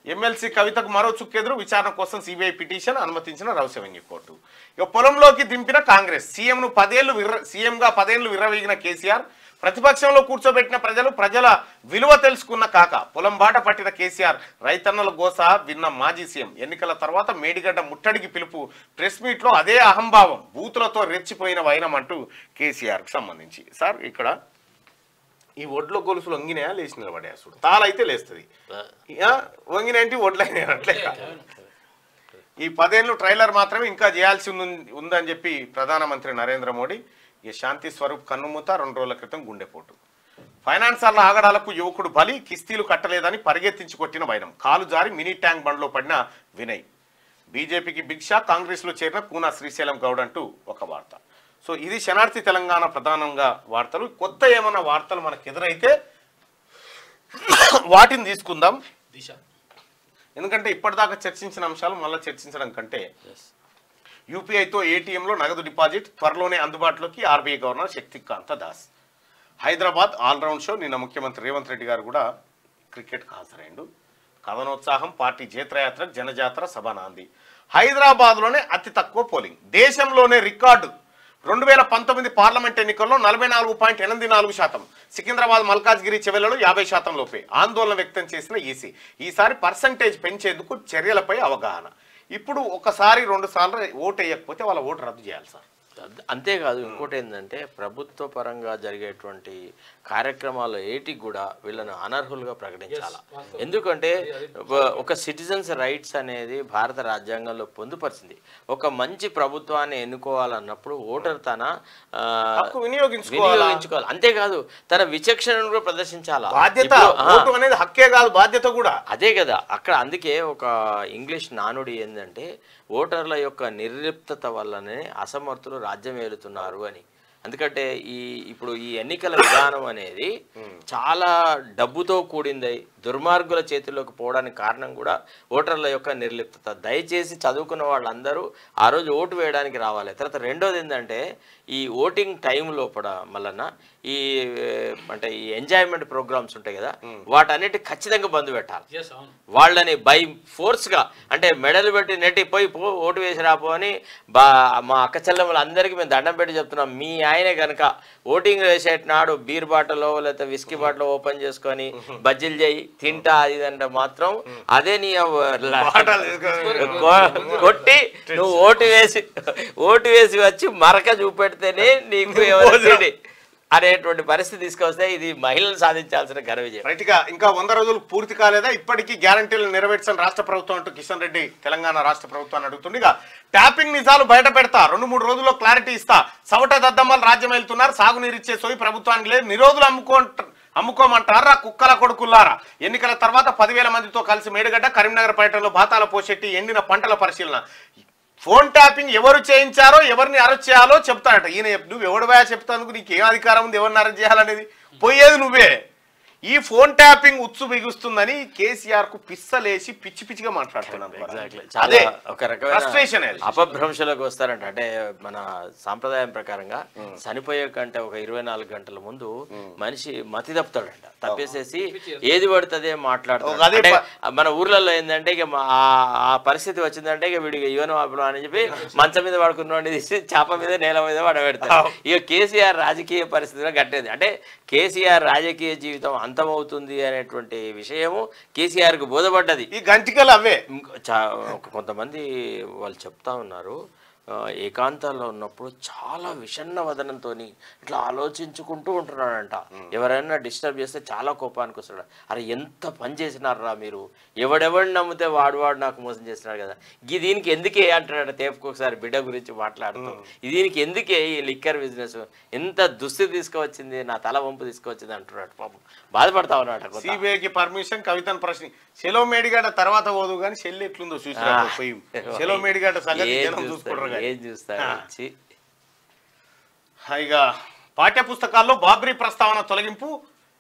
ఎమ్మెల్సీ కవితకు మరో చుక్కెదురు. విచారణ కోసం సిబిఐ పిటిషన్ అనుమతించిన రౌసెవెన్యూ కోర్టు. ఇక పొలంలోకి దింపిన కాంగ్రెస్. సీఎంగా 10 ఏళ్లు విర్రవీగిన కేసీఆర్. ప్రతిపక్షంలో కూర్చోబెట్టిన ప్రజల విలువ తెలుసుకున్న కాక. పొలం బాట పట్టిన కేసీఆర్. రైతన్నల గోస విన్న మాజీ సీఎం. ఎన్నికల తర్వాత మేడిగడ్డ ముట్టడికి పిలుపు. ప్రెస్ మీట్లో అదే అహంభావం. బూతులతో రెచ్చిపోయిన వైనం అంటూ కేసీఆర్కి సంబంధించి. సార్, ఇక్కడ ఈ ఒడ్ల గొలుసులు వంగినాయా లేచి నిలబడే చూడు. తాళైతే లేస్తుంది, వంగినంటే ఒడ్లైనా అట్లే. ఈ 10 ఏళ్ళు ట్రైలర్ మాత్రమే ఇంకా చేయాల్సి ఉందని చెప్పి ప్రధానమంత్రి నరేంద్ర మోడీ ఈ శాంతి స్వరూప్ కన్నుమూత 2 రోజుల క్రితం గుండెపోటు. ఫైనాన్సర్ల ఆగడాలకు యువకుడు బలి, కిస్తీలు కట్టలేదని పరిగెత్తించి కొట్టిన వైనం, కాలు జారి మినీ ట్యాంక్ బండ్లో పడిన వినయ్. బీజేపీకి బిగ్ షాక్, కాంగ్రెస్లో చేరిన కూనా శ్రీశైలం గౌడ్ అంటూ ఒక వార్త. సో ఇది శనార్థి తెలంగాణ ప్రధానంగా వార్తలు. కొత్త ఏమన్నా వార్తలు మనకు ఎదురైతే వాటిని తీసుకుందాం. దిశ ఎందుకంటే ఇప్పటిదాకా చర్చించిన అంశాలు మళ్ళీ చర్చించడం కంటే యూపీఐతో ఏటీఎంలో నగదు డిపాజిట్ త్వరలోనే అందుబాటులోకి RBI governor Shaktikanta Das. Hyderabad all round show. నిన్న ముఖ్యమంత్రి రేవంత్ రెడ్డి గారు కూడా క్రికెట్కి హాజరైండు. కథనోత్సాహం, పార్టీ జేత్రయాత్ర, జనజాతర, సభ నాంది. హైదరాబాద్లోనే అతి తక్కువ పోలింగ్, దేశంలోనే రికార్డు. 2019 పార్లమెంట్ ఎన్నికల్లో 44.84%. సికింద్రాబాద్ మల్కాజ్గిరి చెవెళ్లలో 50% లోపే. ఆందోళన వ్యక్తం చేసిన ఈసీ ఈసారి పర్సంటేజ్ పెంచేందుకు చర్యలపై అవగాహన. ఇప్పుడు ఒకసారి 2 సార్లు ఓటు వేయకపోతే వాళ్ళ ఓటు రద్దు చేయాలి సార్. అంతేకాదు, ఇంకోటి ఏంటంటే ప్రభుత్వ పరంగా జరిగేటువంటి కార్యక్రమాలు ఏటికి కూడా వీళ్ళని అనర్హులుగా ప్రకటించాలి. ఎందుకంటే ఒక సిటిజన్స్ రైట్స్ అనేది భారత రాజ్యాంగంలో పొందుపరిచింది. ఒక మంచి ప్రభుత్వాన్ని ఎన్నుకోవాలన్నప్పుడు ఓటర్ తన వినియోగించుకోవాలి. అంతేకాదు తన విచక్షణను కూడా ప్రదర్శించాలా. హక్కే కాదు, బాధ్యత కూడా. అదే కదా అక్కడ. అందుకే ఒక ఇంగ్లీష్ నానుడి ఏంటంటే ఓటర్ల యొక్క నిర్లిప్తత వల్లనే అసమర్థులు రాజ్యం ఏలుతున్నారు అని. ఎందుకంటే ఇప్పుడు ఈ ఎన్నికల విధానం అనేది చాలా డబ్బుతో కూడింది, దుర్మార్గుల చేతుల్లోకి పోవడానికి కారణం కూడా ఓటర్ల యొక్క నిర్లిప్తత. దయచేసి చదువుకున్న వాళ్ళందరూ ఆ రోజు ఓటు వేయడానికి రావాలి. తర్వాత రెండోది ఏంటంటే ఈ ఓటింగ్ టైం లోపల మళ్ళన్న ఈ అంటే ఈ ఎంజాయ్మెంట్ ప్రోగ్రామ్స్ ఉంటాయి కదా, వాటన్నిటి ఖచ్చితంగా బంద్ పెట్టాలి. వాళ్ళని బై ఫోర్స్గా అంటే మెడలు పెట్టి నెట్టి పోయి ఓటు వేసి రాపో అని మా అక్క చెల్లెమ్మలు అందరికీ మేము దండం పెట్టి చెప్తున్నాం. మీ ఆయనే కనుక ఓటింగ్ వేసేటనాడు బీర్ బాటలో లేకపోతే విస్కీ బాటలో ఓపెన్ చేసుకొని బజ్జీలు చేయి తింటా అది అంటే మాత్రం అదే నీ కొట్టి నువ్వు ఓటు వేసి వచ్చి మరక చూపెడితేనే నీకు ఎవరు అనేటువంటి పరిస్థితి తీసుకొస్తే ఇది మహిళలు సాధించాల్సిన ఘన విజయం. రైట్గా ఇంకా 100 రోజులు పూర్తి కాలేదా, ఇప్పటికీ గ్యారంటీలు నెరవేర్చని రాష్ట్ర ప్రభుత్వం అంటూ కిషన్ రెడ్డి తెలంగాణ రాష్ట్ర ప్రభుత్వాన్ని అడుగుతుంది. ఇక ట్యాపింగ్ నిజాలు బయట పెడతా, 2-3 రోజుల్లో క్లారిటీ ఇస్తా. సవట దద్దమ్మలు రాజ్యం వెళ్తున్నారు, సాగునీరు ఇచ్చే సోయి ప్రభుత్వానికి లేదు, నిరోధులు అమ్ముకోమంటారా కుక్కల కొడుకుల్లారా. ఎన్నికల తర్వాత 10,000 మందితో కలిసి మేడిగడ్డ కరీంనగర్ పర్యటనలో బాతాల పోషెట్టి ఎండిన పంటల పరిశీలన. ఫోన్ ట్యాపింగ్ ఎవరు చేయించారో ఎవరిని అరెస్ట్ చేయాలో చెప్తాడట ఈయన. నువ్వు ఎవడివా చెప్తాను, నీకేం అధికారం ఉంది ఎవరిని అరెస్ట్ చేయాలనేది? పోయేది నువ్వే. ఈ ఫోన్ ట్యాపింగ్ ఉత్సు బిగుస్తుందని కేసీఆర్ కు పిచ్చలేసి పిచ్చి పిచ్చిగా మాట్లాడుతున్నాను. అదే ఒక రకమైన అపభ్రంశలోకి వస్తారంట. అంటే మన సాంప్రదాయం ప్రకారంగా చనిపోయే కంటే ఒక 24 గంటల ముందు మనిషి మతి తప్పుతాడంట. తప్పేసేసి ఏది పడుతుందే మాట్లాడతాడు. మన ఊర్లలో ఏంటంటే ఇక ఆ పరిస్థితి వచ్చిందంటే ఇక వీడికి యువన అని చెప్పి మంచం మీద పడుకున్నాడు తీసి చేప మీద నేల మీద పడబెడతాడు. ఇక కేసీఆర్ రాజకీయ పరిస్థితిలో గట్టేది. అంటే కేసీఆర్ రాజకీయ జీవితం అంతమవుతుంది అనేటువంటి విషయము కేసీఆర్ కు బోధపడ్డది. ఈ గంటికలు అవే. కొంతమంది వాళ్ళు చెప్తా ఉన్నారు, ఏకాంతాల్లో ఉన్నప్పుడు చాలా విషన్న వదనంతో ఇట్లా ఆలోచించుకుంటూ ఉంటున్నాడంట. ఎవరైనా డిస్టర్బ్ చేస్తే చాలా కోపానికి వస్తాడు. అరే ఎంత పని చేసినారా మీరు, ఎవడెవడిని నమ్మితే వాడు నాకు మోసం చేస్తున్నాడు కదా, దీనికి ఎందుకే అంటున్నాడు. తేపుకొకసారి బిడ్డ గురించి మాట్లాడుతూ దీనికి ఎందుకే ఈ లిక్కర్ బిజినెస్ ఎంత దుస్థితి తీసుకువచ్చింది, నా తల వంపు తీసుకువచ్చింది అంటున్నాడు. పాపం బాధపడతా ఉన్నాడు. సిబిఐకి పర్మిషన్, కవితను ప్రశ్న సెలో మేడిగడ్డ తర్వాత పోదు కానీ చెల్లి ఎట్లుందో చూసి సెలో మేడిగడ్డ సంగతి చూసుకోవడం. ఏం చూస్తాడు. ఇక పాఠ్య పుస్తకాల్లో బాబ్రీ ప్రస్తావన తొలగింపు,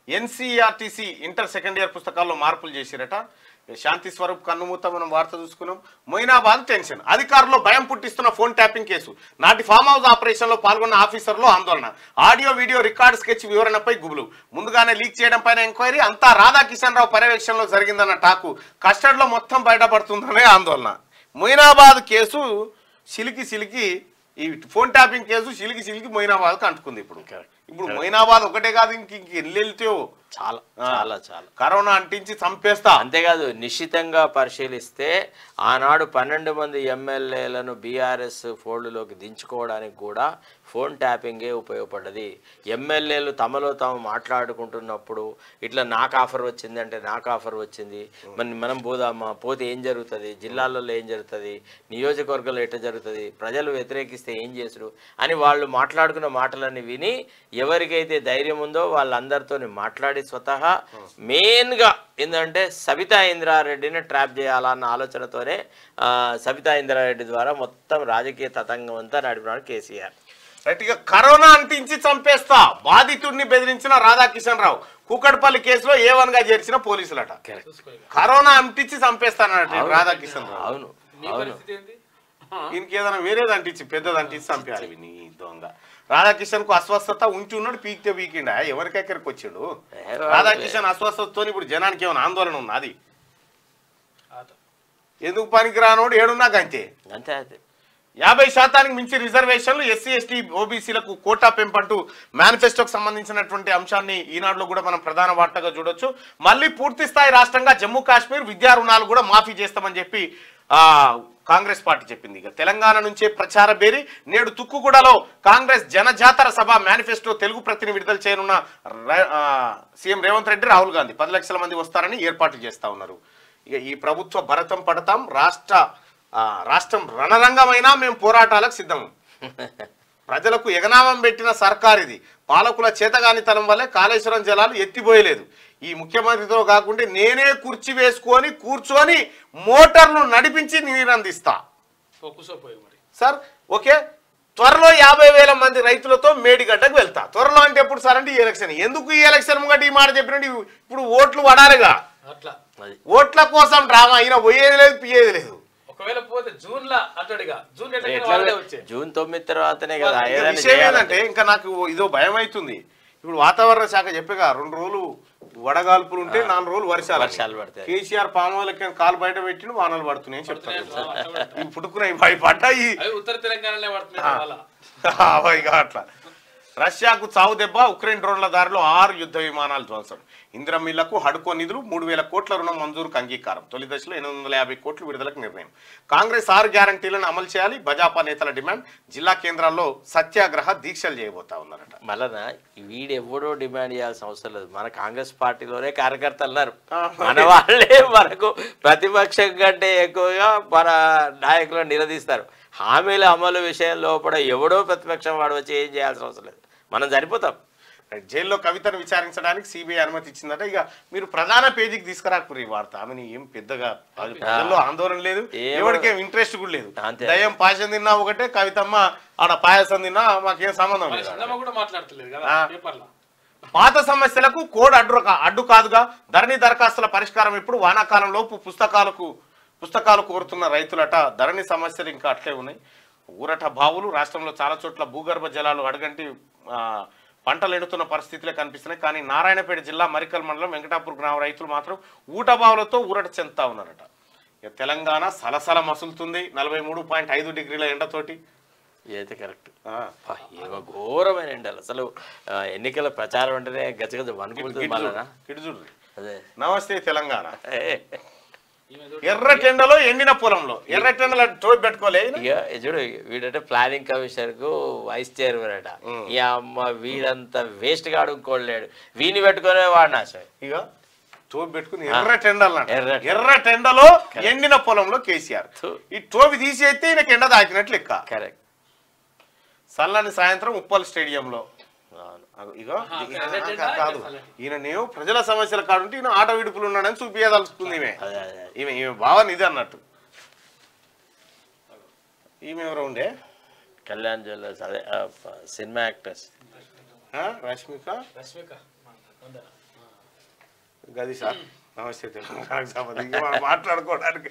ఎన్సీఆర్టీసీ ఇంటర్ సెకండ్ ఇయర్ పుస్తకాల్లో మార్పులు చేసిరట. శాంతి స్వరూప్ కన్నుమూత మనం వార్త చూసుకున్నాం. మొయినాబాద్ టెన్షన్, అధికారుల్లో భయం పుట్టిస్తున్న ఫోన్ ట్యాపింగ్ కేసు. నాటి ఫామ్ హౌస్ ఆపరేషన్ లో పాల్గొన్న ఆఫీసర్లో ఆందోళన, ఆడియో వీడియో రికార్డ్ స్కెచ్ వివరణపై గుబులు, ముందుగానే లీక్ చేయడం పైన ఎంక్వైరీ, అంతా రాధాకిషన్ రావు పర్యవేక్షణలో జరిగిందన్న టాకు, కస్టడీలో మొత్తం బయటపడుతుందనే ఆందోళన. మొయినాబాద్ కేసు సిలికి ఈ ఫోన్ ట్యాపింగ్ కేసు సిలికి మొయినాబాద్కి అంటుకుంది. ఇప్పుడు మొయినాబాద్ ఒకటే కాదు, ఇంక ఎన్ని వెళ్తాయో చాలా చాలా చాలా కరోనా అంటించి చంపేస్తా. అంతేకాదు నిశ్చితంగా పరిశీలిస్తే ఆనాడు 12 మంది ఎమ్మెల్యేలను బీఆర్ఎస్ ఫోల్డ్లోకి దించుకోవడానికి కూడా ఫోన్ ట్యాపింగే ఉపయోగపడ్డది. ఎమ్మెల్యేలు తమలో తాము మాట్లాడుకుంటున్నప్పుడు ఇట్లా నాకు ఆఫర్ వచ్చింది అంటే నాకు ఆఫర్ వచ్చింది, మనం పోదామా, పోతే ఏం జరుగుతుంది, జిల్లాలలో ఏం జరుగుతుంది, నియోజకవర్గంలో ఎట్లా జరుగుతుంది, ప్రజలు వ్యతిరేకిస్తే ఏం చేసుడు అని వాళ్ళు మాట్లాడుకున్న మాటలన్నీ విని ఎవరికైతే ధైర్యం ఉందో వాళ్ళందరితో మాట్లాడి స్వతహా మెయిన్గా ఏంటంటే సబితా ఇంద్రారెడ్డిని ట్రాప్ చేయాలన్న ఆలోచనతోనే సబితా ఇంద్రారెడ్డి ద్వారా మొత్తం రాజకీయ తతంగం అంతా నడిపినాడు కేసీఆర్. రైట్గా కరోనా అంటించి చంపేస్తా బాధితుడిని బెదిరించిన రాధాకిషన్ రావు కూకట్పల్లి కేసులో A1గా చేర్చిన పోలీసులట. కరోనా అంటించి చంపేస్తానట రాధాకిషన్ రావు. అవును అవును దీనికి ఏదైనా వేరేది అంటించి పెద్దది అంటించి చంపేయాలి నీ దొంగ. రాధాకిషన్ కు అస్వస్థత ఉంచి ఉన్నాడు, పీకితే పీకిండా ఎవరికెక్కడికి వచ్చిండు. రాధాకిషన్ అస్వస్థతతో ఇప్పుడు జనానికి ఏమైనా ఆందోళన ఉన్నది? ఎందుకు పనికి రానోడు ఏడున్నాక అంతే అంతే అంతే. 50% మించి రిజర్వేషన్లు ఎస్సీ ఎస్టీ ఓబీసీలకు కోటా పెంపంటూ మేనిఫెస్టోకి సంబంధించినటువంటి అంశాన్ని ఈనాడులో కూడా మనం ప్రధాన వార్తగా చూడొచ్చు. మళ్ళీ పూర్తి స్థాయి రాష్ట్రంగా జమ్మూ కాశ్మీర్ విద్యా రుణాలు కూడా మాఫీ చేస్తామని చెప్పి కాంగ్రెస్ పార్టీ చెప్పింది. ఇక తెలంగాణ నుంచే ప్రచార బేరి నేడు తుక్కుగూడలో కాంగ్రెస్ జనజాతర సభ మేనిఫెస్టో తెలుగు ప్రతిని విడుదల చేయనున్న సీఎం రేవంత్ రెడ్డి, రాహుల్ గాంధీ 10 లక్షల మంది వస్తారని ఏర్పాట్లు చేస్తా ఉన్నారు. ఇక ఈ ప్రభుత్వ భరతం పడతాం, రాష్ట్రం రణరంగమైనా మేము పోరాటాలకు సిద్ధం. ప్రజలకు ఎగనామం పెట్టిన సర్కార్ ఇది. పాలకుల చేతగానితనం వల్లే కాళేశ్వరం జలాలు ఎత్తిపోయలేదు. ఈ ముఖ్యమంత్రితో కాకుండా నేనే కుర్చీ వేసుకొని కూర్చొని మోటార్ను నడిపించి నీరందిస్తా సార్. ఓకే, త్వరలో 50,000 మంది రైతులతో మేడిగడ్డకు వెళ్తా. త్వరలో అంటే ఎప్పుడు సార్ అంటే ఈ ఎలక్షన్. ఎందుకు ఈ ఎలక్షన్ ముంగట ఈ మాట చెప్పినట్టు ఇప్పుడు ఓట్లు పడాలిగా. ఓట్ల కోసం డ్రామా అయినా పోయేది లేదు, పియ్యేది లేదు. జూన్ 9 తర్వాతనే కదా. విషయం ఏంటంటే ఇంకా నాకు ఇదో భయం అవుతుంది. ఇప్పుడు వాతావరణ శాఖ చెప్పగా 2 రోజులు వడగాల్పులు ఉంటే 4 రోజులు వర్షాలు పడతాయి. కేసీఆర్ పామోలకి కాలు బయట పెట్టిన వానలు పడుతున్నాయి చెప్తాను. పుట్టుకున్నాయి పడ్డాయి ఉత్తర తెలంగాణలో అట్లా. రష్యాకు చావు దెబ్బ, ఉక్రెయిన్ డ్రోన్ల దారిలో 6 యుద్ధ విమానాలు ధ్వంసం. ఇంద్రమిల్లకు హడ్కో నిధులు 3,000 కోట్ల రుణం మంజూరుకు అంగీకారం. తొలి దశలో 850 కోట్లు విడుదలకు నిర్ణయం. కాంగ్రెస్ 6 గ్యారంటీలను అమలు చేయాలి, భాజపా నేతల డిమాండ్. జిల్లా కేంద్రాల్లో సత్యాగ్రహ దీక్షలు చేయబోతా ఉన్నారట. మళ్ళా వీడెవడో డిమాండ్ చేయాల్సిన అవసరం లేదు. మన కాంగ్రెస్ పార్టీలోనే కార్యకర్తలు ఉన్నారు. మన వాళ్ళే మనకు ప్రతిపక్షం కంటే ఎక్కువగా మన నాయకులను నిలదీస్తారు. హామీల అమలు విషయంలో కూడా ఎవడో ప్రతిపక్షం వాడు వచ్చి ఏం చేయాల్సిన అవసరం లేదు, మనం సరిపోతాం. జైల్లో కవితను విచారించడానికి సిబిఐ అనుమతి ఇచ్చిందట. ఇక మీరు ప్రధాన పేజీకి తీసుకురాకపోరు ఈ వార్త. ఆమెని ఏం పెద్దగా ప్రజల్లో ఆందోళన లేదు, ఎవరికేం ఇంట్రెస్ట్ కూడా లేదు. దయ్యం పాయసం తిన్నా ఒకటే, కవితమ్మ ఆడ పాయసం తిన్నా మాకేం సంబంధం లేదు. పాత సమస్యలకు కోడ్ అడ్డు కాదుగా. ధరణి దరఖాస్తుల పరిష్కారం ఇప్పుడు వానాకాలంలోపు పుస్తకాలు కోరుతున్న రైతులట. ధరణి సమస్యలు ఇంకా అట్లే ఉన్నాయి. ఊరట బావులు రాష్ట్రంలో చాలా చోట్ల భూగర్భ జలాలు అడగంటి పంటలు ఎండుతున్న పరిస్థితులే కనిపిస్తున్నాయి. కానీ నారాయణపేట జిల్లా మరికల్ మండలం వెంకటాపూర్ గ్రామ రైతులు మాత్రం ఊట బావులతో ఊరట చెందుతా ఉన్నారట. ఇక తెలంగాణ సలసల మసులుతుంది 43.5 డిగ్రీల ఎండతోటి. ఇదైతే కరెక్ట్. ఏమో ఘోరమైన ఎండలు. అసలు ఎన్నికల ప్రచారం అంటేనే గజగజ వణుకుతుంది. అదే నమస్తే తెలంగాణ. ఎర్రటెండలో ఎండిన పొలంలో ఎర్రటెండలో తోడు పెట్టుకోలే. చూడు వీడంటే ప్లానింగ్ కమిషన్ కు వైస్ చైర్మన్ అట. ఈ అమ్మ వీడంతా వేస్ట్ గా అడుక్కోలేడు, వీని పెట్టుకునే వాడు నాశనం. ఇక తోబి పెట్టుకుని ఎర్రటెండలో ఎండిన పొలంలో కేసీఆర్. ఈ టోబి తీసేస్తే ఈయనకి ఎండ తాకినట్లు లెక్క. కరెక్ట్. సల్లని సాయంత్రం ఉప్పల్ స్టేడియంలో. ఇగో కాదు, ఈయన ప్రజల సమస్యల కాడుంటే ఈయన ఆట విడుపులు ఉన్నాడని చూపించదలుచుకుంది ఈమె భావన ఇది అన్నట్టు. ఈమె ఎవరు ఉండే కళ్యాణ్ జ్యువెలర్స్, అదే సినిమా యాక్టర్స్ రష్మిక గది సార్. నమస్తే తెలంగాణకు మాట్లాడుకోవడానికి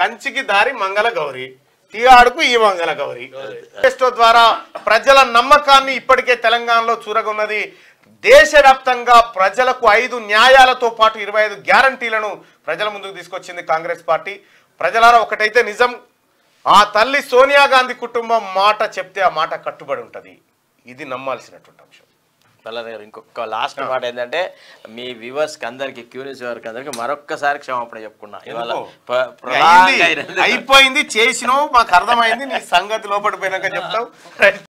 కంచికి దారి మంగళ గౌరి, తీయాడుకు ఈ మంగళ గౌరి. మేనిఫెస్టో ద్వారా ప్రజల నమ్మకాన్ని ఇప్పటికే తెలంగాణలో చూరగొన్నది. దేశవ్యాప్తంగా ప్రజలకు 5 న్యాయాలతో పాటు 25 గ్యారంటీలను ప్రజల ముందుకు తీసుకొచ్చింది కాంగ్రెస్ పార్టీ. ప్రజలారా ఒకటైతే నిజం, ఆ తల్లి సోనియా గాంధీ కుటుంబం మాట చెప్తే ఆ మాట కట్టుబడి ఉంటుంది. ఇది నమ్మాల్సినటువంటి అంశం. మల్లన్న గారు ఇంకొక లాస్ట్ మాట ఏంటంటే మీ వ్యూవర్స్ కి అందరికి క్యూరియస్ వారికి అందరికి మరొక్కసారి క్షమాపణ చెప్పుకున్నా ఇవాళ అయిపోయింది చేసినావు మాకు అర్థమైంది నీ సంగతి లోపలిపోయినాక చెప్తావు